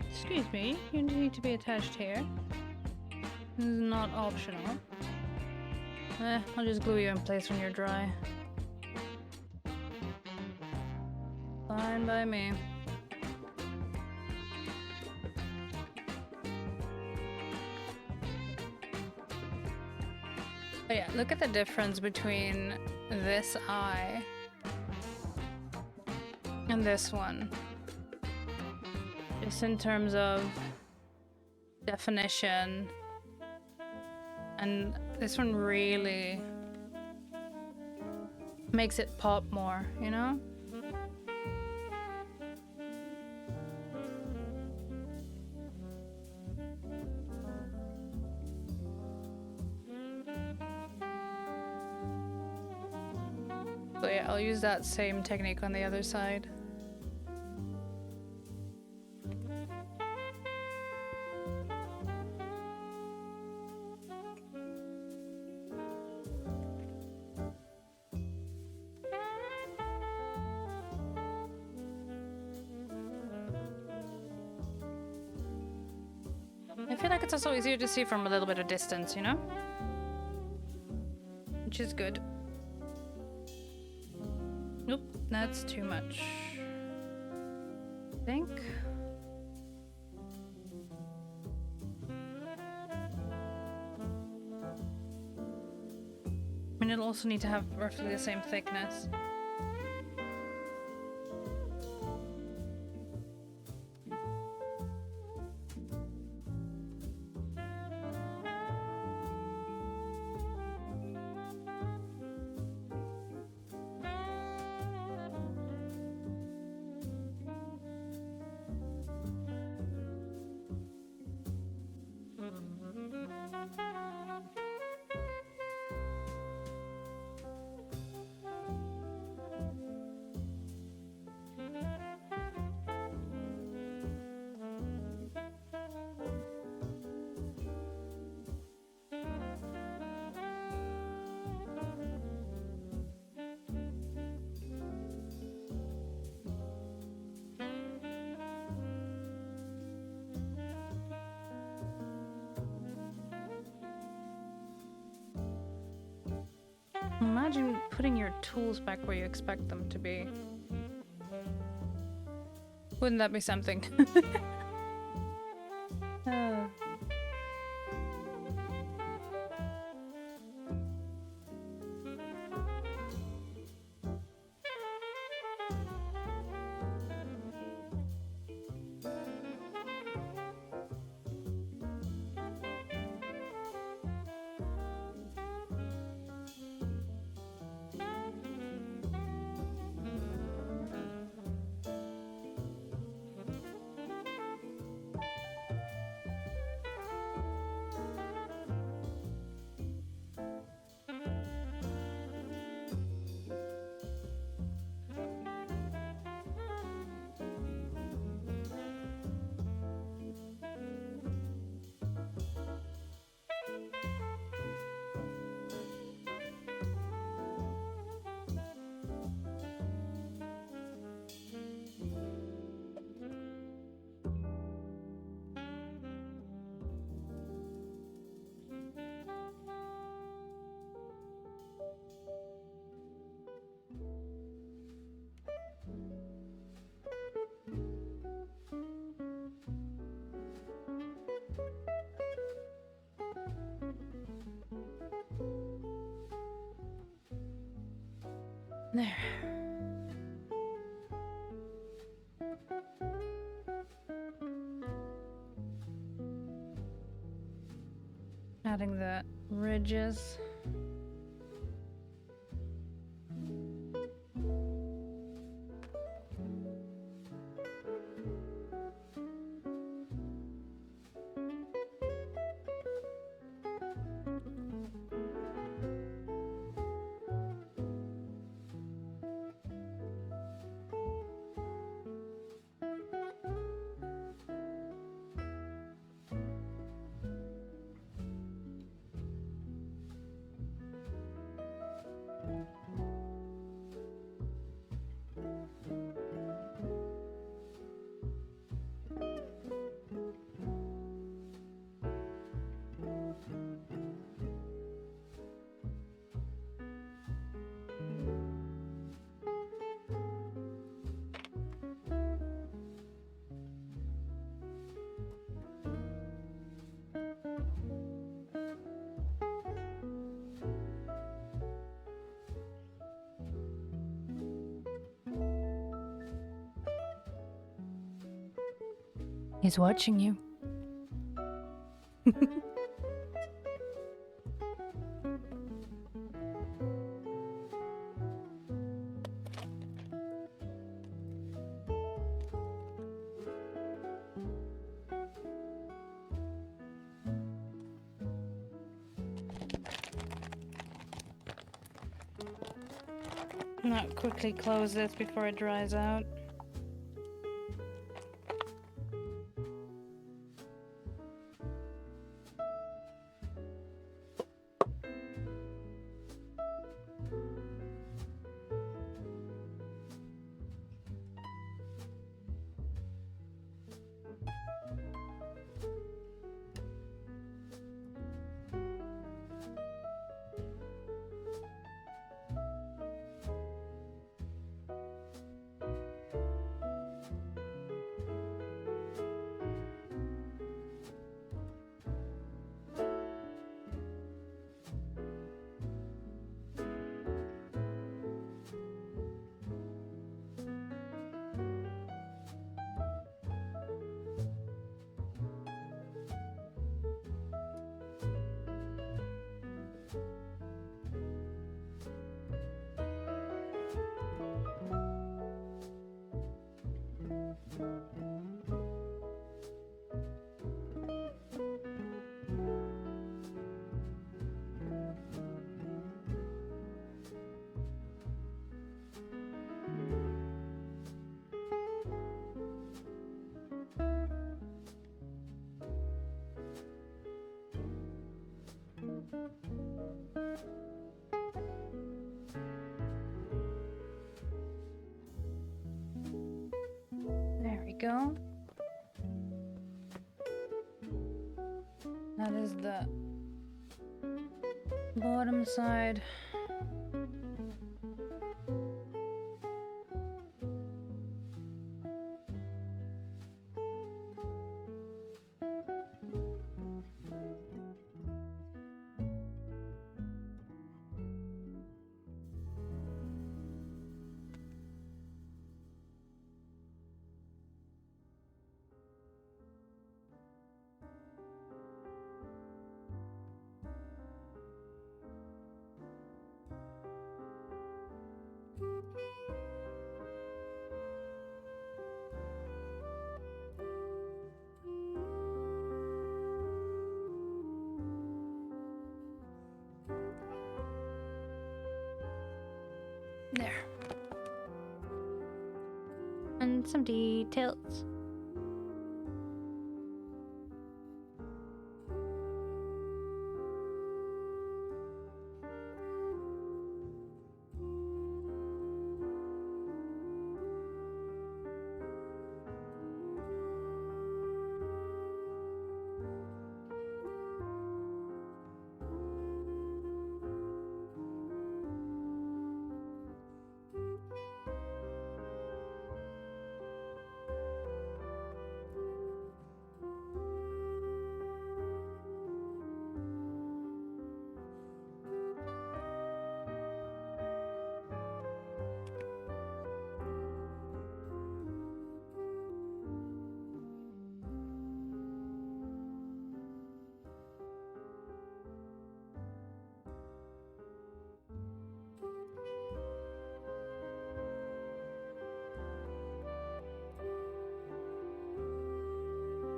[SPEAKER 1] Excuse me, you need to be attached here. This is not optional. I'll just glue you in place when you're dry. Fine by me. But yeah, look at the difference between this eye and this one. Just in terms of definition, and this one really makes it pop more, you know? So yeah, I'll use that same technique on the other side. I feel like it's also easier to see from a little bit of distance, you know? Which is good. Nope, that's too much. I think. I mean, it'll also need to have roughly the same thickness. Imagine putting your tools back where you expect them to be. Wouldn't that be something? Ah. There. Adding the ridges. He's watching you. Not quickly close this before it dries out. There we go. That is the bottom side. There. And some details.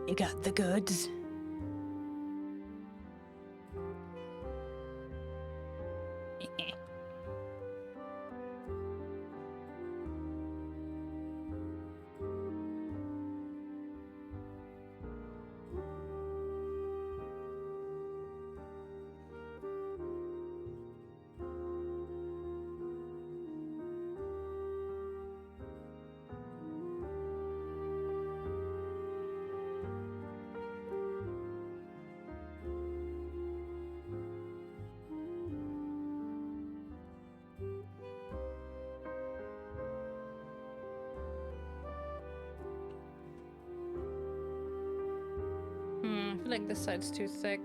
[SPEAKER 1] You got the goods. I feel like this side's too thick.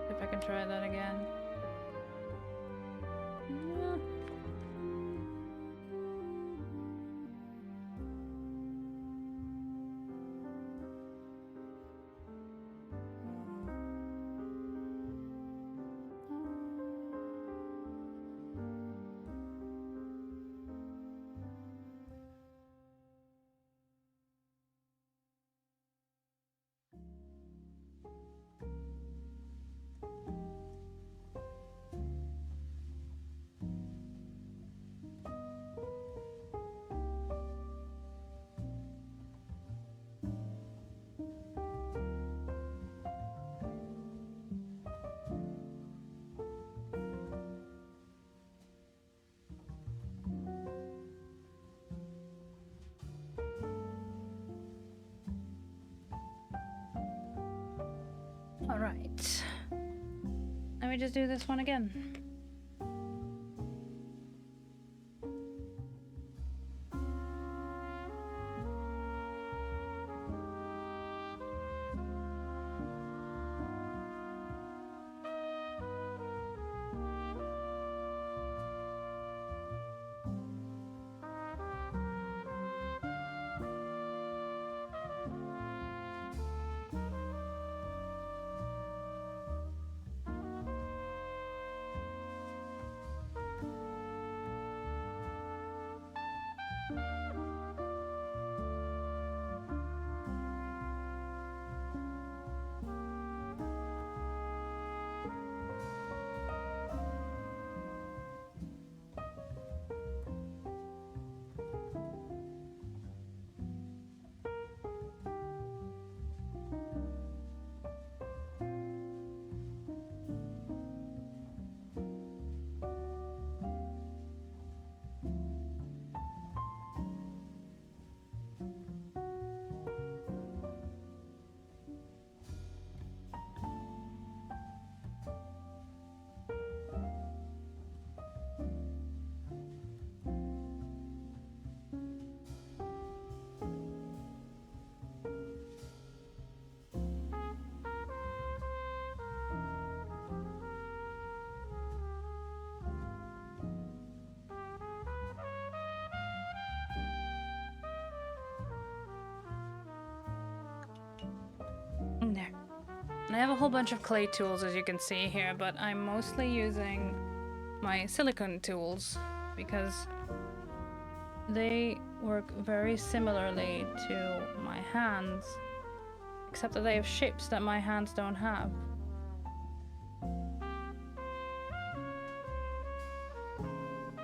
[SPEAKER 1] If I can try that again. Yeah. Right. Let me just do this one again. There. And I have a whole bunch of clay tools, as you can see here, but I'm mostly using my silicone tools because they work very similarly to my hands, except that they have shapes that my hands don't have.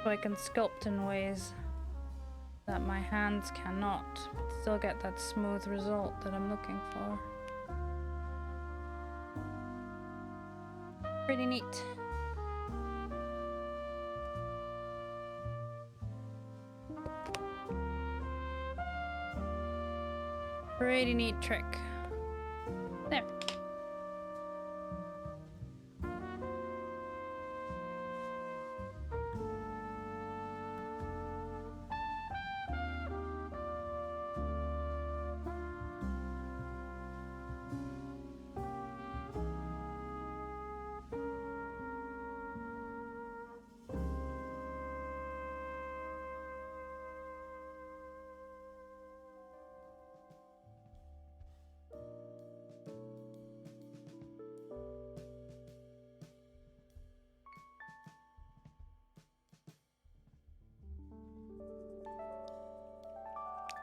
[SPEAKER 1] So I can sculpt in ways that my hands cannot, but still get that smooth result that I'm looking for. Pretty neat. Pretty neat trick. There.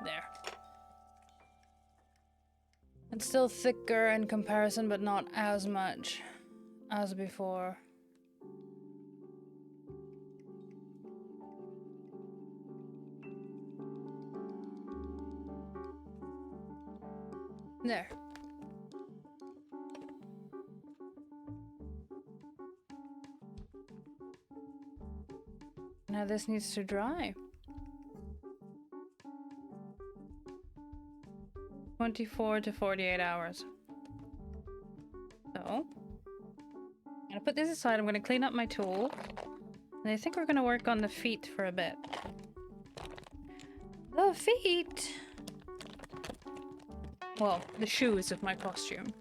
[SPEAKER 1] There. It's still thicker in comparison, but not as much as before. There. Now this needs to dry. 24 to 48 hours. So, I'm gonna put this aside. I'm gonna clean up my tool. And I think we're gonna work on the feet for a bit. The feet! Well, the shoes of my costume.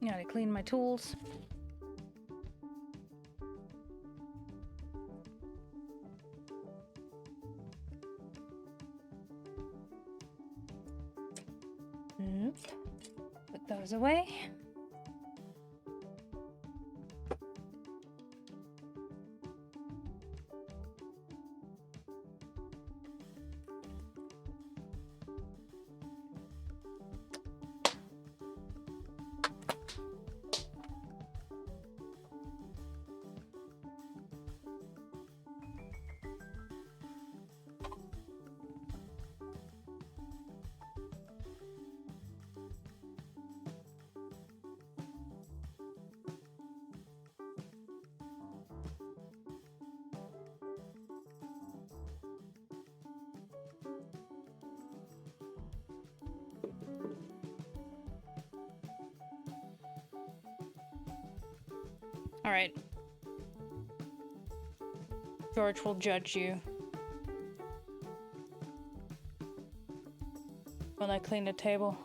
[SPEAKER 1] Gotta clean my tools. Put those away. Alright. George will judge you when I clean the table.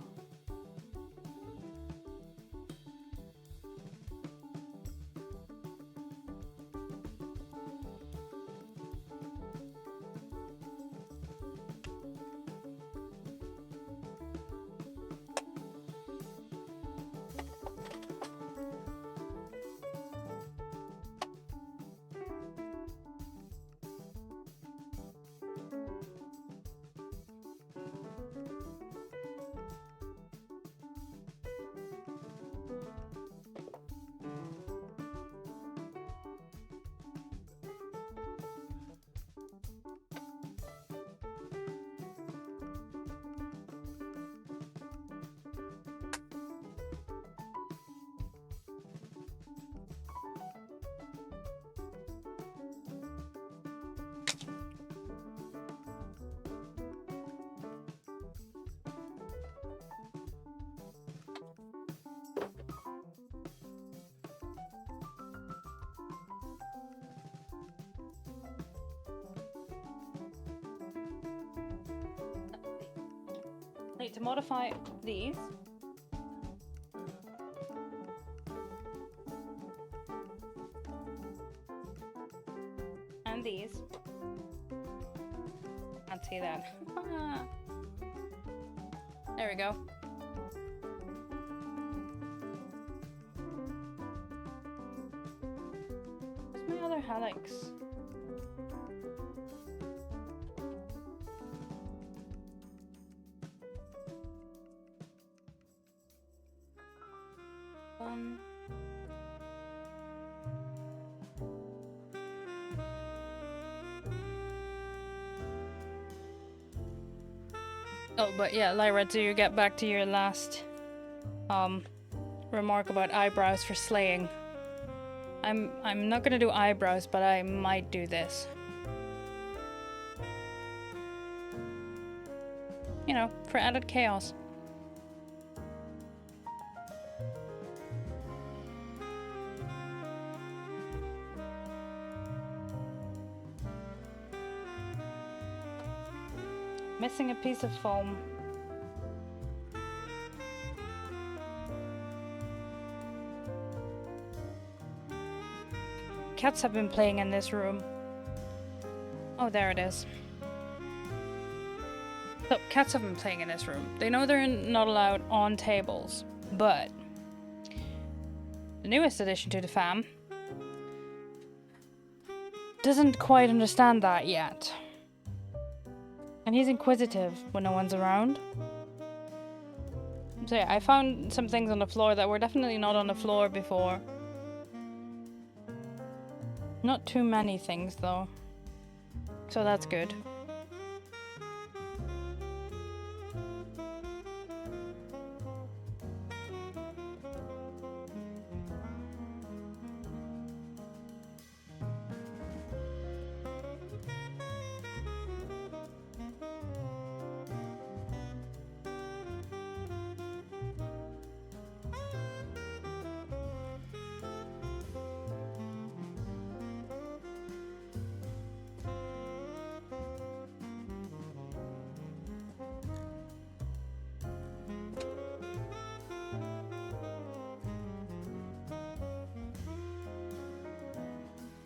[SPEAKER 1] Need to modify these. And these. Can't see that. There we go. Where's my other helix? Oh, but yeah, Lyra, to get back to your last remark about eyebrows for slaying. I'm not gonna do eyebrows, but I might do this. You know, for added chaos. Missing a piece of foam. Cats have been playing in this room. Oh, there it is. So, cats have been playing in this room. They know they're not allowed on tables, but the newest addition to the fam doesn't quite understand that yet. And he's inquisitive when no one's around. So yeah, I found some things on the floor that were definitely not on the floor before. Not too many things though. So that's good.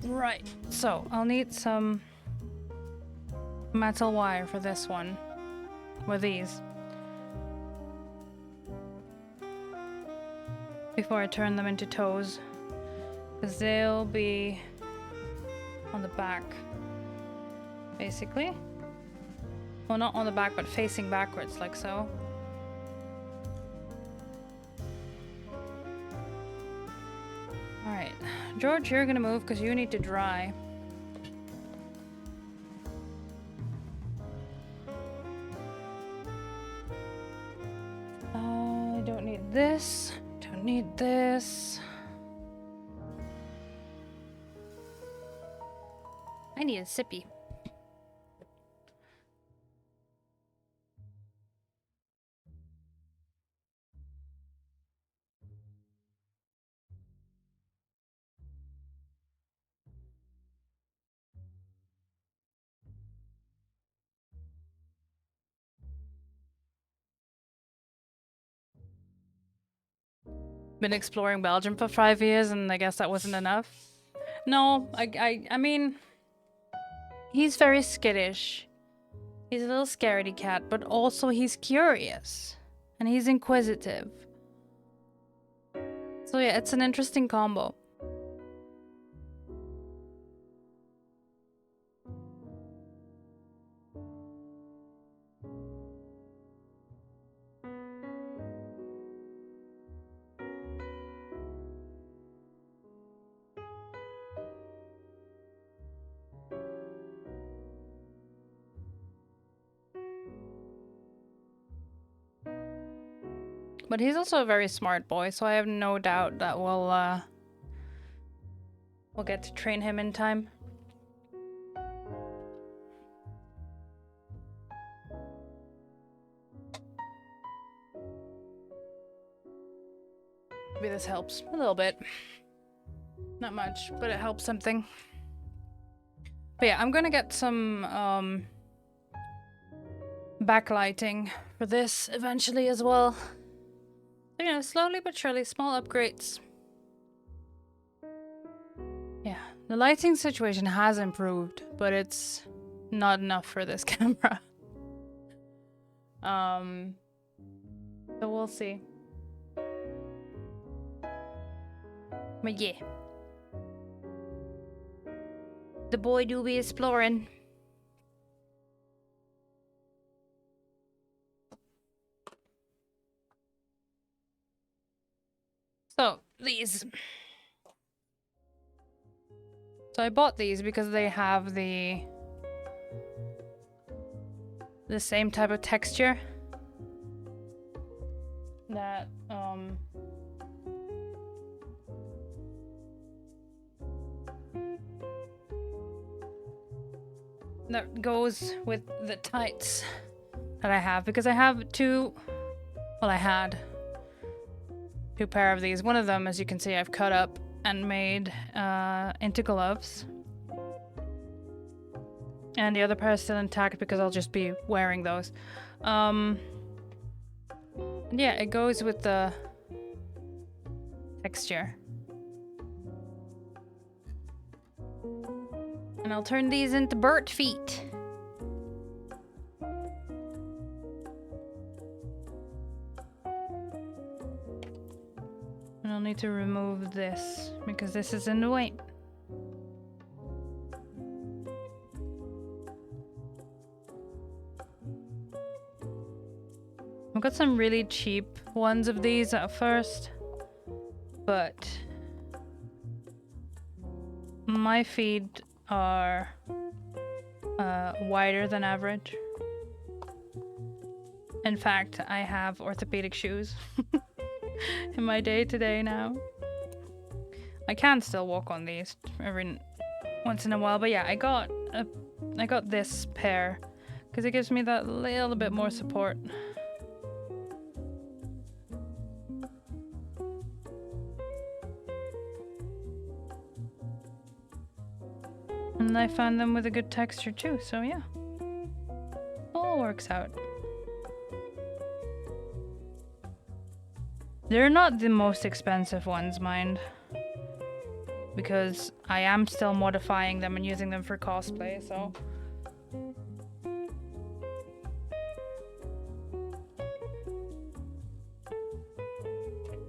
[SPEAKER 1] Right, so I'll need some metal wire for this one with these before I turn them into toes, because they'll be on the back basically. Well, not on the back, but facing backwards like so. Alright, George, you're gonna move because you need to dry. I don't need this. Don't need this. I need a sippy. been exploring Belgium for 5 years and I guess that wasn't enough. No, I mean, he's very skittish. He's a little scaredy cat, but also he's curious. And he's inquisitive. So yeah, it's an interesting combo. But he's also a very smart boy, so I have no doubt that we'll get to train him in time. Maybe this helps a little bit. Not much, but it helps something. But yeah, I'm gonna get some backlighting for this eventually as well. So, you know, slowly but surely, small upgrades. Yeah, the lighting situation has improved, but it's not enough for this camera. So we'll see. But yeah. The boy do be exploring. So, these. So I bought these because they have the same type of texture that that goes with the tights that I have, because I have two, well, I had two pair of these. One of them, as you can see, I've cut up and made into gloves. And the other pair is still intact because I'll just be wearing those. Yeah, it goes with the texture. And I'll turn these into bird feet. And I'll need to remove this because this is in the way. I've got some really cheap ones of these at first, but my feet are wider than average. In fact, I have orthopedic shoes in my day-to-day now. I can still walk on these every once in a while, but yeah, I got this pair because it gives me that little bit more support. And I found them with a good texture too, so yeah. All works out. They're not the most expensive ones, mind. Because I am still modifying them and using them for cosplay, so...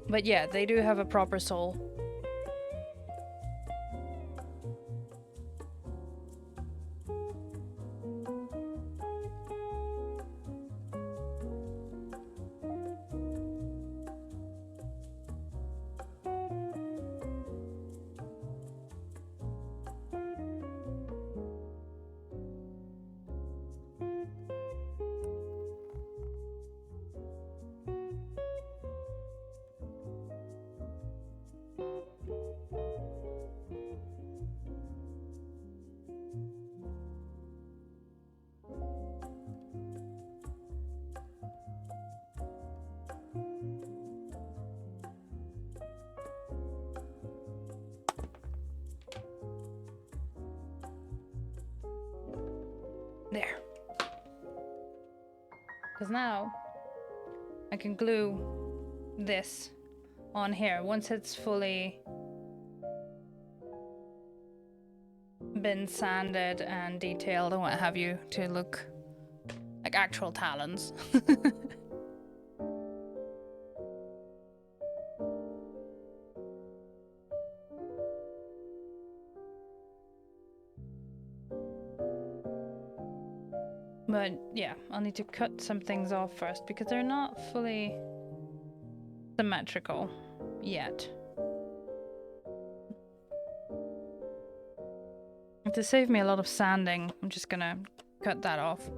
[SPEAKER 1] But yeah, they do have a proper sole. There. Because now I can glue this on here. Once it's fully been sanded and detailed and what have you to look like actual talons. But yeah, I'll need to cut some things off first because they're not fully symmetrical yet. To save me a lot of sanding, I'm just gonna cut that off.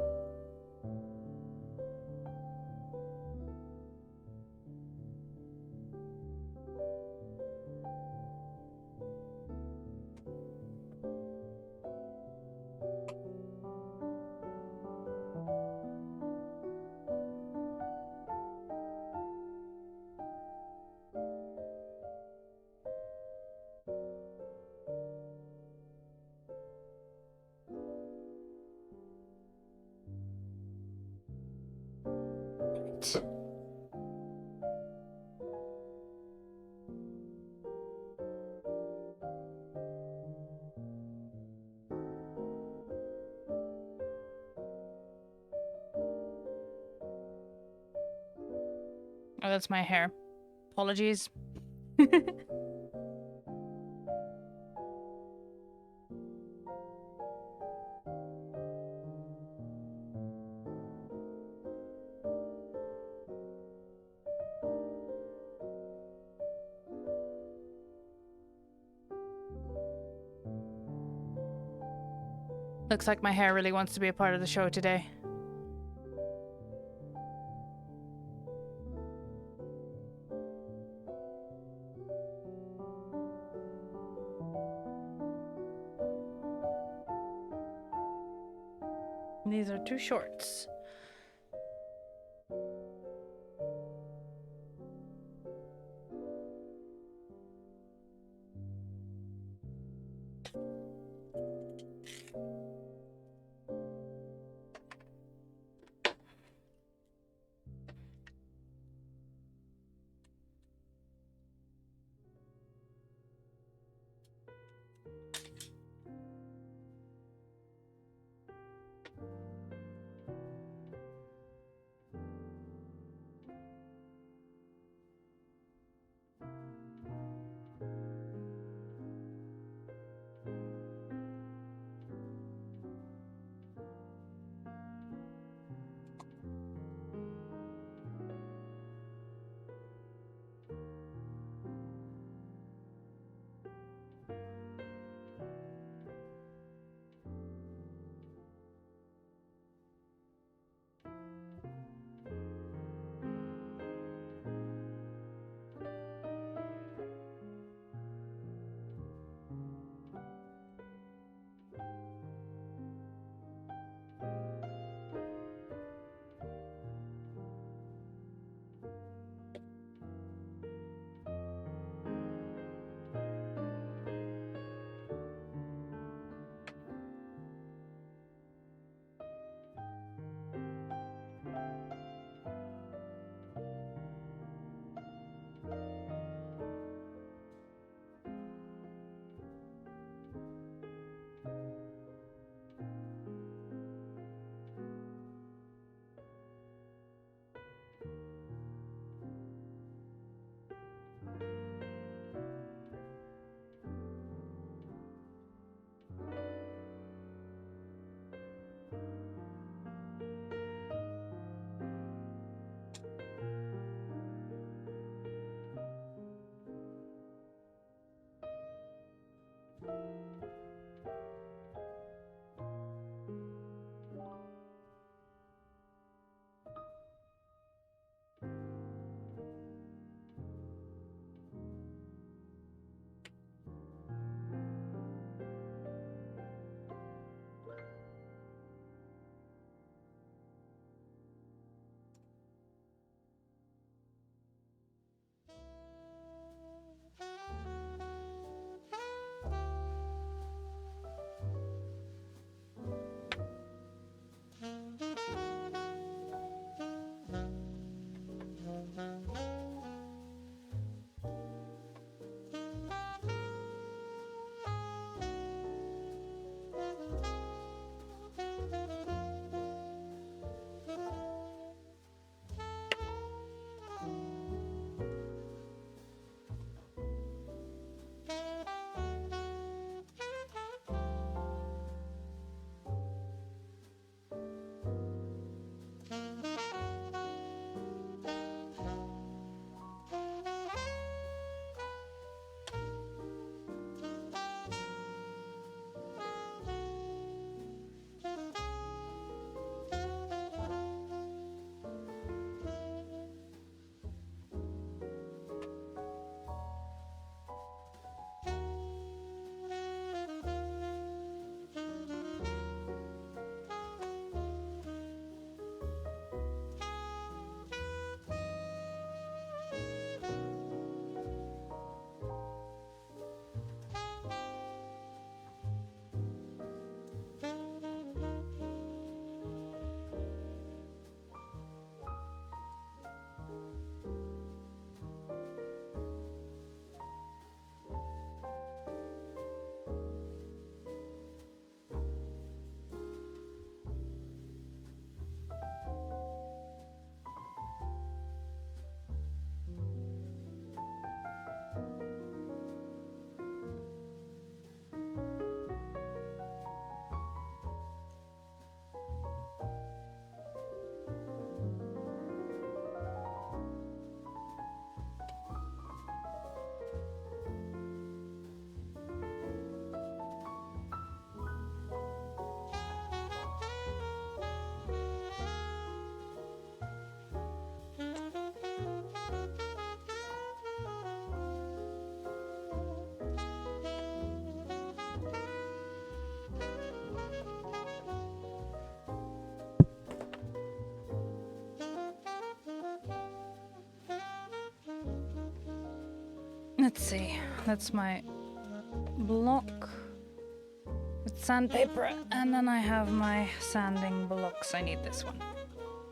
[SPEAKER 1] Oh, that's my hair. Apologies. Looks like my hair really wants to be a part of the show today. These are too shorts. Let's see. That's my block with sandpaper, and then I have my sanding blocks. I need this one.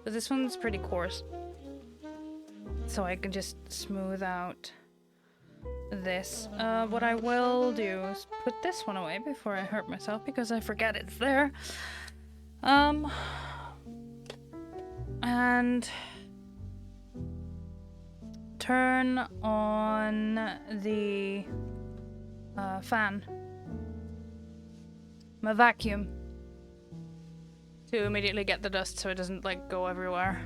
[SPEAKER 1] But this one's pretty coarse. So I can just smooth out this. What I will do is put this one away before I hurt myself because I forget it's there. And turn on the fan. My vacuum. To immediately get the dust so it doesn't like go everywhere.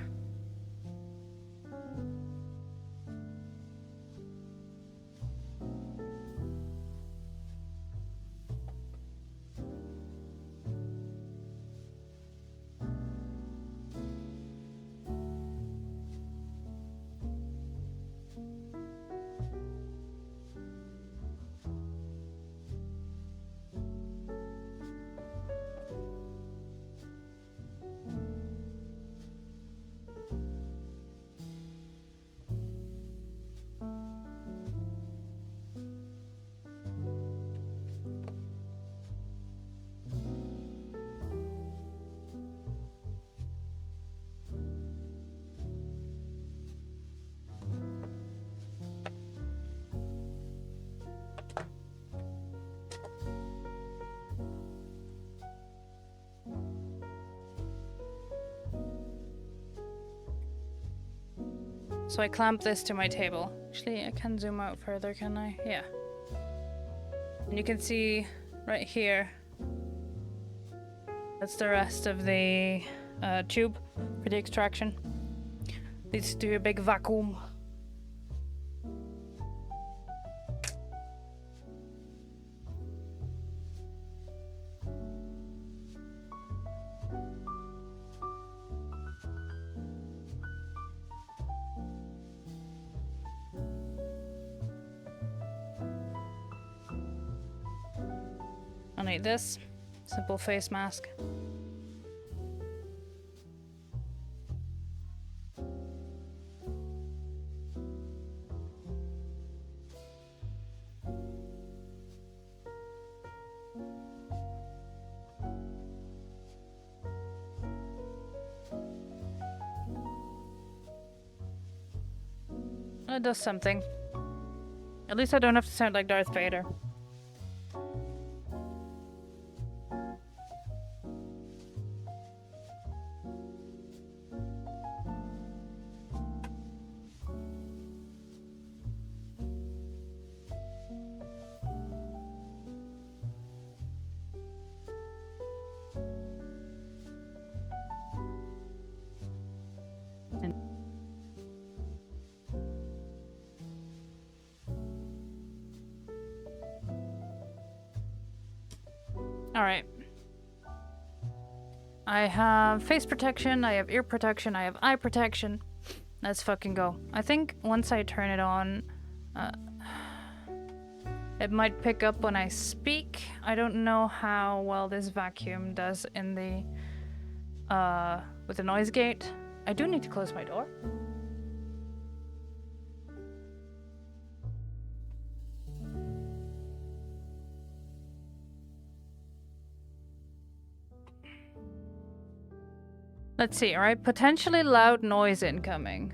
[SPEAKER 1] So I clamp this to my table. Actually, I can zoom out further, can I? Yeah. And you can see right here, that's the rest of the tube for the extraction. Leads to a big vacuum. I need this simple face mask. It does something. At least I don't have to sound like Darth Vader. Alright. I have face protection, I have ear protection, I have eye protection. Let's fucking go. I think once I turn it on, it might pick up when I speak. I don't know how well this vacuum does in the, with the noise gate. I do need to close my door. Let's see, alright? Potentially loud noise incoming.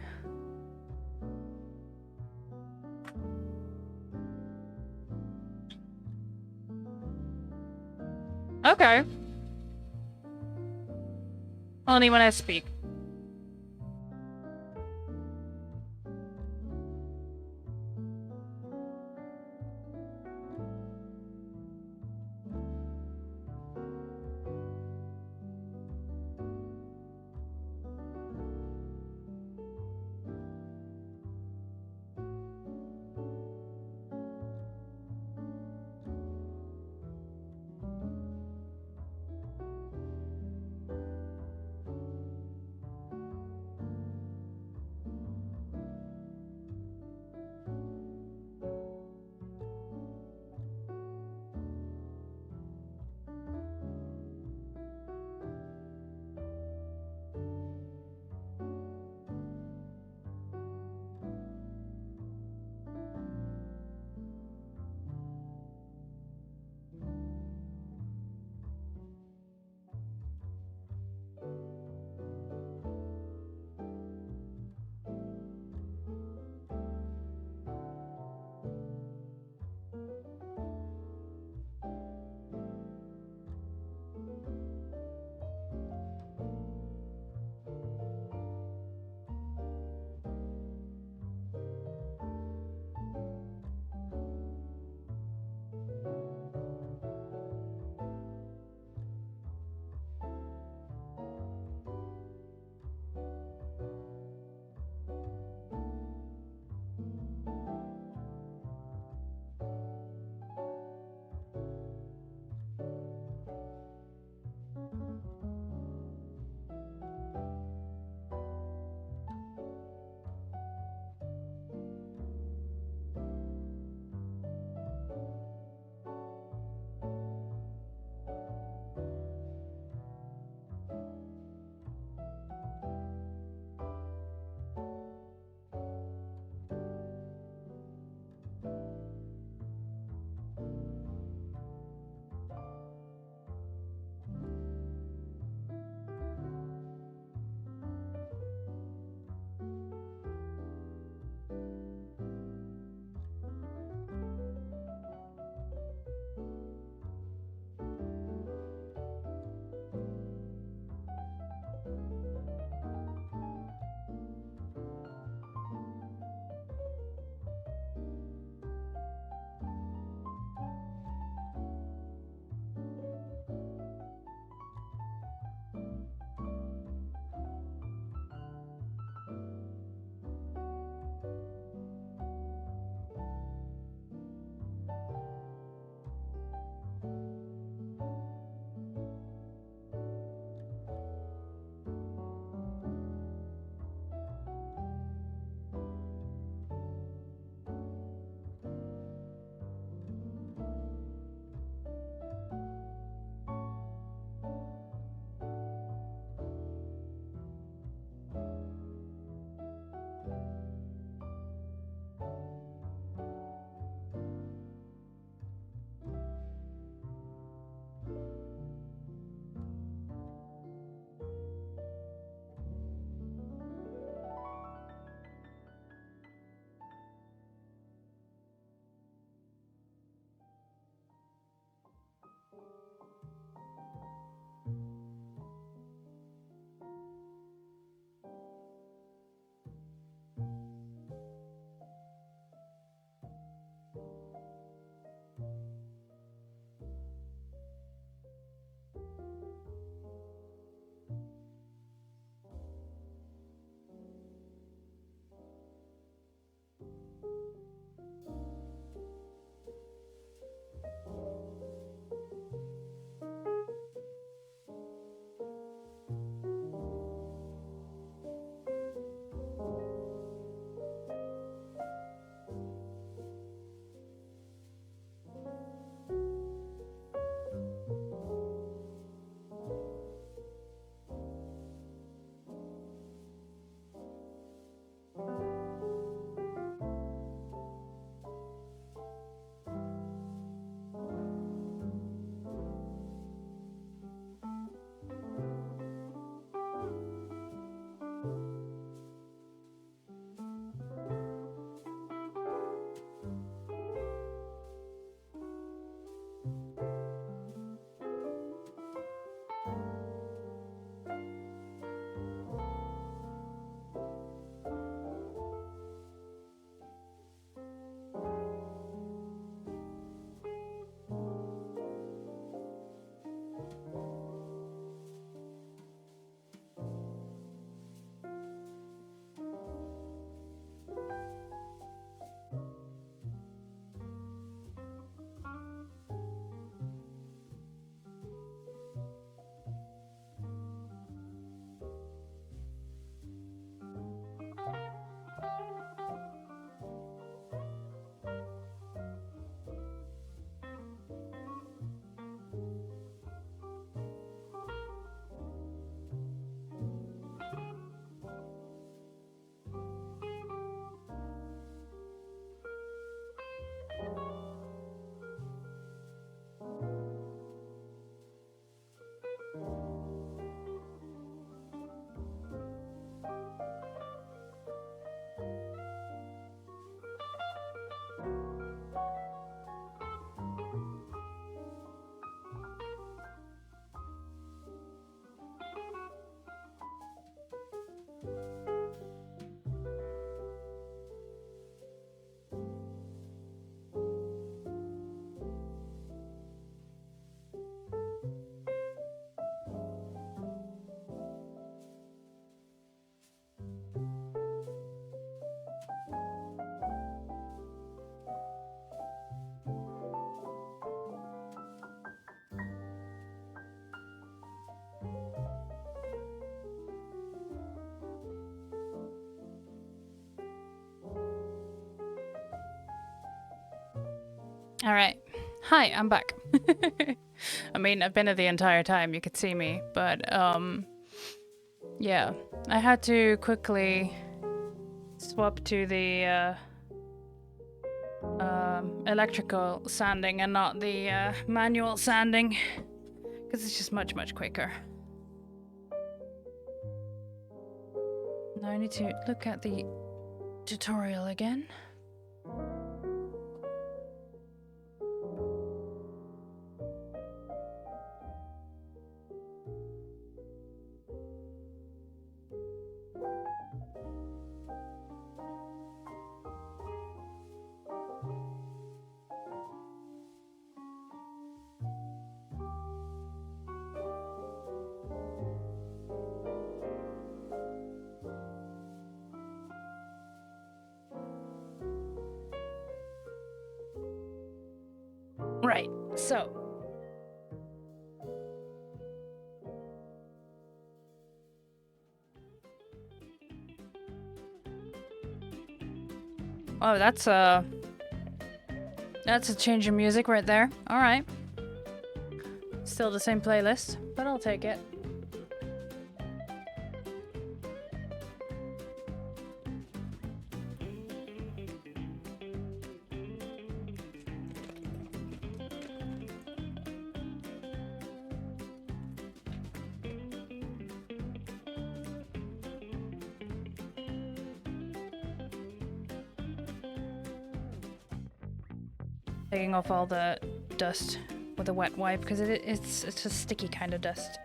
[SPEAKER 1] Okay. Only when I speak. Alright. Hi, I'm back. I mean, I've been here the entire time, you could see me, but, yeah. I had to quickly swap to the, electrical sanding and not the, manual sanding, because it's just much, much quicker. Now I need to look at the tutorial again. Right, so. Oh, that's a change in music right there. All right. Still the same playlist, but I'll take it. Taking off all the dust with a wet wipe because it's a sticky kind of dust.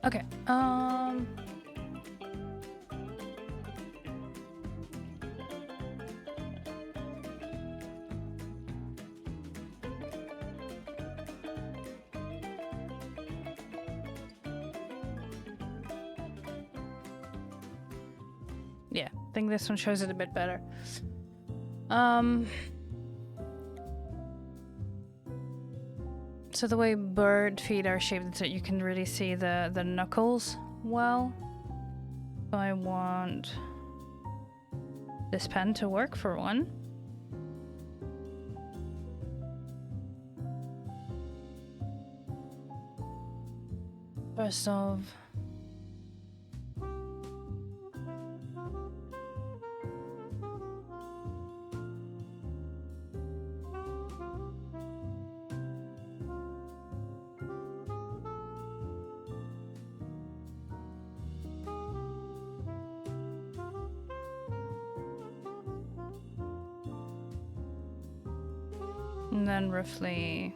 [SPEAKER 1] Okay, yeah, I think this one shows it a bit better. So the way bird feet are shaped is that you can really see the knuckles well. I want this pen to work for one. First off, and then roughly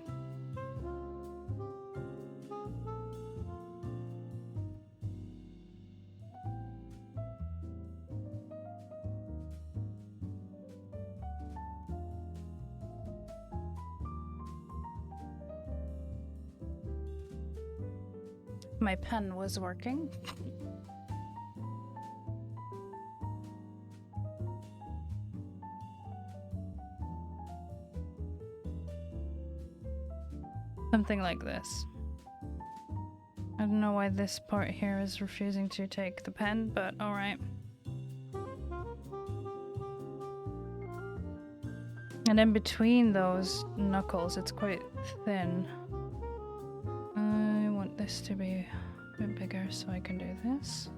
[SPEAKER 1] my pen was working. Something like this. I don't know why this part here is refusing to take the pen, but alright. And in between those knuckles, it's quite thin. I want this to be a bit bigger so I can do this.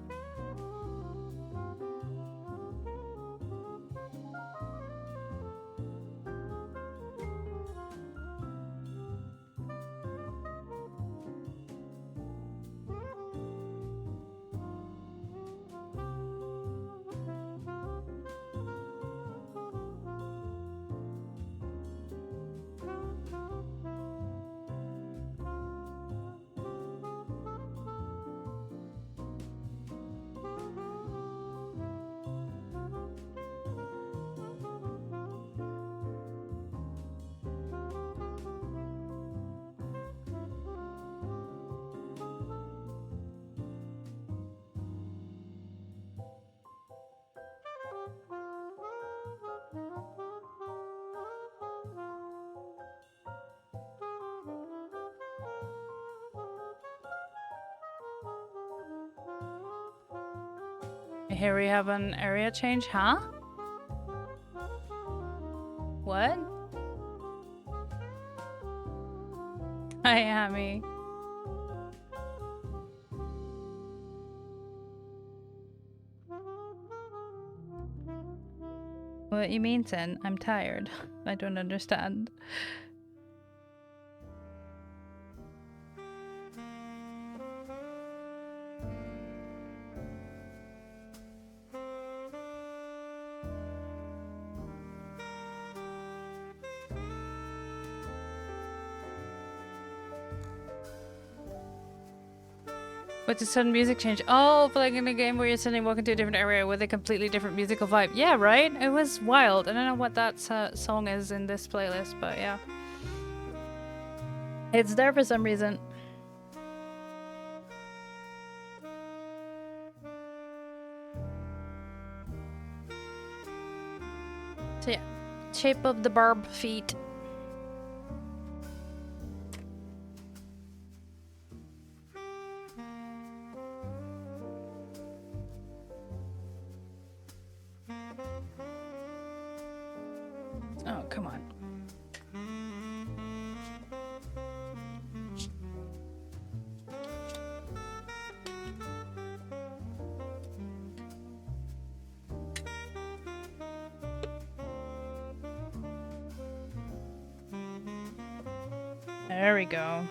[SPEAKER 1] Here we have an area change, huh? What? Hi, Amy. What you mean, Sin? I'm tired. I don't understand. What's a sudden music change? Oh, like in a game where you're suddenly walking to a different area with a completely different musical vibe. Yeah, right? It was wild. I don't know what that song is in this playlist, but yeah. It's there for some reason. So yeah, shape of the barb feet. Oh, come on. There we go.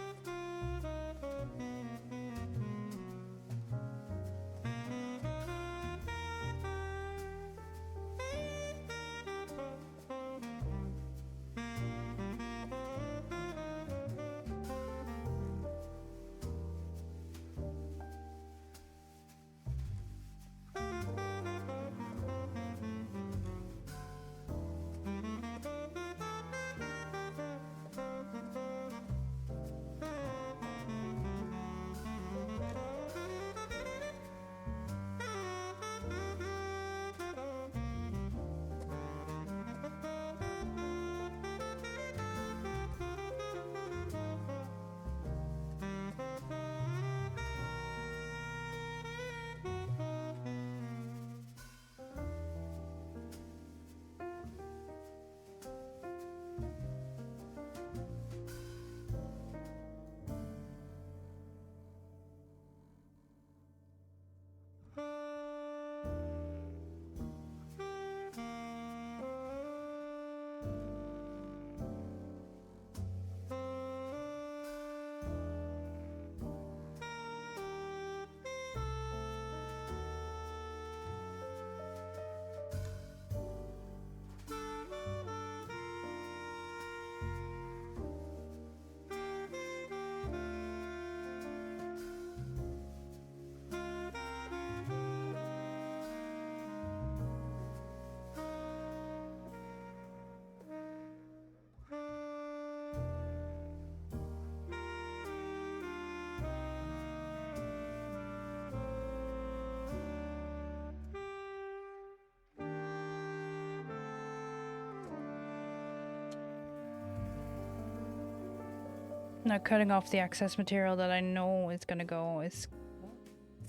[SPEAKER 1] Now cutting off the excess material that I know is gonna go is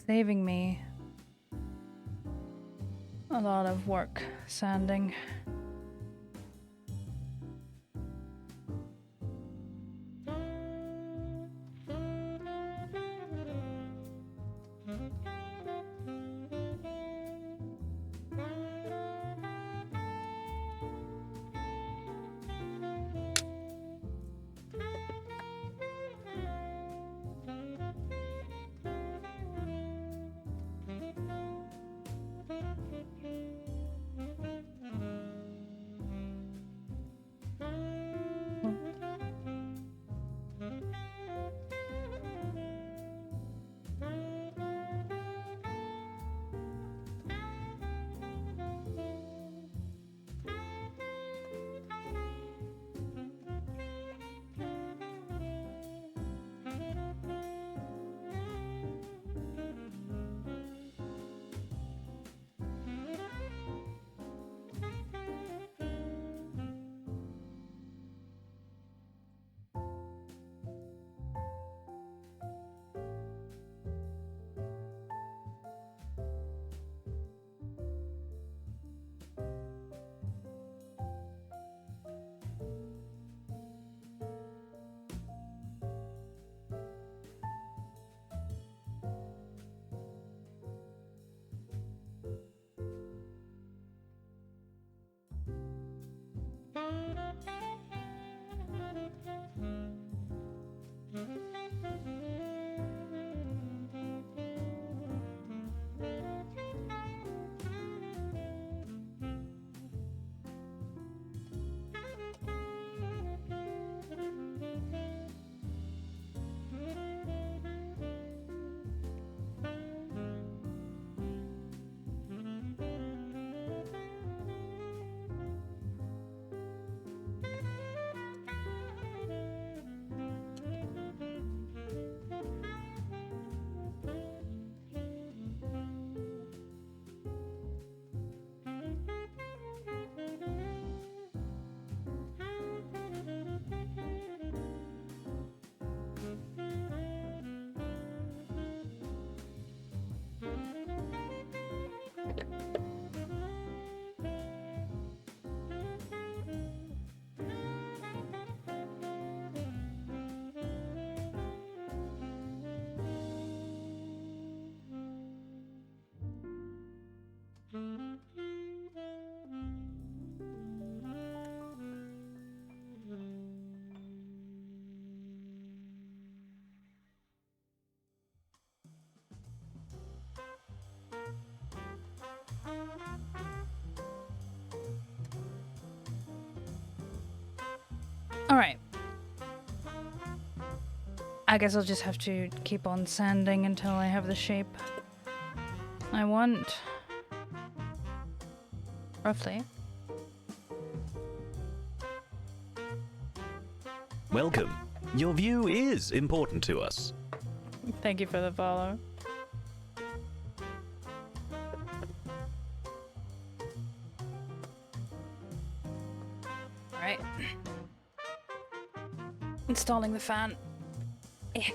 [SPEAKER 1] saving me a lot of work sanding. Alright. I guess I'll just have to keep on sanding until I have the shape I want. Roughly.
[SPEAKER 3] Welcome. Your view is important to us.
[SPEAKER 1] Thank you for the follow. Alright. Installing the fan. Eh.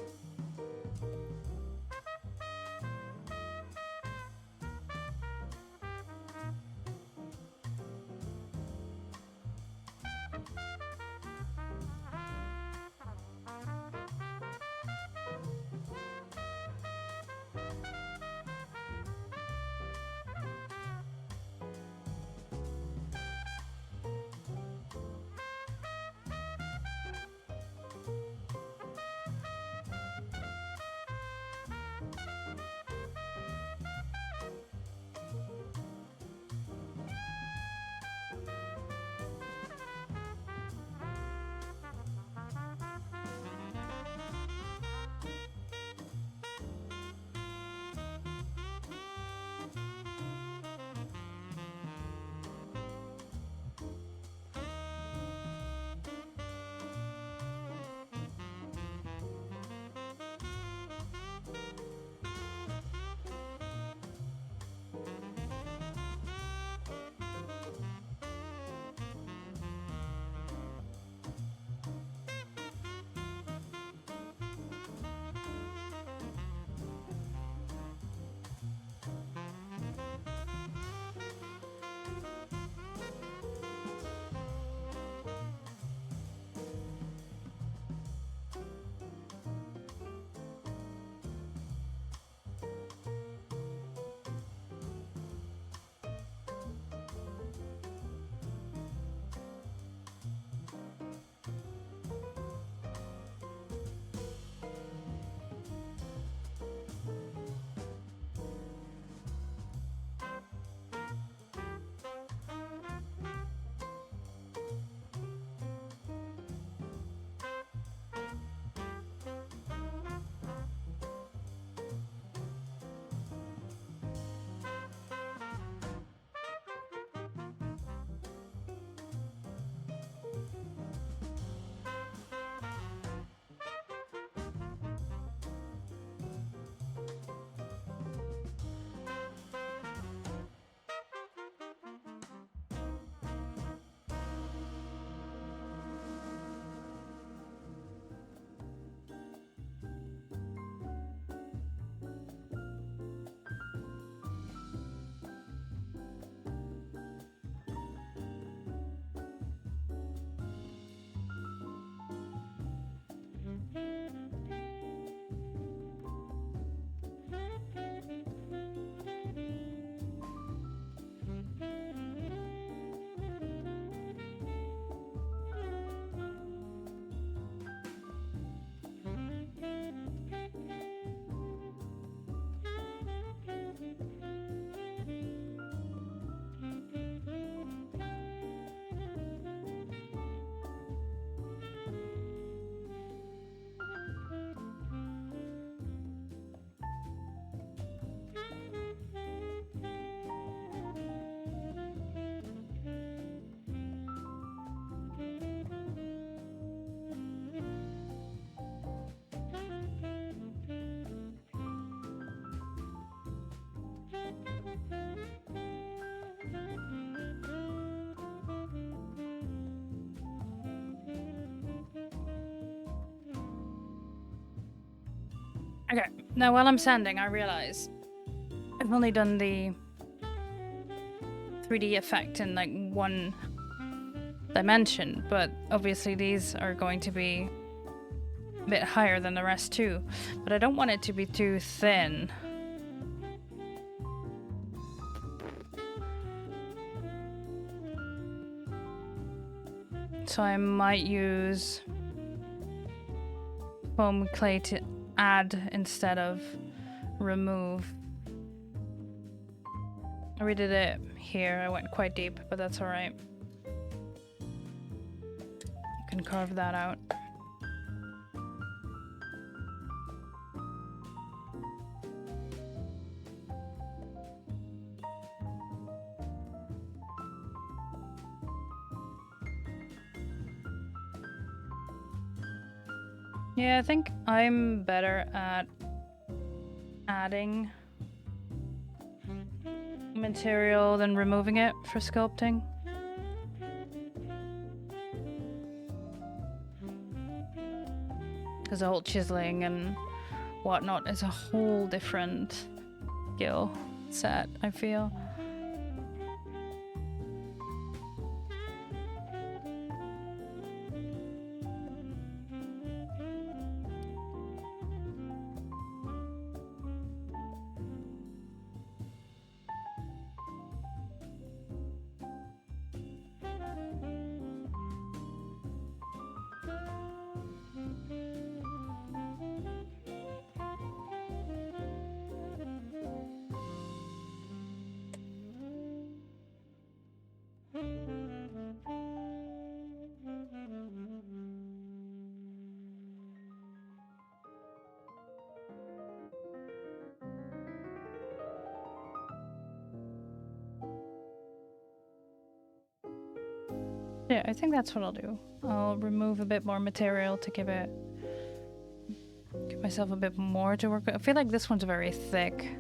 [SPEAKER 1] Okay, now while I'm sanding, I realize I've only done the 3D effect in like one dimension, but obviously these are going to be a bit higher than the rest too. But I don't want it to be too thin. So I might use foam clay to add instead of remove. I redid it here. I went quite deep, but that's alright. You can can carve that out. Yeah, I think I'm better at adding material than removing it for sculpting. Because the whole chiseling and whatnot is a whole different skill set, I feel. Yeah, I think that's what I'll do. I'll remove a bit more material to give myself a bit more to work with. I feel like this one's very thick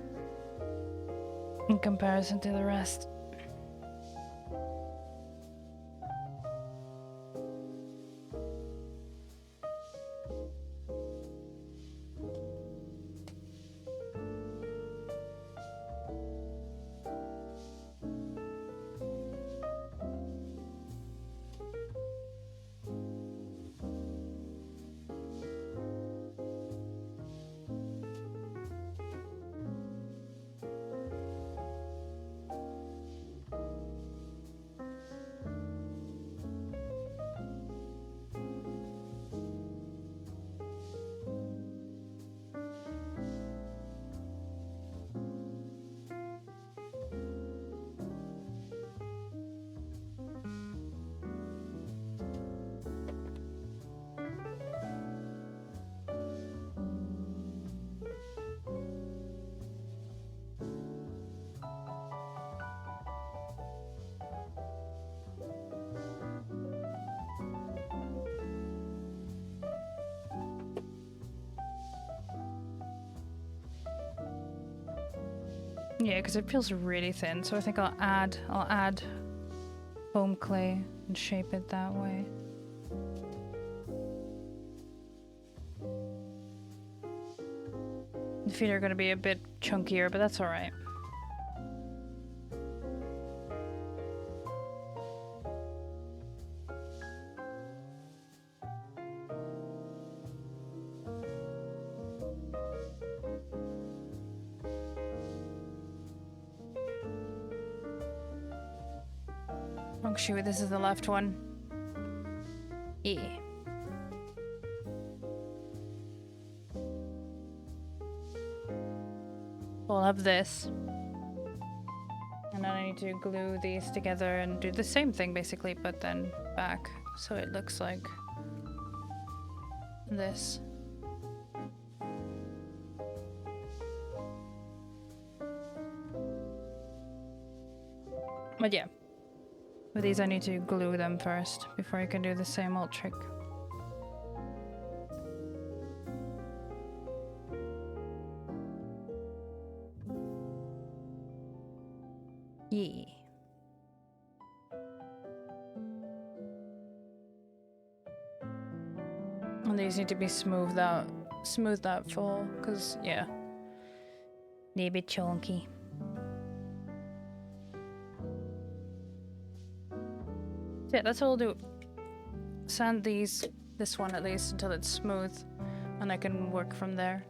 [SPEAKER 1] in comparison to the rest. Yeah, because it feels really thin, so I think I'll add foam clay and shape it that way. The feet are going to be a bit chunkier, but that's alright. Oh shoot, this is the left one. Yeah. We'll have this. And then I need to glue these together and do the same thing basically, but then back. So it looks like this. But yeah. With these I need to glue them first before I can do the same old trick. Yeah. And these need to be smoothed out full, because yeah. They're a bit chunky. Yeah, that's all I'll do. Sand this one at least until it's smooth, and I can work from there.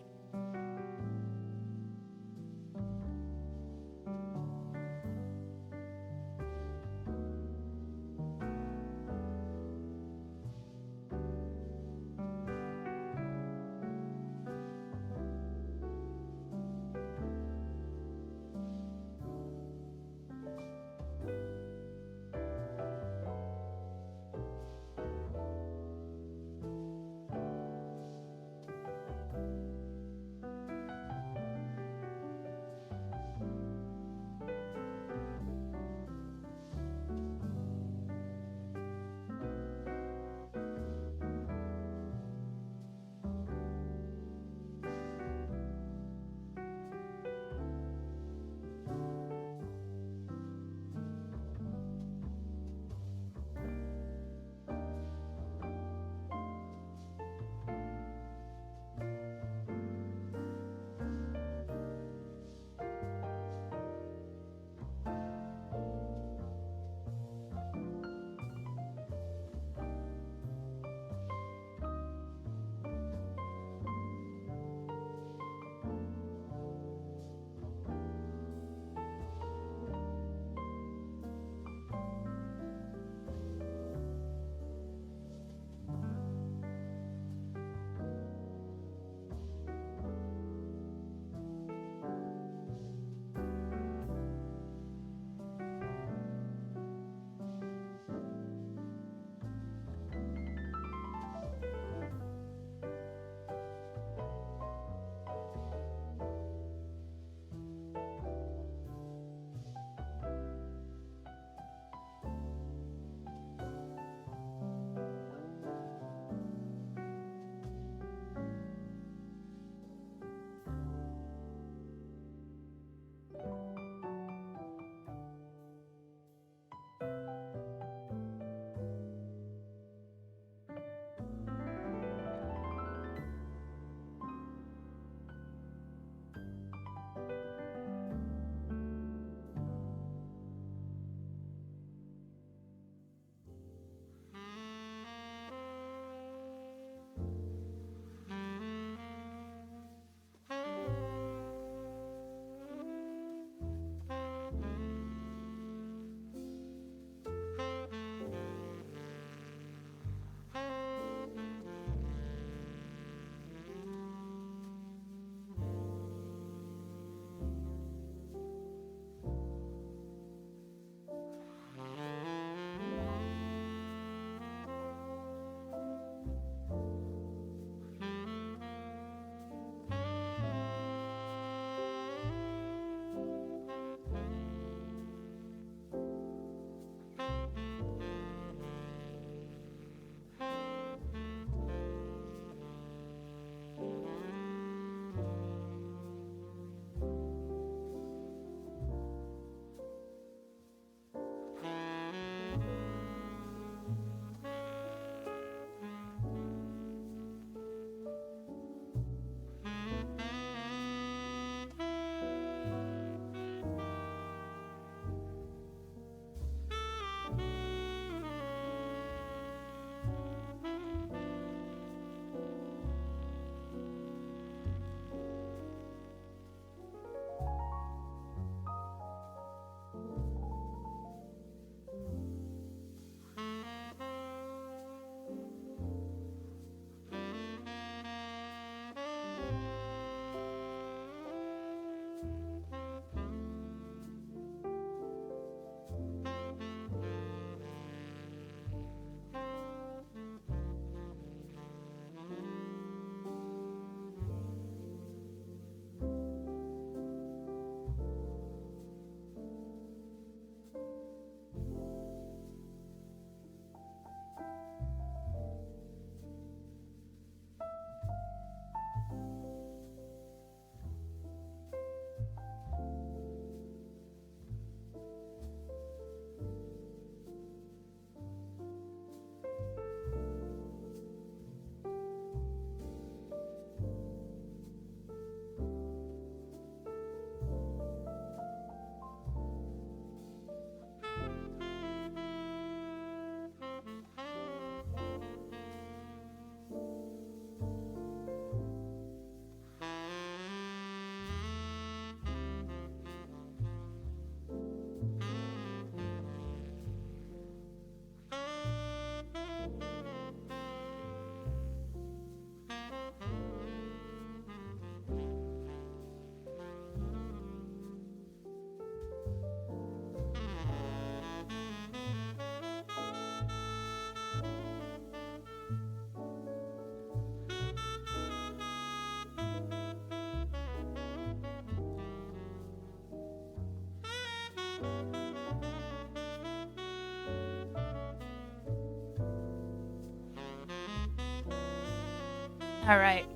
[SPEAKER 1] Alright.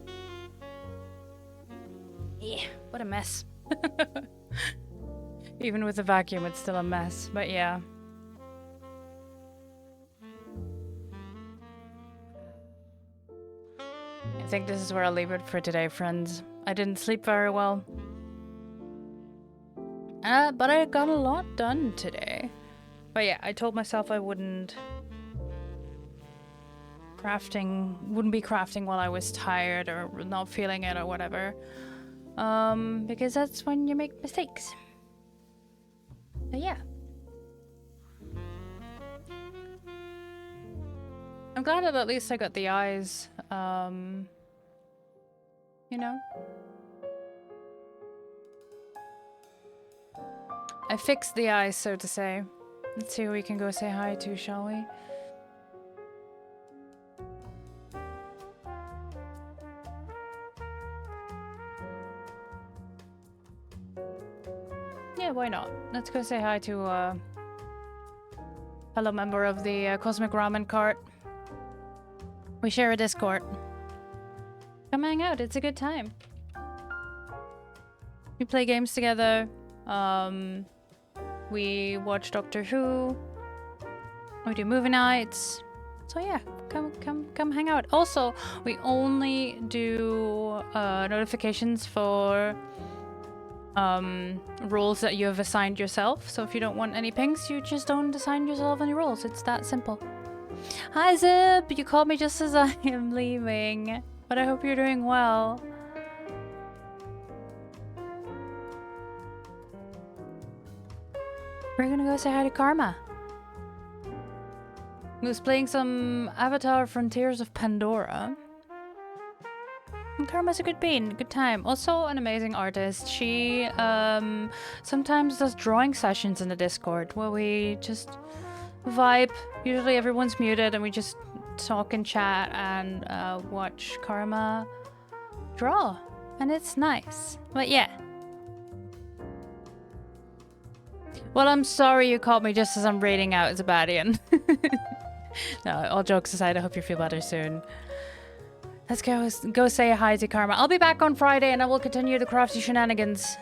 [SPEAKER 1] Yeah, what a mess. Even with the vacuum, it's still a mess, but yeah. I think this is where I'll leave it for today, friends. I didn't sleep very well. But I got a lot done today. But yeah, I told myself I wouldn't be crafting while I was tired or not feeling it or whatever. Because that's when you make mistakes. But yeah. I'm glad that at least I got the eyes, you know? I fixed the eyes, so to say. Let's see who we can go say hi to, shall we? Yeah, why not? Let's go say hi to a fellow member of the Cosmic Ramen Cart. We share a Discord. Come hang out, it's a good time. We play games together. We watch Doctor Who. We do movie nights. So yeah, come hang out. Also, we only do notifications for roles that you have assigned yourself. So if you don't want any pings, you just don't assign yourself any roles. It's that simple. Hi Zip! You called me just as I am leaving. But I hope you're doing well. We're gonna go say hi to Karma. Who's playing some Avatar Frontiers of Pandora. And Karma's a good bean, good time. Also an amazing artist. She sometimes does drawing sessions in the Discord where we just vibe. Usually everyone's muted and we just talk and chat and watch Karma draw. And it's nice. But yeah. Well, I'm sorry you called me just as I'm raiding out Zabadian. No, all jokes aside, I hope you feel better soon. Let's go say hi to Karma. I'll be back on Friday and I will continue the crafty shenanigans.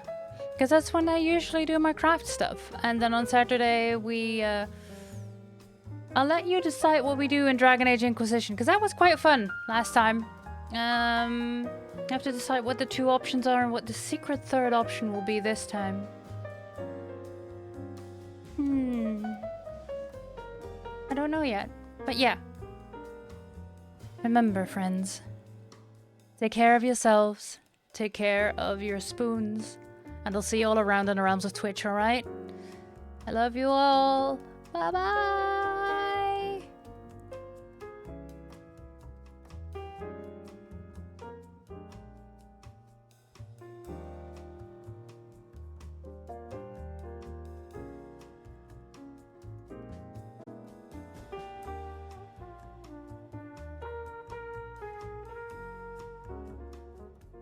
[SPEAKER 1] Because that's when I usually do my craft stuff. And then on Saturday, I'll let you decide what we do in Dragon Age Inquisition. Because that was quite fun last time. I have to decide what the 2 options are and what the secret 3rd option will be this time. I don't know yet. But yeah. Remember, friends. Take care of yourselves. Take care of your spoons. And I'll see you all around in the realms of Twitch, alright? I love you all. Bye-bye.